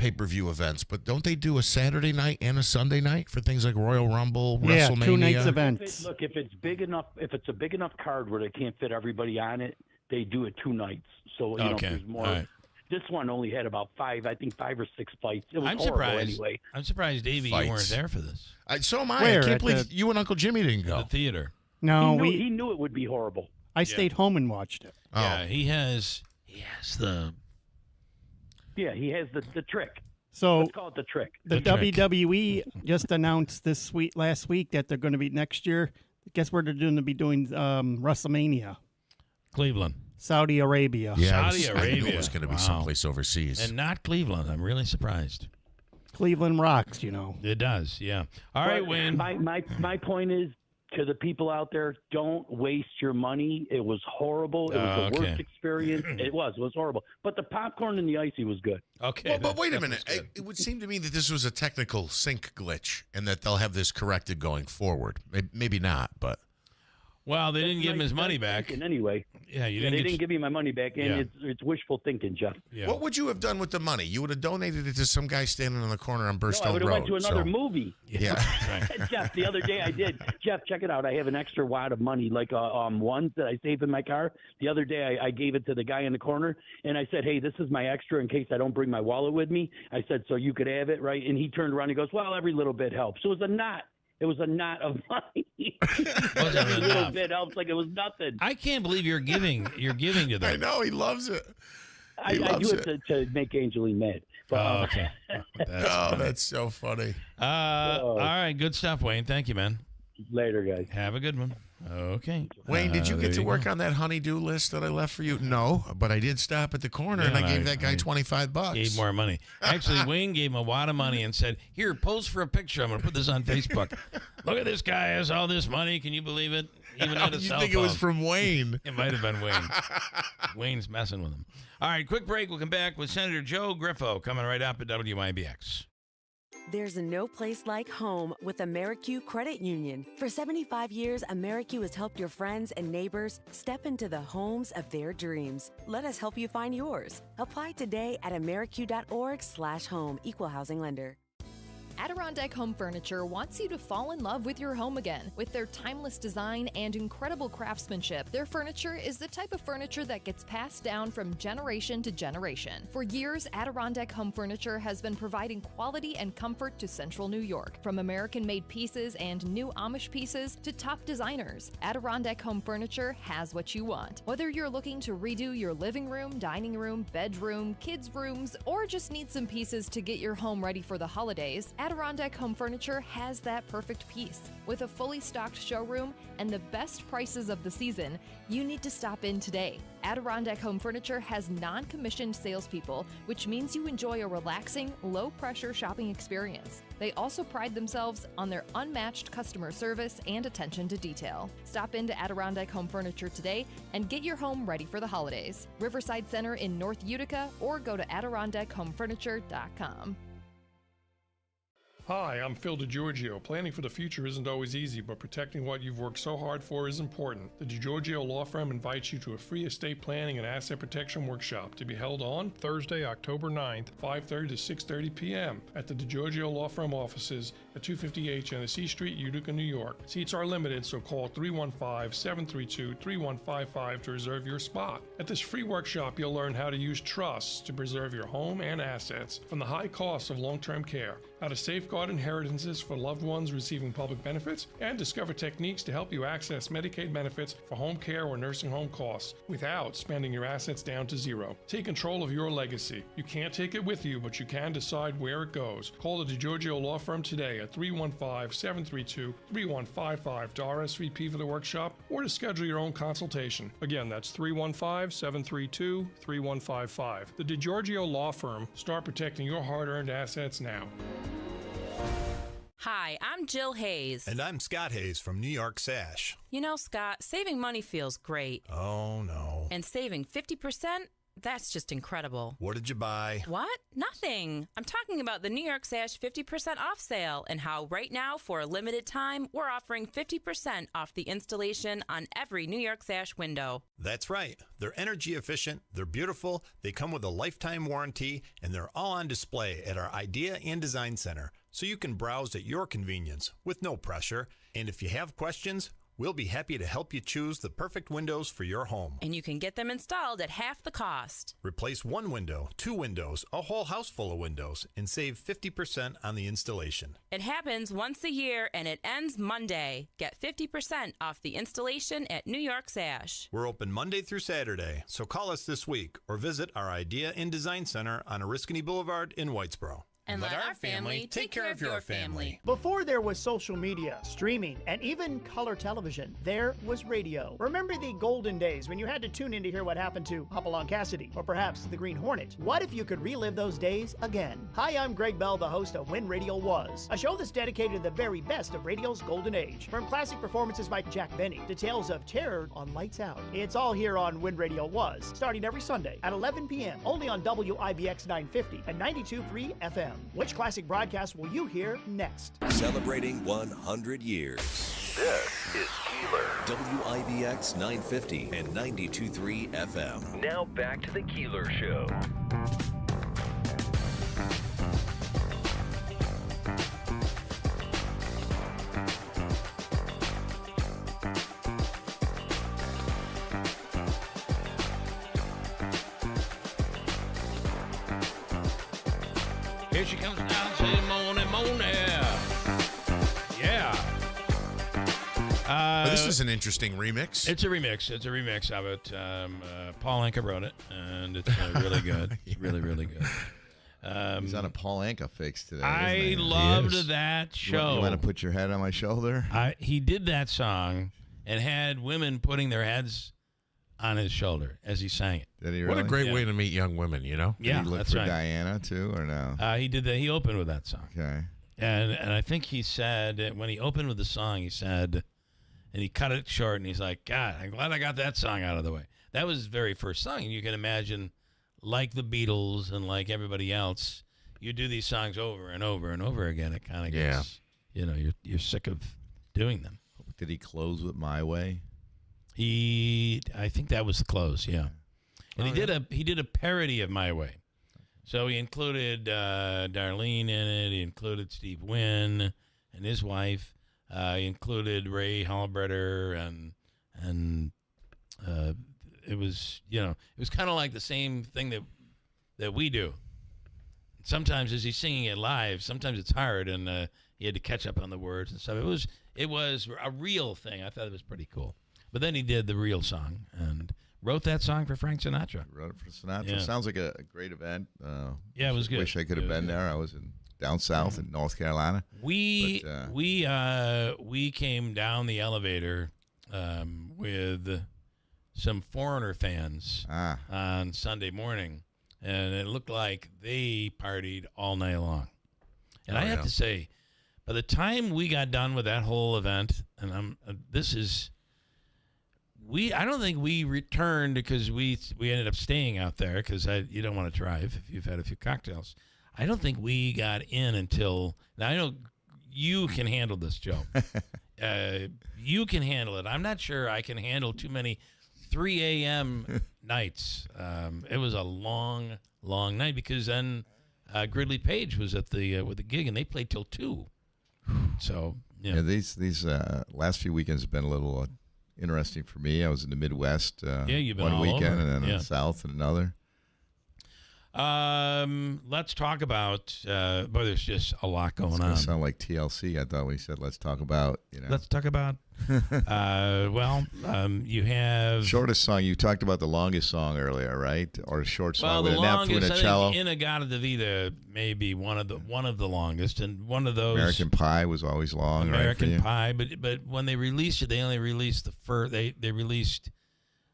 pay-per-view events, but don't they do a Saturday night and a Sunday night for things like Royal Rumble, WrestleMania? 2 nights events. If it's big enough, if it's a big enough card where they can't fit everybody on it, they do it 2 nights. So you know, there's more. Right. This one only had about 5 or 6 fights. It was horrible anyway. I'm surprised, Davey, you weren't there for this. So am I. I can't believe you and Uncle Jimmy didn't go. The theater. No, he knew it would be horrible. I stayed home and watched it. Oh. Yeah, he has the. Yeah, he has the trick. So let's call it the trick. The WWE just announced last week that they're going to be next year. Guess where they're going to be doing WrestleMania? Cleveland. Saudi Arabia. Yeah, Saudi I Arabia. knew it was going to be someplace overseas. And not Cleveland. I'm really surprised. Cleveland rocks, you know. It does, yeah. All right, Wayne. My point is, to the people out there, don't waste your money. It was horrible. It was the worst experience. It was horrible. But the popcorn and the icy was good. Okay. Well, but wait a minute. It would seem to me that this was a technical sync glitch and that they'll have this corrected going forward. Maybe not, but. Well, they didn't give him his money back. Anyway. Yeah, they didn't give me my money back, and it's wishful thinking, Jeff. Yeah. What would you have done with the money? You would have donated it to some guy standing on the corner on Burstone Road. I would have went to another movie. Yeah. Jeff, the other day I did. Jeff, check it out. I have an extra wad of money, like ones that I save in my car. The other day I gave it to the guy in the corner, and I said, hey, this is my extra in case I don't bring my wallet with me. I said, so you could have it, right? And he turned around and goes, well, every little bit helps. So it was a knot. It was a knot of money. Every little bit helps like it was nothing. I can't believe you're giving to them. I know, he loves it. I do it to make Angeline mad. But, okay. That's so funny. All right, good stuff, Wayne. Thank you, man. Later, guys. Have a good one. Okay. Wayne, did you get to work on that honey-do list that I left for you? No, but I did stop at the corner and I gave that guy $25. Gave more money. Actually, Wayne gave him a wad of money and said, here, pose for a picture. I'm going to put this on Facebook. Look at this guy has all this money. Can you believe it? Even had a cell phone. You think it was from Wayne? It might have been Wayne. Wayne's messing with him. All right, quick break. We'll come back with Senator Joe Griffo coming right up at WIBX. There's no place like home with AmeriQ Credit Union. For 75 years, AmeriQ has helped your friends and neighbors step into the homes of their dreams. Let us help you find yours. Apply today at ameriq.org/home. Equal housing lender. Adirondack Home Furniture wants you to fall in love with your home again. With their timeless design and incredible craftsmanship, their furniture is the type of furniture that gets passed down from generation to generation. For years, Adirondack Home Furniture has been providing quality and comfort to Central New York. From American-made pieces and new Amish pieces to top designers, Adirondack Home Furniture has what you want. Whether you're looking to redo your living room, dining room, bedroom, kids' rooms, or just need some pieces to get your home ready for the holidays, Adirondack Home Furniture has that perfect piece. With a fully stocked showroom and the best prices of the season, you need to stop in today. Adirondack Home Furniture has non-commissioned salespeople, which means you enjoy a relaxing, low-pressure shopping experience. They also pride themselves on their unmatched customer service and attention to detail. Stop into Adirondack Home Furniture today and get your home ready for the holidays. Riverside Center in North Utica, or go to AdirondackHomeFurniture.com. Hi, I'm Phil DiGiorgio. Planning for the future isn't always easy, but protecting what you've worked so hard for is important. The DiGiorgio Law Firm invites you to a free estate planning and asset protection workshop to be held on Thursday, October 9th, 5:30 to 6:30 p.m. at the DiGiorgio Law Firm offices at 250 Genesee Street, Utica, New York. Seats are limited, so call 315-732-3155 to reserve your spot. At this free workshop, you'll learn how to use trusts to preserve your home and assets from the high costs of long-term care, how to safeguard inheritances for loved ones receiving public benefits, and discover techniques to help you access Medicaid benefits for home care or nursing home costs without spending your assets down to zero. Take control of your legacy. You can't take it with you, but you can decide where it goes. Call the DiGiorgio Law Firm today at 315-732-3155 to RSVP for the workshop or to schedule your own consultation. Again, that's 315-732-3155. The DiGiorgio Law Firm. Start protecting your hard-earned assets now. Hi, I'm Jill Hayes. And I'm Scott Hayes from New York Sash. You know, Scott, saving money feels great. Oh, no. And saving 50%? That's just incredible. What did you buy? What? Nothing. I'm talking about the New York Sash 50% off sale and how right now, for a limited time, we're offering 50% off the installation on every New York Sash window. That's right. They're energy efficient, they're beautiful, they come with a lifetime warranty, and they're all on display at our Idea and Design Center, so you can browse at your convenience with no pressure. And if you have questions, we'll be happy to help you choose the perfect windows for your home. And you can get them installed at half the cost. Replace one window, two windows, a whole house full of windows, and save 50% on the installation. It happens once a year and it ends Monday. Get 50% off the installation at New York Sash. We're open Monday through Saturday, so call us this week or visit our Idea and Design Center on Oriskany Boulevard in Whitesboro. And let our family take care of your family. Before there was social media, streaming, and even color television, there was radio. Remember the golden days when you had to tune in to hear what happened to Hopalong Cassidy, or perhaps the Green Hornet? What if you could relive those days again? Hi, I'm Greg Bell, the host of When Radio Was, a show that's dedicated to the very best of radio's golden age. From classic performances by Jack Benny to tales of terror on Lights Out. It's all here on When Radio Was, starting every Sunday at 11 p.m., only on WIBX 950 and 92.3 FM. Which classic broadcast will you hear next? Celebrating 100 years. This is Keeler. WIBX 950 and 92.3 FM. Now back to the Keeler Show. Here she comes down, saying morning, morning. Yeah. This is an interesting remix. It's a remix. It's a remix of it. Paul Anka wrote it, and it's really good. It's really, really good. He's on a Paul Anka fix today. I loved that show. You want to put your head on my shoulder? He did that song and had women putting their heads on his shoulder as he sang it. Did he What really? a great way to meet young women, you know? Yeah, Did he look that's for right. Diana too, or no? He did that. He opened with that song. Okay. And I think he said, when he opened with the song, he said, and he cut it short, and he's like, God, I'm glad I got that song out of the way. That was his very first song. And you can imagine, like the Beatles and like everybody else, you do these songs over and over and over again. It kind of gets, you're sick of doing them. Did he close with My Way? I think that was the close, yeah. And he did a parody of My Way. So he included Darlene in it. He included Steve Wynn and his wife. He included Ray Hallbretter, and it was kind of like the same thing that we do. Sometimes as he's singing it live, sometimes it's hard, and he had to catch up on the words and stuff. It was a real thing. I thought it was pretty cool. But then he did the real song and wrote that song for Frank Sinatra. Wrote it for Sinatra. Yeah. Sounds like a great event. Yeah, it was good. Wish I could have been there. I was down south in North Carolina. We came down the elevator with some Foreigner fans on Sunday morning, and it looked like they partied all night long. And I have to say, by the time we got done with that whole event, and I don't think we returned because we ended up staying out there because you don't want to drive if you've had a few cocktails. I don't think we got in until now. I know you can handle this, Joe. You can handle it. I'm not sure I can handle too many 3 a.m. nights. It was a long night because then Gridley Page was at with the gig and they played till 2. So yeah, these last few weekends have been a little interesting for me. I was in the Midwest you've been one all weekend over. and then in Yeah. the South and another. Let's talk about there's just a lot going It's on. gonna sound like TLC. I thought we said let's talk about Let's talk about you have shortest song. You talked about the longest song earlier, right? Or a short song well, with the a nap to longest, a I cello. think Inagata de Vida may be one of the longest, and one of those. American Pie was always long, American right? For you? Pie, but when they released it, they only released they released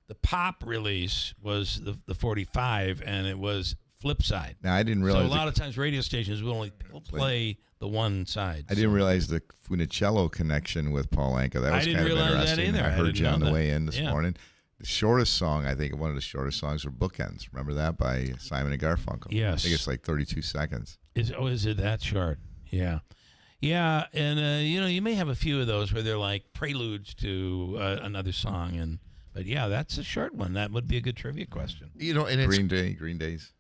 the pop release was the 45, and it was flip side. Now I didn't realize So a lot of times radio stations will only play the one side. I didn't realize the Funicello connection with Paul Anka. That was I didn't kind of realize that interesting. either. I I heard didn't you on know the that. way in this Yeah. morning. The shortest song, I think, one of the shortest songs were Bookends. Remember that by Simon and Garfunkel? Yes. I think it's like 32 seconds. Is it that short? Yeah. Yeah, and you may have a few of those where they're like preludes to another song, but yeah, that's a short one. That would be a good trivia question. And Green Days.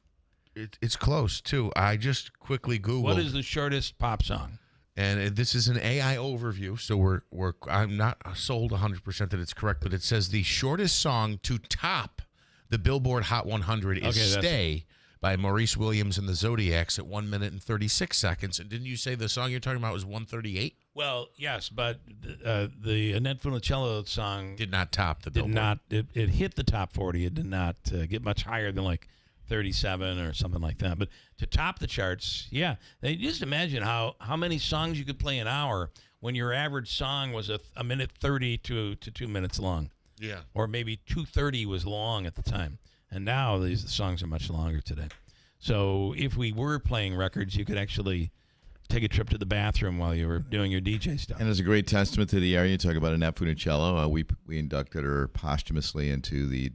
It's close too. I just quickly Googled what is the shortest pop song. And this is an AI overview, so I'm not sold 100% that it's correct, but it says the shortest song to top the Billboard Hot 100 is "Stay" by Maurice Williams and the Zodiacs at 1 minute and 36 seconds. And didn't you say the song you're talking about was 138? Well, yes, but the Annette Funicello song did not top the Billboard. It hit the top 40. It did not get much higher than like 37 or something like that. But to top the charts, yeah, just imagine how many songs you could play an hour when your average song was a minute 30 to 2 minutes long. Yeah. Or maybe 2:30 was long at the time. And now the songs are much longer today. So if we were playing records, you could actually take a trip to the bathroom while you were doing your DJ stuff. And it's a great testament to the area. You talk about Annette Funicello. We inducted her posthumously into the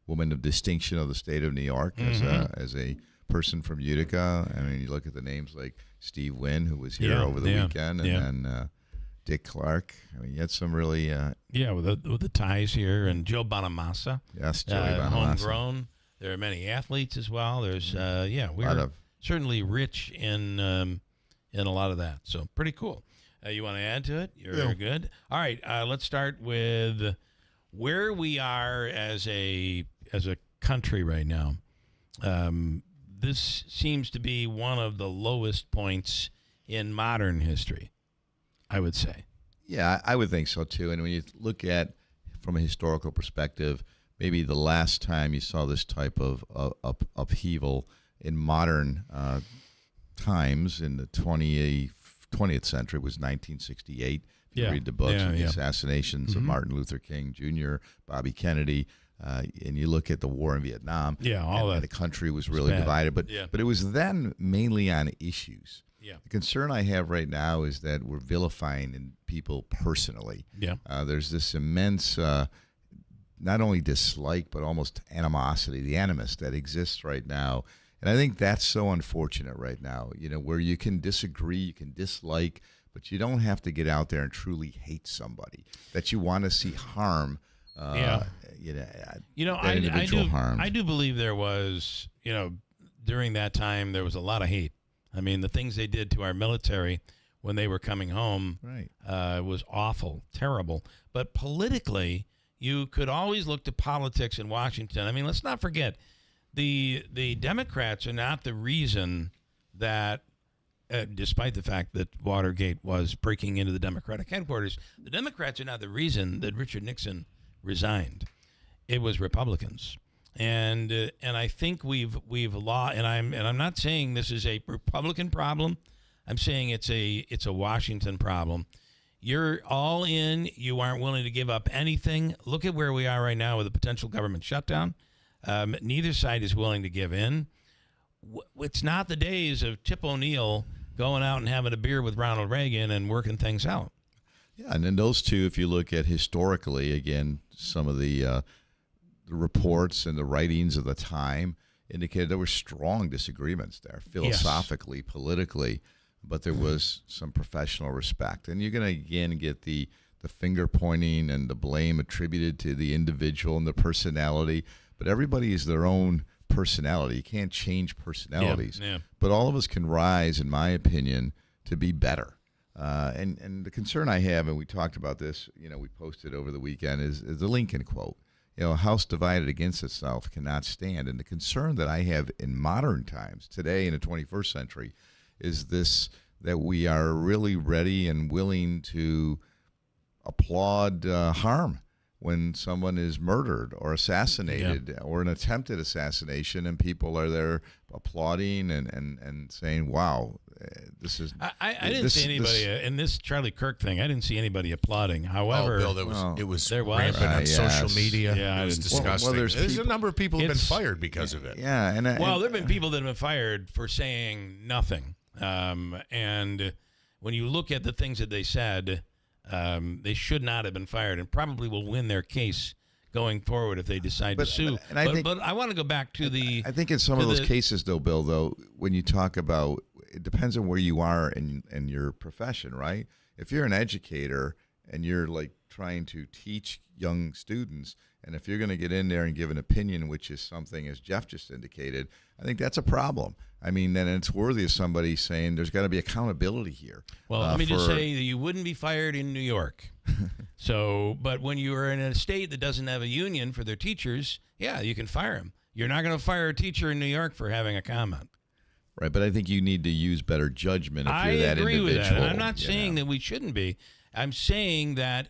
Woman of Distinction of the State of New York as a person from Utica. I mean, you look at the names like Steve Wynn, who was here over the weekend, and then Dick Clark. I mean, you had some really with the ties here, and Joe Bonamassa. Yes, Joey Bonamassa. Homegrown. There are many athletes as well. There's we're certainly rich in a lot of that. So pretty cool. You want to add to it? You're good. All right, let's start with where we are as a country right now. This seems to be one of the lowest points in modern history, I would say. Yeah, I would think so too. And when you look at from a historical perspective, maybe the last time you saw this type of upheaval in modern times in the 20th century was 1968. If you read the books of the assassinations of Martin Luther King Jr., Bobby Kennedy, and you look at the war in Vietnam, all that. The country was really divided. But it was then mainly on issues. Yeah. The concern I have right now is that we're vilifying people personally. Yeah. There's this immense not only dislike but almost animosity, the animus that exists right now. And I think that's so unfortunate right now, where you can disagree, you can dislike, but you don't have to get out there and truly hate somebody that you want to see harm. I do believe there was, during that time, there was a lot of hate. I mean, the things they did to our military when they were coming home was awful, terrible. But politically, you could always look to politics in Washington. I mean, let's not forget, the Democrats are not the reason that, despite the fact that Watergate was breaking into the Democratic headquarters, the Democrats are not the reason that Richard Nixon resigned. It was Republicans. And I think we've lost. And I'm not saying this is a Republican problem. I'm saying it's a Washington problem. You're all in. You aren't willing to give up anything. Look at where we are right now with a potential government shutdown. Neither side is willing to give in. It's not the days of Tip O'Neill going out and having a beer with Ronald Reagan and working things out. Yeah, and then those two, if you look at historically, again, some of the reports and the writings of the time indicated there were strong disagreements there, philosophically, politically, but there was some professional respect. And you're going to, again, get the finger pointing and the blame attributed to the individual and the personality, but everybody is their own personality. You can't change personalities. Yeah. But all of us can rise, in my opinion, to be better. And the concern I have, and we talked about this, we posted over the weekend, is the Lincoln quote. A house divided against itself cannot stand. And the concern that I have in modern times, today in the 21st century, is this, that we are really ready and willing to applaud harm when someone is murdered or assassinated or an attempted assassination, and people are there applauding and saying, wow, this is... I didn't see anybody in this Charlie Kirk thing. I didn't see anybody applauding. However, Bill, it was rampant on social media. Yeah, it was disgusting. Well, there's a number of people who have been fired because of it. Yeah, there have been people that have been fired for saying nothing. And when you look at the things that they said, they should not have been fired, and probably will win their case going forward if they decide to sue. But I want to go back to the. I think in some of those cases, though, when you talk about, it depends on where you are in your profession, right? If you're an educator and you're like trying to teach young students, and if you're going to get in there and give an opinion, which is something, as Jeff just indicated, I think that's a problem. I mean, then it's worthy of somebody saying there's got to be accountability here. Well, let me just say that you wouldn't be fired in New York. But when you are in a state that doesn't have a union for their teachers, yeah, you can fire them. You're not going to fire a teacher in New York for having a comment. Right, but I think you need to use better judgment if I you're that agree individual. with that. And I'm not saying that we shouldn't be. I'm saying that,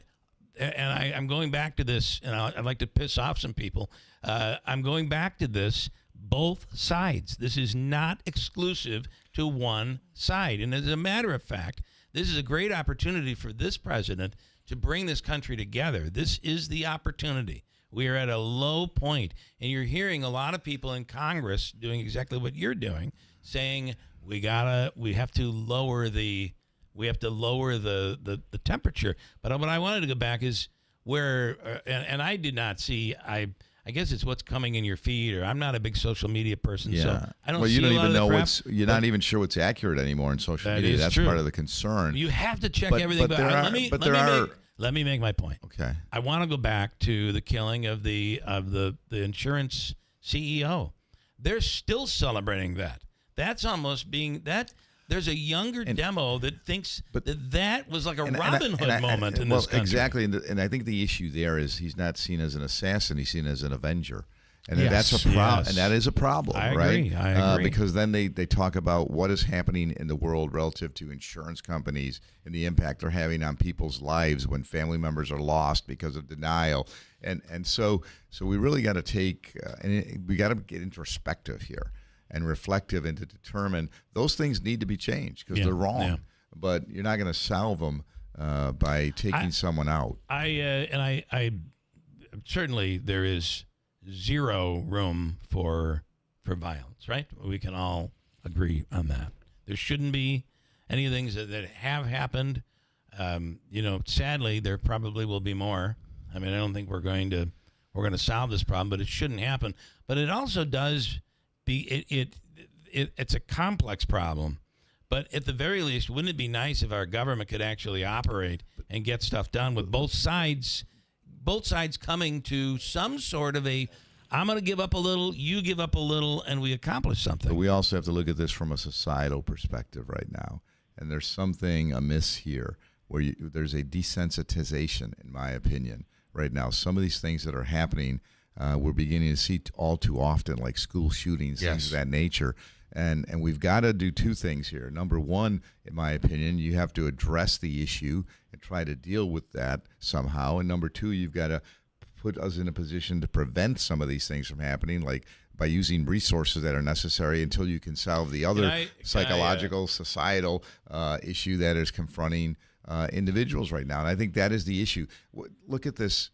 and I'm going back to this, and I'd like to piss off some people. I'm going back to this, both sides. This is not exclusive to one side. And as a matter of fact, this is a great opportunity for this president to bring this country together. This is the opportunity. We are at a low point, and you're hearing a lot of people in Congress doing exactly what you're doing, saying we have to lower the temperature. But what I wanted to go back is where, and I did not see. I guess it's what's coming in your feed, or I'm not a big social media person, so I don't. Well, you see don't a lot even of the know crap, you're not even sure what's accurate anymore in social media. That's true. part of the concern. You have to check everything. Let me make my point. Okay. I want to go back to the killing of the insurance CEO. They're still celebrating that. That's almost being that. There's a younger demo that thinks that was like a Robin Hood moment in this country. Exactly, and I think the issue there is he's not seen as an assassin; he's seen as an avenger, and that's a problem. And that is a problem, I right? agree. I agree. Because then they talk about what is happening in the world relative to insurance companies and the impact they're having on people's lives when family members are lost because of denial, and so we really got to take we got to get introspective here and reflective, and to determine those things need to be changed because they're wrong. Yeah. But you're not going to solve them by taking someone out. I certainly there is zero room for violence, right? We can all agree on that. There shouldn't be any things that have happened. Sadly, there probably will be more. I mean, I don't think we're going to solve this problem, but it shouldn't happen. But it also does. It's a complex problem, but at the very least, wouldn't it be nice if our government could actually operate and get stuff done with both sides coming to some sort of I'm going to give up a little, you give up a little, and we accomplish something. But we also have to look at this from a societal perspective right now, and there's something amiss here where there's a desensitization, in my opinion, right now. Some of these things that are happening, we're beginning to see all too often, like school shootings, things of that nature. And we've got to do two things here. Number one, in my opinion, you have to address the issue and try to deal with that somehow. And number two, you've got to put us in a position to prevent some of these things from happening, like by using resources that are necessary until you can solve the other psychological, societal issue that is confronting individuals right now. And I think that is the issue. Look at this.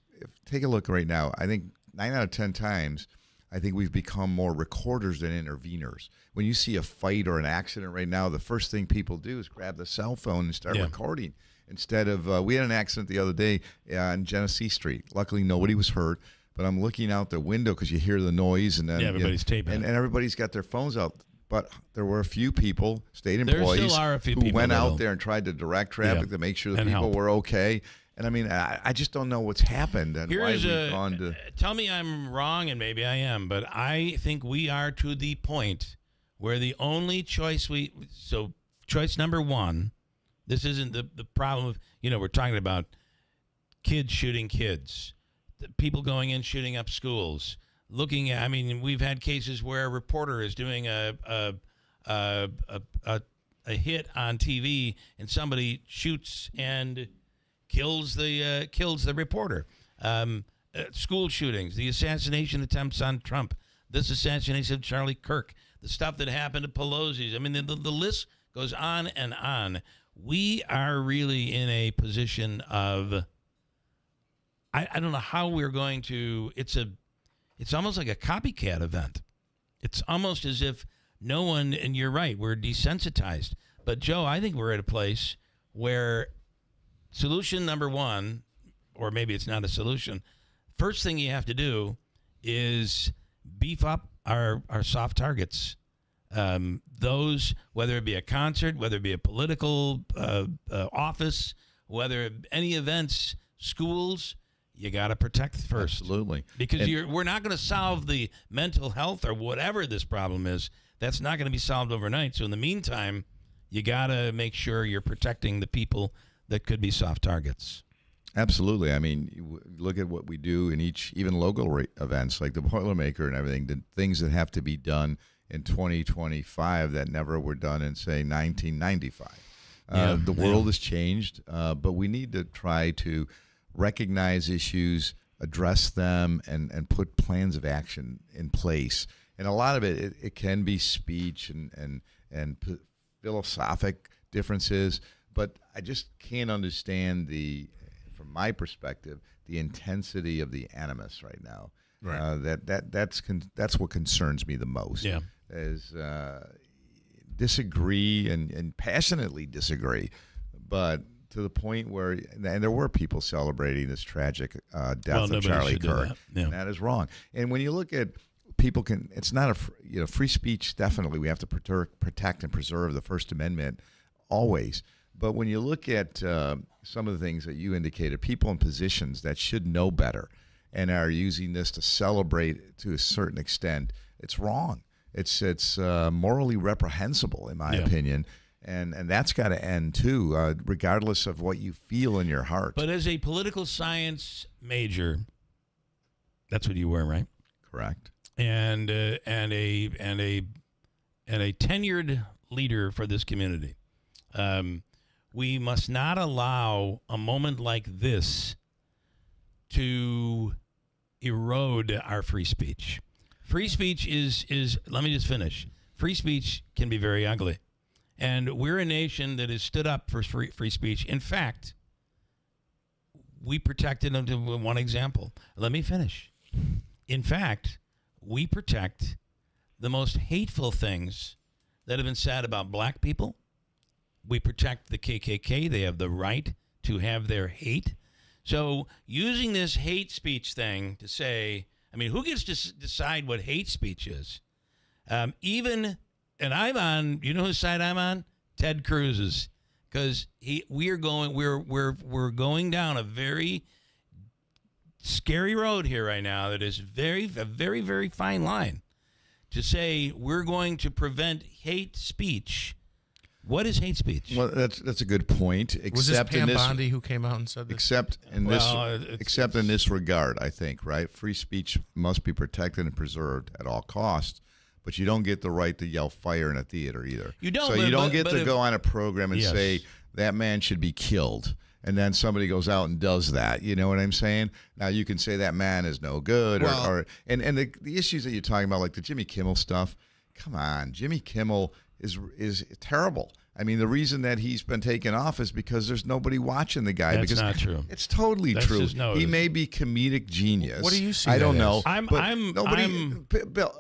Take a look right now. I think 9 out of 10 times, I think we've become more recorders than interveners. When you see a fight or an accident right now, the first thing people do is grab the cell phone and start recording. Instead of, we had an accident the other day on Genesee Street. Luckily, nobody was hurt. But I'm looking out the window because you hear the noise. And then everybody's taping and everybody's got their phones out. But there were a few people, state employees, who went out there and tried to direct traffic to make sure that people were okay. And I mean, I just don't know what's happened and why we've gone to. Tell me I'm wrong, and maybe I am, but I think we are to the point where the only choice choice number one, this isn't the problem of, we're talking about kids shooting kids, people going in shooting up schools, looking at, we've had cases where a reporter is doing a hit on TV and somebody shoots and kills the reporter. School shootings, the assassination attempts on Trump, this assassination of Charlie Kirk, the stuff that happened to Pelosi's. The list goes on and on. We are really in a position of, I don't know how we're going to, it's almost like a copycat event. It's almost as if no one, and you're right, we're desensitized. But Joe, I think we're at a place where solution number one, or maybe it's not a solution, first thing you have to do is beef up our soft targets. Those, whether it be a concert, whether it be a political office, whether any events, schools, you got to protect first. Absolutely. Because we're not going to solve the mental health or whatever this problem is. That's not going to be solved overnight. So in the meantime, you got to make sure you're protecting the people that could be soft targets. Absolutely. I mean, look at what we do in even local events like the Boilermaker and everything, the things that have to be done in 2025 that never were done in, say, 1995. The world has changed, but we need to try to recognize issues, address them, and put plans of action in place. And a lot of it can be speech and philosophic differences, but I just can't understand from my perspective, the intensity of the animus right now. Right. That's what concerns me the most. Yeah. Is disagree and passionately disagree, but to the point where, and there were people celebrating this tragic death of Charlie Kirk, and that is wrong. And when you look at people, it's not free speech. Definitely, we have to protect and preserve the First Amendment always. But when you look at some of the things that you indicated, people in positions that should know better and are using this to celebrate to a certain extent, it's wrong. It's morally reprehensible, in my opinion, and that's got to end too, regardless of what you feel in your heart. But as a political science major, that's what you were, right? Correct. And a tenured leader for this community. We must not allow a moment like this to erode our free speech. Free speech is let me just finish. Free speech can be very ugly. And we're a nation that has stood up for free speech. In fact, we protected them to one example. Let me finish. In fact, we protect the most hateful things that have been said about black people. We protect the KKK. They have the right to have their hate. So using this hate speech thing to say, I mean, who gets to decide what hate speech is? And I'm on, you know whose side I'm on? Ted Cruz's, because we're going down a very scary road here right now that is a very, very fine line to say we're going to prevent hate speech. What is hate speech? Well, that's a good point. Was this Pam Bondi who came out and said this? Except in this regard, I think, right? Free speech must be protected and preserved at all costs, but you don't get the right to yell fire in a theater either. You don't. So you don't get to go on a program and say that man should be killed, and then somebody goes out and does that. You know what I'm saying? Now you can say that man is no good, and the issues that you're talking about, like the Jimmy Kimmel stuff. Come on, Jimmy Kimmel is terrible. I mean, the reason that he's been taken off is because there's nobody watching the guy. That's not true. It's totally true. He may be comedic genius. What do you see? I don't know. Bill,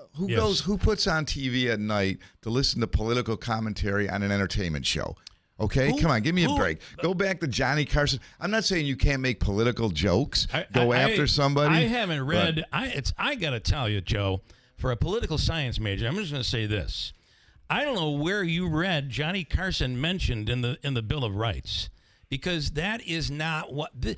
who puts on TV at night to listen to political commentary on an entertainment show? Okay, come on, give me a break. Go back to Johnny Carson. I'm not saying you can't make political jokes. Go after somebody. I haven't read. I got to tell you, Joe, for a political science major, I'm just going to say this. I don't know where you read Johnny Carson mentioned in the Bill of Rights, because that is not what a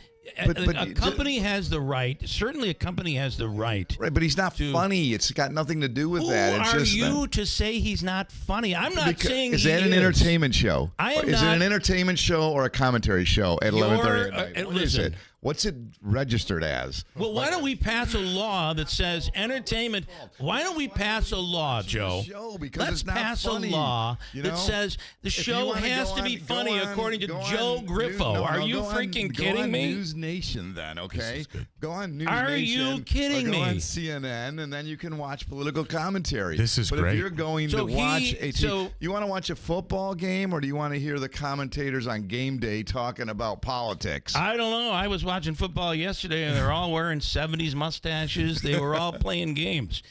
company has the right. Certainly, a company has the right. Right, but he's not funny. It's got nothing to do with that. Who are you to say he's not funny? I'm not saying. Is that an entertainment show? Is it an entertainment show or a commentary show at 11:30 at night? What is it? What's it registered as? Well, why don't we pass a law that says entertainment? Why don't we pass a law, Joe? Let's pass a law that says the show has to be funny according to Joe Griffo. Are you freaking kidding me? News Nation, then, okay? Go on News Nation. Are you kidding me? Go on CNN, and then you can watch political commentary. This is great. But if you're going to watch you want to watch a football game, or do you want to hear the commentators on game day talking about politics? I don't know. I was watching football yesterday, and they're all wearing 70s mustaches. They were all playing games.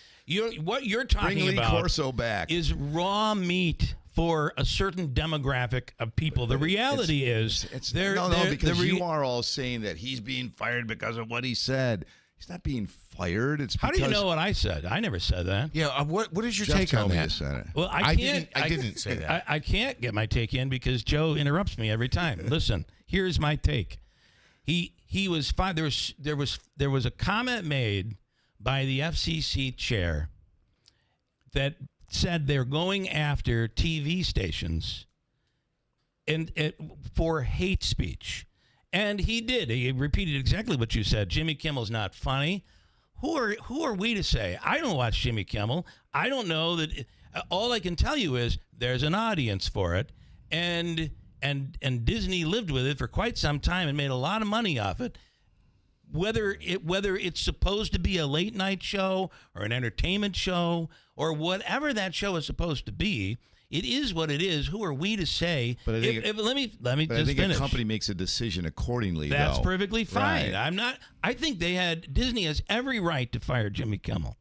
What you're talking about Corso back. is raw meat for a certain demographic of people. The reality is, because you are all saying that he's being fired because of what he said. He's not being fired. It's How do you know what I said? I never said that. Yeah, what is your Jeff take on told me that? you said it. Well, I can't. I didn't say that. I can't get my take in because Joe interrupts me every time. Listen, here's my take. He was fine. There was a comment made by the FCC chair that said they're going after TV stations and for hate speech. And he did. He repeated exactly what you said. Jimmy Kimmel's not funny. Who are we to say? I don't watch Jimmy Kimmel. I don't know that. All I can tell you is there's an audience for it, and Disney lived with it for quite some time and made a lot of money off it. Whether it's supposed to be a late night show or an entertainment show or whatever that show is supposed to be, it is what it is. Who are we to say? But I think, let me but just I think finish. a company makes a decision accordingly. That's though. perfectly fine. Right. I think Disney has every right to fire Jimmy Kimmel.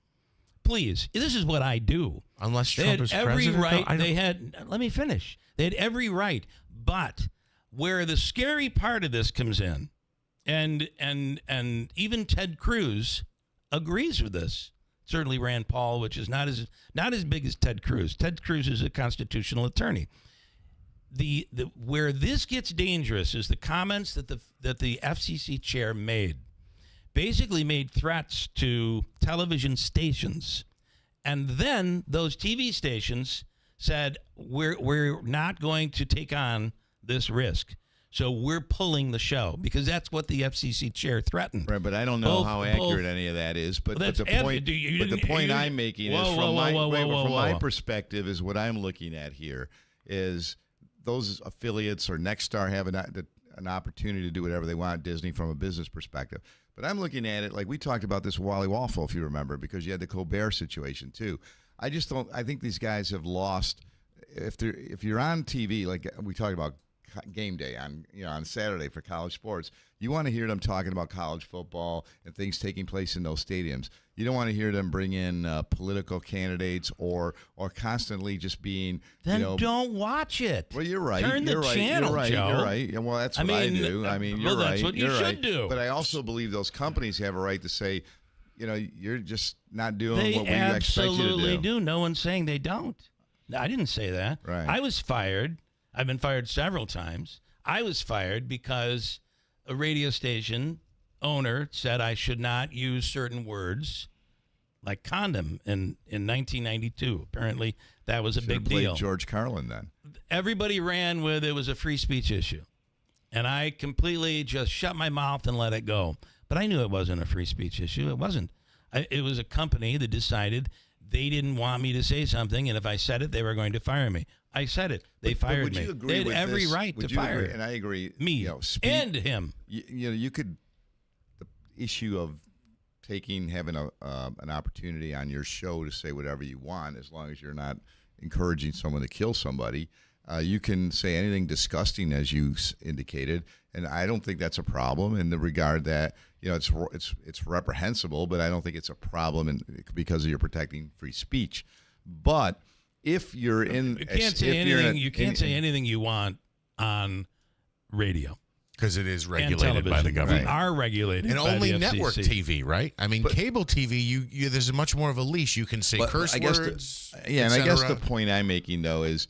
Please, this is what I do. Unless They Trump had is every president, right. though? They had. Let me finish. They had every right, but where the scary part of this comes in, and even Ted Cruz agrees with this. Certainly Rand Paul, which is not as big as Ted Cruz. Ted Cruz is a constitutional attorney. The where this gets dangerous is the comments that the FCC chair made. Basically made threats to television stations, and then those TV stations said we're not going to take on this risk. So we're pulling the show because that's what the FCC chair threatened. Right, but I don't know how accurate any of that is. But, Well, the that's point, the point I'm making is from my perspective is what I'm looking at here is those affiliates or Nexstar have an opportunity to do whatever they want at Disney from a business perspective. But I'm looking at it like we talked about this Wally Waffle, if you remember, because you had the Colbert situation too. I just don't. I think these guys have lost. If you're on TV, like we talked about game day on Saturday for college sports, you want to hear them talking about college football and things taking place in those stadiums. You don't want to hear them bring in political candidates or constantly just being. Then don't watch it. Well, you're right. Turn the channel, Joe. You're right. Yeah, well, that's what I do. I mean, you're right. That's what you should do. But I also believe those companies have a right to say, you're just not doing what we expect you to do. They absolutely do. No one's saying they don't. I didn't say that. Right. I was fired. I've been fired several times. I was fired because a radio station owner said I should not use certain words like condom in 1992. Apparently, that was a big deal. George Carlin then. Everybody ran with it was a free speech issue. And I completely just shut my mouth and let it go. But I knew it wasn't a free speech issue. It wasn't. It was a company that decided they didn't want me to say something, and if I said it, they were going to fire me. I said it. They fired would me. You agree They had with every this? right Would to you fire agree? And I agree. Me and him. You could. The issue of having an opportunity on your show to say whatever you want, as long as you're not encouraging someone to kill somebody. You can say anything disgusting, as you indicated, and I don't think that's a problem in the regard that it's reprehensible, but I don't think it's a problem because you're protecting free speech. But if you're in, you can't say anything. You can't say anything you want on radio because it is regulated by the government. We are regulated, and by only the network FCC. TV, right? I mean, cable TV, you there's much more of a leash. You can say curse words. And I guess the point I'm making though is.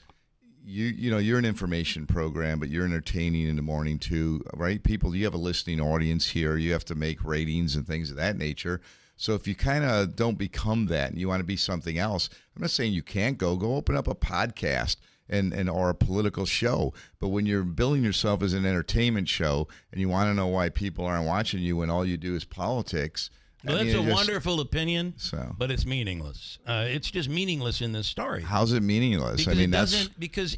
You're an information program, but you're entertaining in the morning too, right? You have a listening audience here. You have to make ratings and things of that nature. So if you kind of don't become that and you want to be something else, I'm not saying you can't go open up a podcast or a political show. But when you're billing yourself as an entertainment show and you want to know why people aren't watching you when all you do is politics. Well, that's a wonderful opinion, but it's meaningless. It's just meaningless in this story. How's it meaningless? Because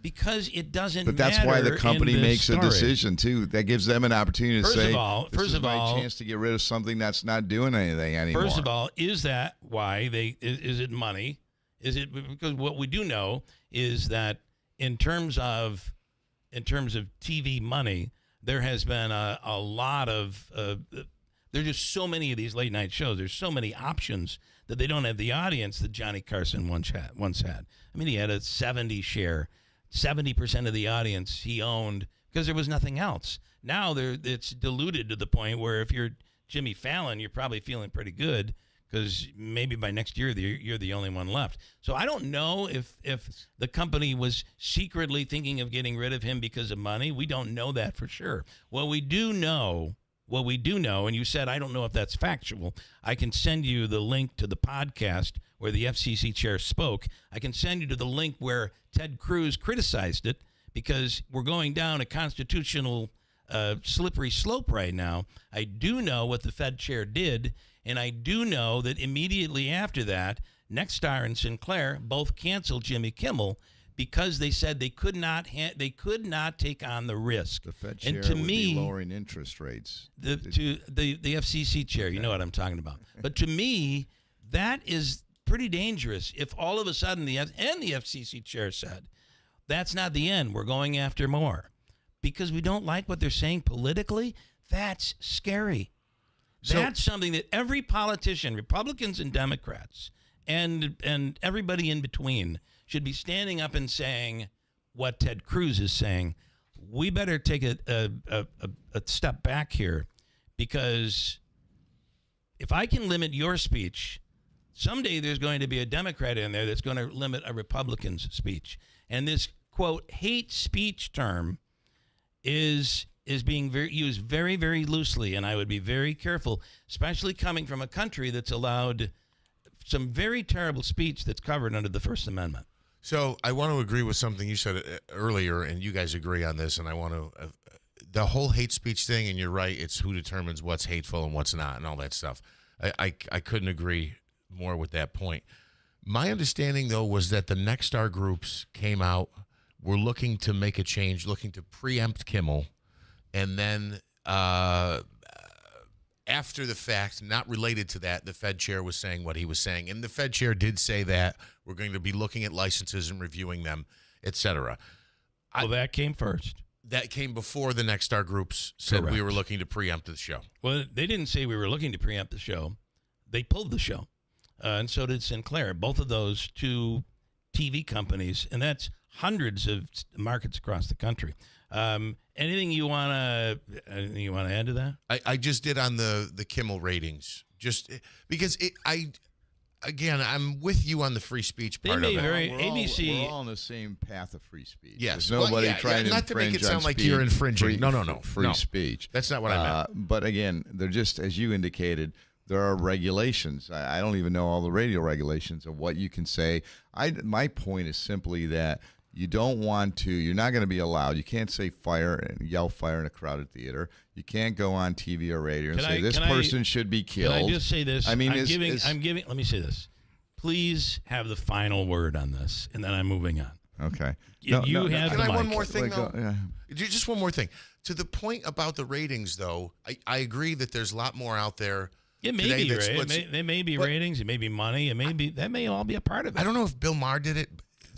because it doesn't. But that's why the company makes a story. decision too. That gives them an opportunity to say, "First of all, chance to get rid of something that's not doing anything anymore." First of all, is that why they? Is it money? Is it because what we do know is that in terms of TV money, there has been a lot of. There's just so many of these late night shows. There's so many options that they don't have the audience that Johnny Carson once had. I mean, he had a 70 share, 70% of the audience he owned because there was nothing else. Now it's diluted to the point where if you're Jimmy Fallon, you're probably feeling pretty good because maybe by next year you're the only one left. So I don't know if the company was secretly thinking of getting rid of him because of money. We don't know that for sure. What we do know, and you said I don't know if that's factual, I can send you the link to the podcast where the FCC chair spoke. I can send you to the link where Ted Cruz criticized it because we're going down a constitutional slippery slope right now. I do know what the Fed chair did, and I do know that immediately after that, Nexstar and Sinclair both canceled Jimmy Kimmel because they said they could not take on the risk. The Fed chair and to would me, be lowering interest rates. The FCC chair, you know what I'm talking about. But to me, that is pretty dangerous. If all of a sudden the FCC chair said, that's not the end, we're going after more, because we don't like what they're saying politically, that's scary. That's something that every politician, Republicans and Democrats, and everybody in between should be standing up and saying what Ted Cruz is saying. We better take a step back here, because if I can limit your speech, someday there's going to be a Democrat in there that's going to limit a Republican's speech. And this, quote, hate speech term is being used very, very loosely, and I would be very careful, especially coming from a country that's allowed some very terrible speech that's covered under the First Amendment. So I want to agree with something you said earlier, and you guys agree on this, and I want to the whole hate speech thing, and you're right, it's who determines what's hateful and what's not and all that stuff. I couldn't agree more with that point. My understanding, though, was that the Nexstar groups came out, were looking to make a change, looking to preempt Kimmel, and then after the fact, not related to that, the Fed chair was saying what he was saying. And the Fed chair did say that we're going to be looking at licenses and reviewing them, et cetera. Well, that came first. That came before the Nexstar groups said Correct. we were looking to preempt the show. Well, they didn't say we were looking to preempt the show. They pulled the show. And so did Sinclair. Both of those two TV companies, and that's hundreds of markets across the country. Anything you want to add to that? I just did on the Kimmel ratings, just because I'm with you on the free speech part of it. We're all on the same path of free speech. Yes, there's nobody trying to not to make it sound like speech, you're infringing. No, free speech. That's not what I meant. But again, they're just, as you indicated, there are regulations. I don't even know all the radio regulations of what you can say. My point is simply that you don't want to, you're not going to be allowed. You can't say fire and yell fire in a crowded theater. You can't go on TV or radio and say this person should be killed. Can I just say this? I mean, let me say this. Please have the final word on this, and then I'm moving on. Okay. You have Can I mic. one more thing, though? Just one more thing. To the point about the ratings, though, I agree that there's a lot more out there. It may be right. There may be ratings. It may be money. That may all be a part of it. I don't know if Bill Maher did it.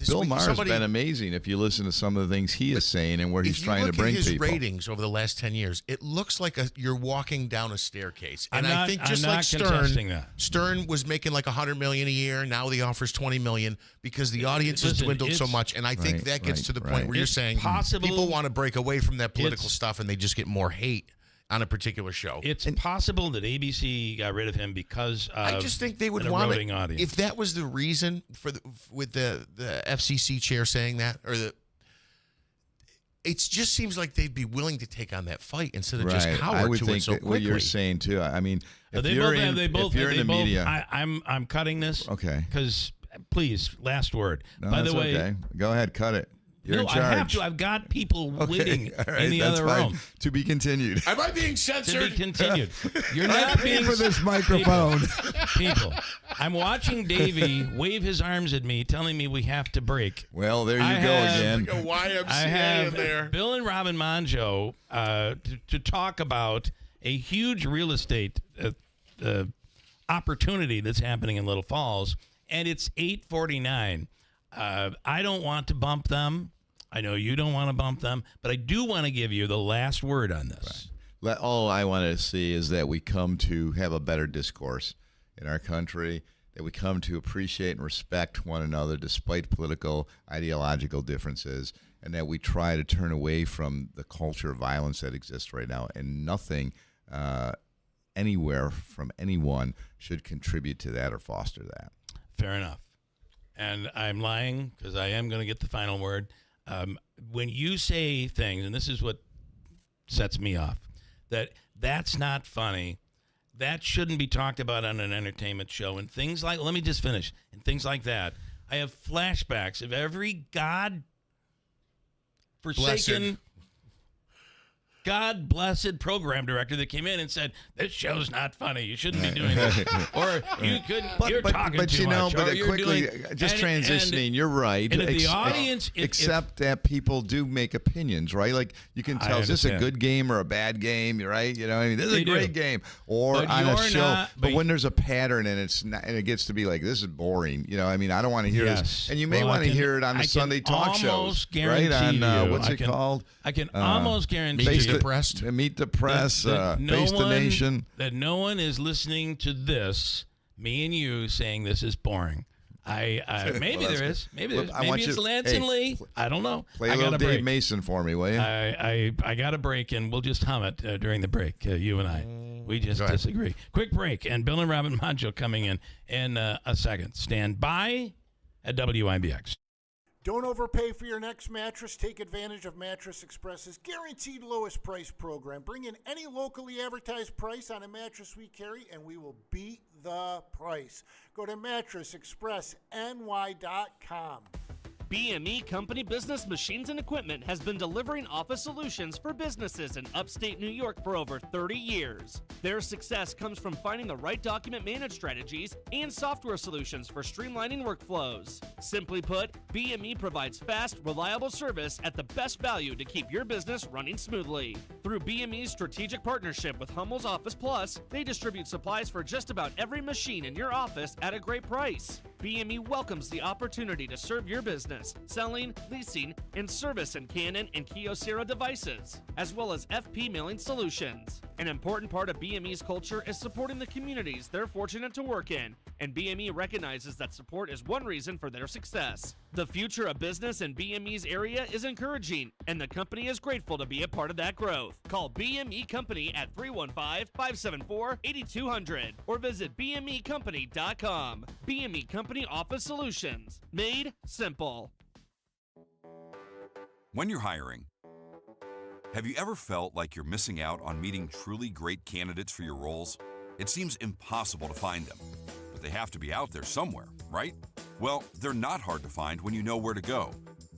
Bill Maher has been amazing if you listen to some of the things he is saying and where he's trying to bring people. If you look at his ratings over the last 10 years, it looks like you're walking down a staircase. And I think just like Stern was making like $100 million a year. Now the offer's $20 million because the audience has dwindled so much. And I think that gets to the point where you're saying people want to break away from that political stuff and they just get more hate on a particular show. It's possible that ABC got rid of him because of I just think they would an want eroding audience. If that was the reason with the FCC chair saying that, it just seems like they'd be willing to take on that fight instead of just cower I would to think it so quickly. What you're saying too. I mean, if they you're both in, have, they both, if you're they in the both, media, I'm cutting this. Okay. Because please, last word. No, By the that's way, okay. Go ahead, cut it. You're in charge. I have to. I've got people waiting in the other room. To be continued. Am I being censored? To be continued. You're I'm not paying being for this microphone. People, I'm watching Davey wave his arms at me, telling me we have to break. Well, there you go again. Like a YMCA I have in there. Bill and Robin Monjo to talk about a huge real estate opportunity that's happening in Little Falls, and it's 8:49. I don't want to bump them. I know you don't want to bump them, but I do want to give you the last word on this. Right. All I want to see is that we come to have a better discourse in our country, that we come to appreciate and respect one another despite political, ideological differences, and that we try to turn away from the culture of violence that exists right now. And nothing anywhere from anyone should contribute to that or foster that. Fair enough. And I'm lying because I am going to get the final word. When you say things, and this is what sets me off, that's not funny, that shouldn't be talked about on an entertainment show, and things like, let me just finish, and things like that. I have flashbacks of every God-forsaken, God-blessed program director that came in and said, this show's not funny. You shouldn't be doing this. Or you couldn't, you're talking too much. But quickly, transitioning, you're right. And if the audience... Except that people do make opinions, right? Like, you can tell, is this a good game or a bad game, right? You know, I mean, this is a great game. Or on a show. But when there's a pattern and it gets to be like, this is boring. You know, I mean, I don't want to hear this. And you may want to hear it on the Sunday talk shows, right? On, what's it called? I can almost guarantee Meet the Press, Face the Nation. That no one is listeing to this, me and you, saying this is boring. Maybe there is. Maybe it's Lance and Lee. I don't know. Play a little Dave Mason for me, will you? I got a break, and we'll just hum it during the break, you and I. We just disagree. Quick break, and Bill and Robin Mancho coming in a second. Stand by at WIBX. Don't overpay for your next mattress. Take advantage of Mattress Express's guaranteed lowest price program. Bring in any locally advertised price on a mattress we carry, and we will beat the price. Go to mattressexpressny.com. BME Company Business Machines and Equipment has been delivering office solutions for businesses in upstate New York for over 30 years. Their success comes from finding the right document management strategies and software solutions for streamlining workflows. Simply put, BME provides fast, reliable service at the best value to keep your business running smoothly. Through BME's strategic partnership with Hummel's Office Plus, they distribute supplies for just about every machine in your office at a great price. BME welcomes the opportunity to serve your business, selling, leasing, and service in Canon and Kyocera devices, as well as FP mailing solutions. An important part of BME's culture is supporting the communities they're fortunate to work in, and BME recognizes that support is one reason for their success. The future of business in BME's area is encouraging, and the company is grateful to be a part of that growth. Call BME Company at 315-574-8200 or visit BMEcompany.com. BME Company Office Solutions. Made simple. When you're hiring, have you ever felt like you're missing out on meeting truly great candidates for your roles? It seems impossible to find them, but they have to be out there somewhere, right? Well, they're not hard to find when you know where to go,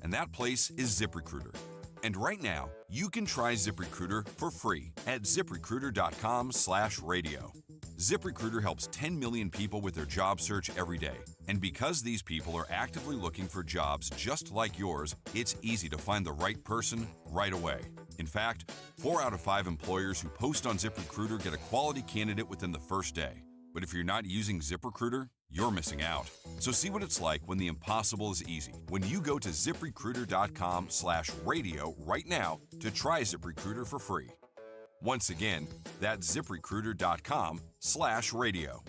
and that place is ZipRecruiter. And right now, you can try ZipRecruiter for free at ZipRecruiter.com/radio. ZipRecruiter helps 10 million people with their job search every day. And because these people are actively looking for jobs just like yours, it's easy to find the right person right away. In fact, 4 out of 5 employers who post on ZipRecruiter get a quality candidate within the first day. But if you're not using ZipRecruiter, you're missing out. So see what it's like when the impossible is easy. When you go to ZipRecruiter.com/radio right now to try ZipRecruiter for free. Once again, that's ZipRecruiter.com/radio.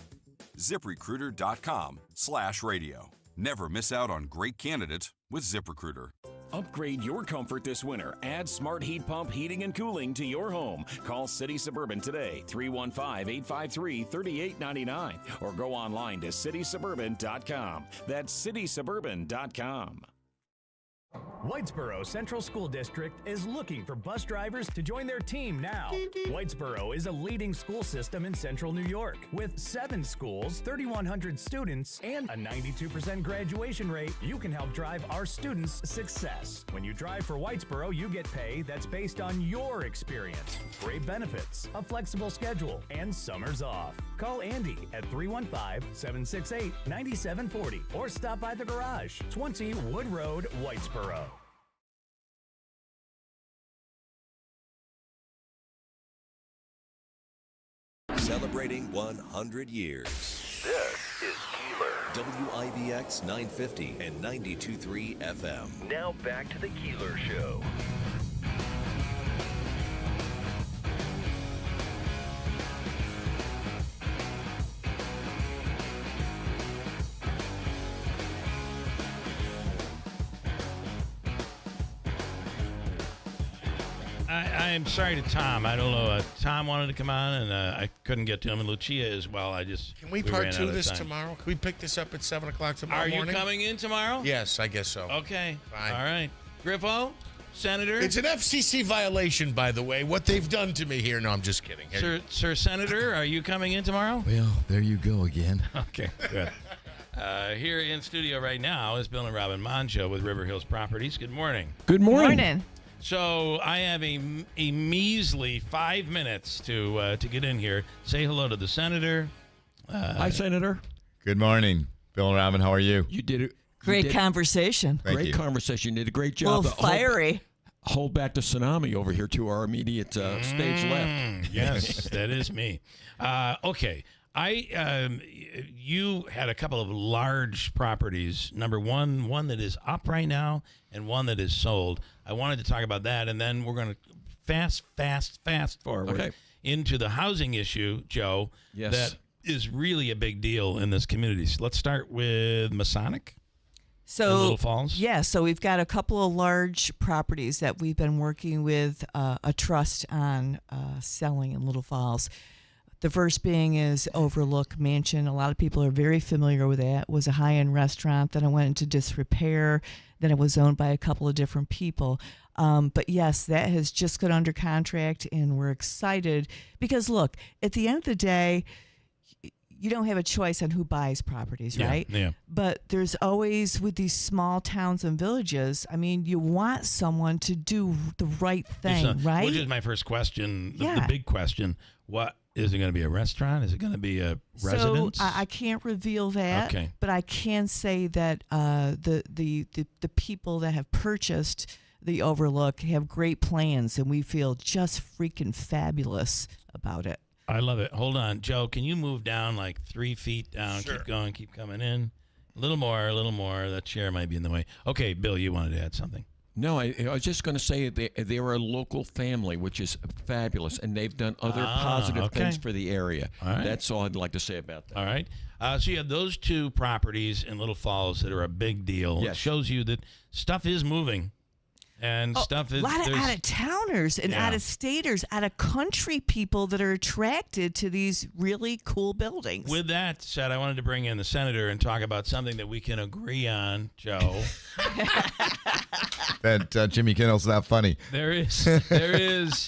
ZipRecruiter.com/radio. Never miss out on great candidates with ZipRecruiter. Upgrade your comfort this winter. Add Smart Heat Pump heating and cooling to your home. Call City Suburban today, 315-853-3899, or go online to citysuburban.com. That's citysuburban.com. Whitesboro Central School District is looking for bus drivers to join their team now. Whitesboro is a leading school system in Central New York with 7 schools, 3,100 students, and a 92% graduation rate. You can help drive our students' success. When you drive for Whitesboro, you get pay that's based on your experience, great benefits, a flexible schedule, and summers off. Call Andy at 315-768-9740 or stop by the garage, 20 Wood Road, Whitesboro. Celebrating 100 years. This is Keeler. WIBX 950 and 92.3 FM. Now back to the Keeler Show. I'm sorry to Tom. I don't know. Tom wanted to come on, and I couldn't get to him, and Lucia as well. Can we part two this tomorrow? Can we pick this up at 7 o'clock tomorrow morning? Are you coming in tomorrow? Yes, I guess so. Okay. Fine. All right. Griffo, Senator? It's an FCC violation, by the way, what they've done to me here. No, I'm just kidding. Sir Senator, are you coming in tomorrow? Well, there you go again. Okay, good. Here in studio right now is Bill and Robin Moncho with River Hills Properties. Good morning. Good morning. So I have a measly 5 minutes to get in here. Say hello to the Senator. Hi, Senator. Good morning. Bill and Robin, how are you? You did it. Great conversation. Thank Great you. conversation. You did a great job. A little fiery. Hold back the tsunami over here to our immediate stage left. Yes, that is me. Okay. You had a couple of large properties. Number one that is up right now, and one that is sold. I wanted to talk about that, and then we're going to fast forward into the housing issue, Joe. Yes. That is really a big deal in this community. So let's start with Masonic. So, in Little Falls? Yeah, so we've got a couple of large properties that we've been working with a trust on selling in Little Falls. The first being is Overlook Mansion. A lot of people are very familiar with that. It was a high-end restaurant. Then it went into disrepair. Then it was owned by a couple of different people. But yes, that has just got under contract, and we're excited because, look, at the end of the day, you don't have a choice on who buys properties, right? Yeah. But there's always, with these small towns and villages, I mean, you want someone to do the right thing, right? Which is my first question, the Yeah. big question. What is it going to be, a restaurant? Is it going to be a residence? So I can't reveal that, Okay. but I can say that the people that have purchased the Overlook have great plans, and we feel just freaking fabulous about it. I love it. Hold on, Joe. Can you move down like 3 feet down? Sure. Keep going. Keep coming in. A little more. That chair might be in the way. Okay, Bill, you wanted to add something. No, I was just going to say they're a local family, which is fabulous, and they've done other positive things for the area. All right. That's all I'd like to say about that. All right. So you have those two properties in Little Falls that are a big deal. Yes. It shows you that stuff is moving. And stuff is a lot of out-of-towners and out-of-staters, out-of-country people that are attracted to these really cool buildings. With that said, I wanted to bring in the Senator and talk about something that we can agree on, Joe. That Jimmy Kimmel's not funny. There is.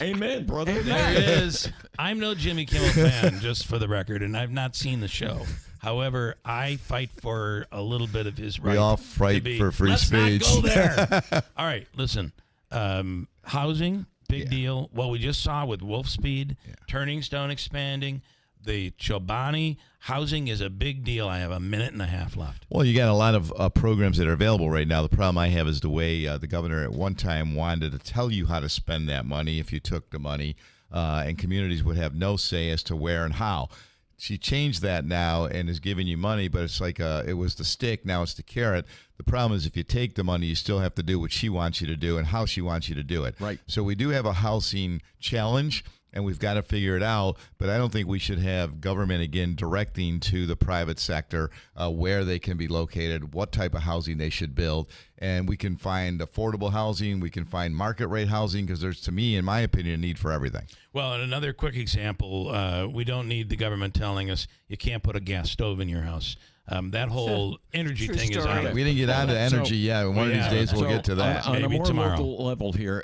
Amen, brother. There is. I'm no Jimmy Kimmel fan, just for the record, and I've not seen the show. However, I fight for a little bit of his right. We all fight for free Let's speech. not go there. All right, listen. Housing, big deal. What we just saw with Wolf Speed, Turning Stone expanding, the Chobani, housing is a big deal. I have a minute and a half left. Well, you got a lot of programs that are available right now. The problem I have is the way the governor at one time wanted to tell you how to spend that money if you took the money, and communities would have no say as to where and how. She changed that now and is giving you money, but it's like it was the stick, now it's the carrot. The problem is if you take the money, you still have to do what she wants you to do and how she wants you to do it. Right. So we do have a housing challenge, and we've got to figure it out, but I don't think we should have government, again, directing to the private sector where they can be located, what type of housing they should build, and we can find affordable housing, we can find market rate housing, because there's, to me, in my opinion, a need for everything. Well, and another quick example, we don't need the government telling us you can't put a gas stove in your house. That whole energy thing is out. We didn't get onto energy yet. One of these days we'll get to that. On Maybe a more tomorrow. local level here,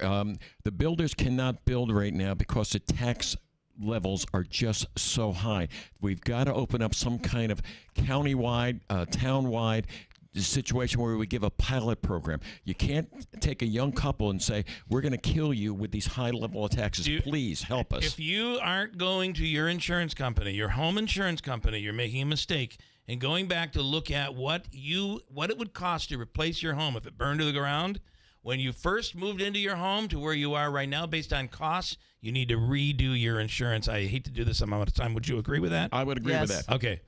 the builders cannot build right now because the tax levels are just so high. We've got to open up some kind of countywide, townwide situation where we give a pilot program. You can't take a young couple and say, we're going to kill you with these high level of taxes. Please help us. If you aren't going to your insurance company, your home insurance company, you're making a mistake. And going back to look at what it would cost to replace your home if it burned to the ground, when you first moved into your home to where you are right now based on costs, you need to redo your insurance. I hate to do this. I'm out of time. Would you agree with that? I would agree with that. Okay.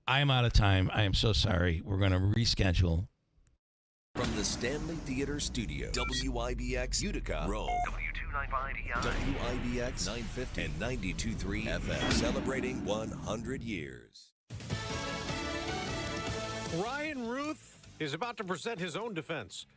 I'm out of time. I am so sorry. We're going to reschedule. From the Stanley Theater Studio, WIBX Utica, Rome. W295EI. WIBX 950 and 92.3 FM. Celebrating 100 years. Ryan Ruth is about to present his own defense.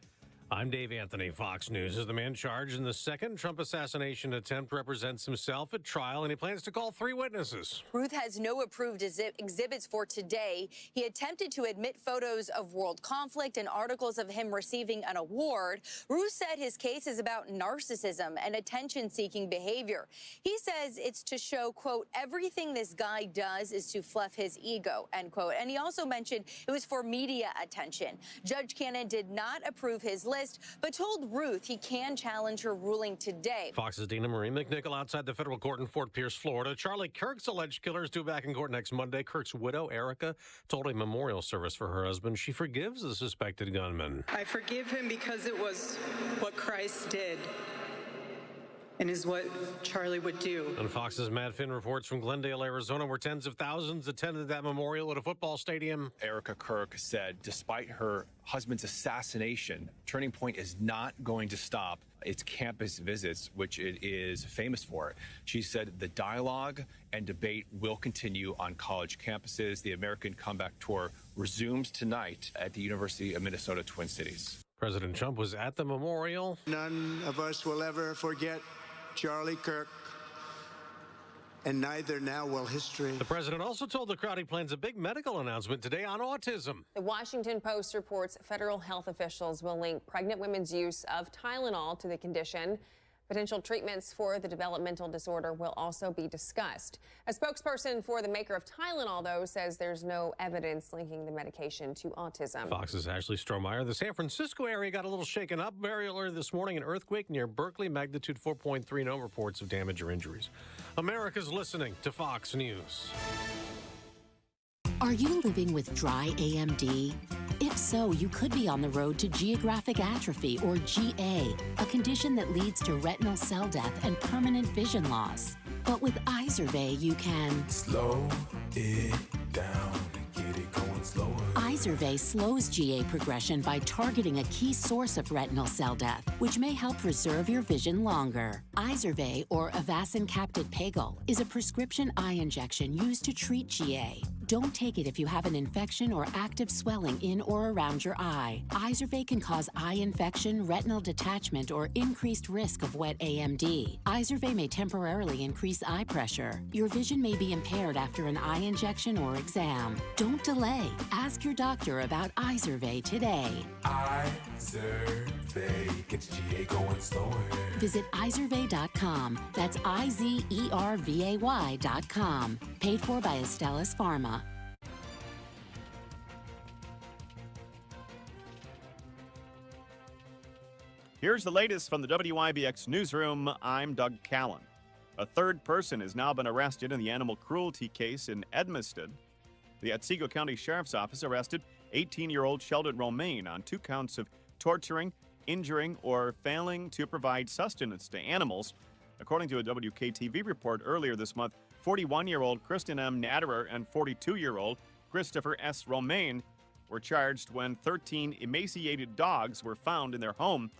I'm Dave Anthony, Fox News. As the man charged in the second Trump assassination attempt represents himself at trial, and he plans to call 3 witnesses. Ruth has no approved exhibits for today. He attempted to admit photos of world conflict and articles of him receiving an award. Ruth said his case is about narcissism and attention-seeking behavior. He says it's to show, quote, everything this guy does is to fluff his ego, end quote. And he also mentioned it was for media attention. Judge Cannon did not approve his list, but told Ruth he can challenge her ruling today. Fox's Dina Marie McNichol outside the federal court in Fort Pierce, Florida. Charlie Kirk's alleged killer is due back in court next Monday. Kirk's widow, Erica, told a memorial service for her husband she forgives the suspected gunman. I forgive him because it was what Christ did and is what Charlie would do. And Fox's Matt Finn reports from Glendale, Arizona, where tens of thousands attended that memorial at a football stadium. Erica Kirk said despite her husband's assassination, Turning Point is not going to stop its campus visits, which it is famous for. She said the dialogue and debate will continue on college campuses. The American Comeback Tour resumes tonight at the University of Minnesota Twin Cities. President Trump was at the memorial. None of us will ever forget Charlie Kirk, and neither now will history. The president also told the crowd he plans a big medical announcement today on autism. The Washington Post reports federal health officials will link pregnant women's use of Tylenol to the condition. Potential treatments for the developmental disorder will also be discussed. A spokesperson for the maker of Tylenol, though, says there's no evidence linking the medication to autism. Fox's Ashley Strohmeyer. The San Francisco area got a little shaken up very early this morning. An earthquake near Berkeley, magnitude 4.3. No reports of damage or injuries. America's listening to Fox News. Are you living with dry AMD? If so, you could be on the road to geographic atrophy, or GA, a condition that leads to retinal cell death and permanent vision loss. But with Izervay, you can slow it down and get it going slower. Izervay slows GA progression by targeting a key source of retinal cell death, which may help preserve your vision longer. Izervay, or Avastin Capted Pagel, is a prescription eye injection used to treat GA. Don't take it if you have an infection or active swelling in or around your eye. Izervay can cause eye infection, retinal detachment, or increased risk of wet AMD. Izervay may temporarily increase eye pressure. Your vision may be impaired after an eye injection or exam. Don't delay. Ask your doctor about Izervay today. Izervay gets GA going slower. Visit Izervay.com. That's IZERVAY.com. Paid for by Astellas Pharma. Here's the latest from the WIBX newsroom. I'm Doug Callan. A third person has now been arrested in the animal cruelty case in Edmiston. The Otsego County Sheriff's Office arrested 18-year-old Sheldon Romaine on 2 counts of torturing, injuring, or failing to provide sustenance to animals. According to a WKTV report earlier this month, 41-year-old Kristen M. Natterer and 42-year-old Christopher S. Romaine were charged when 13 emaciated dogs were found in their home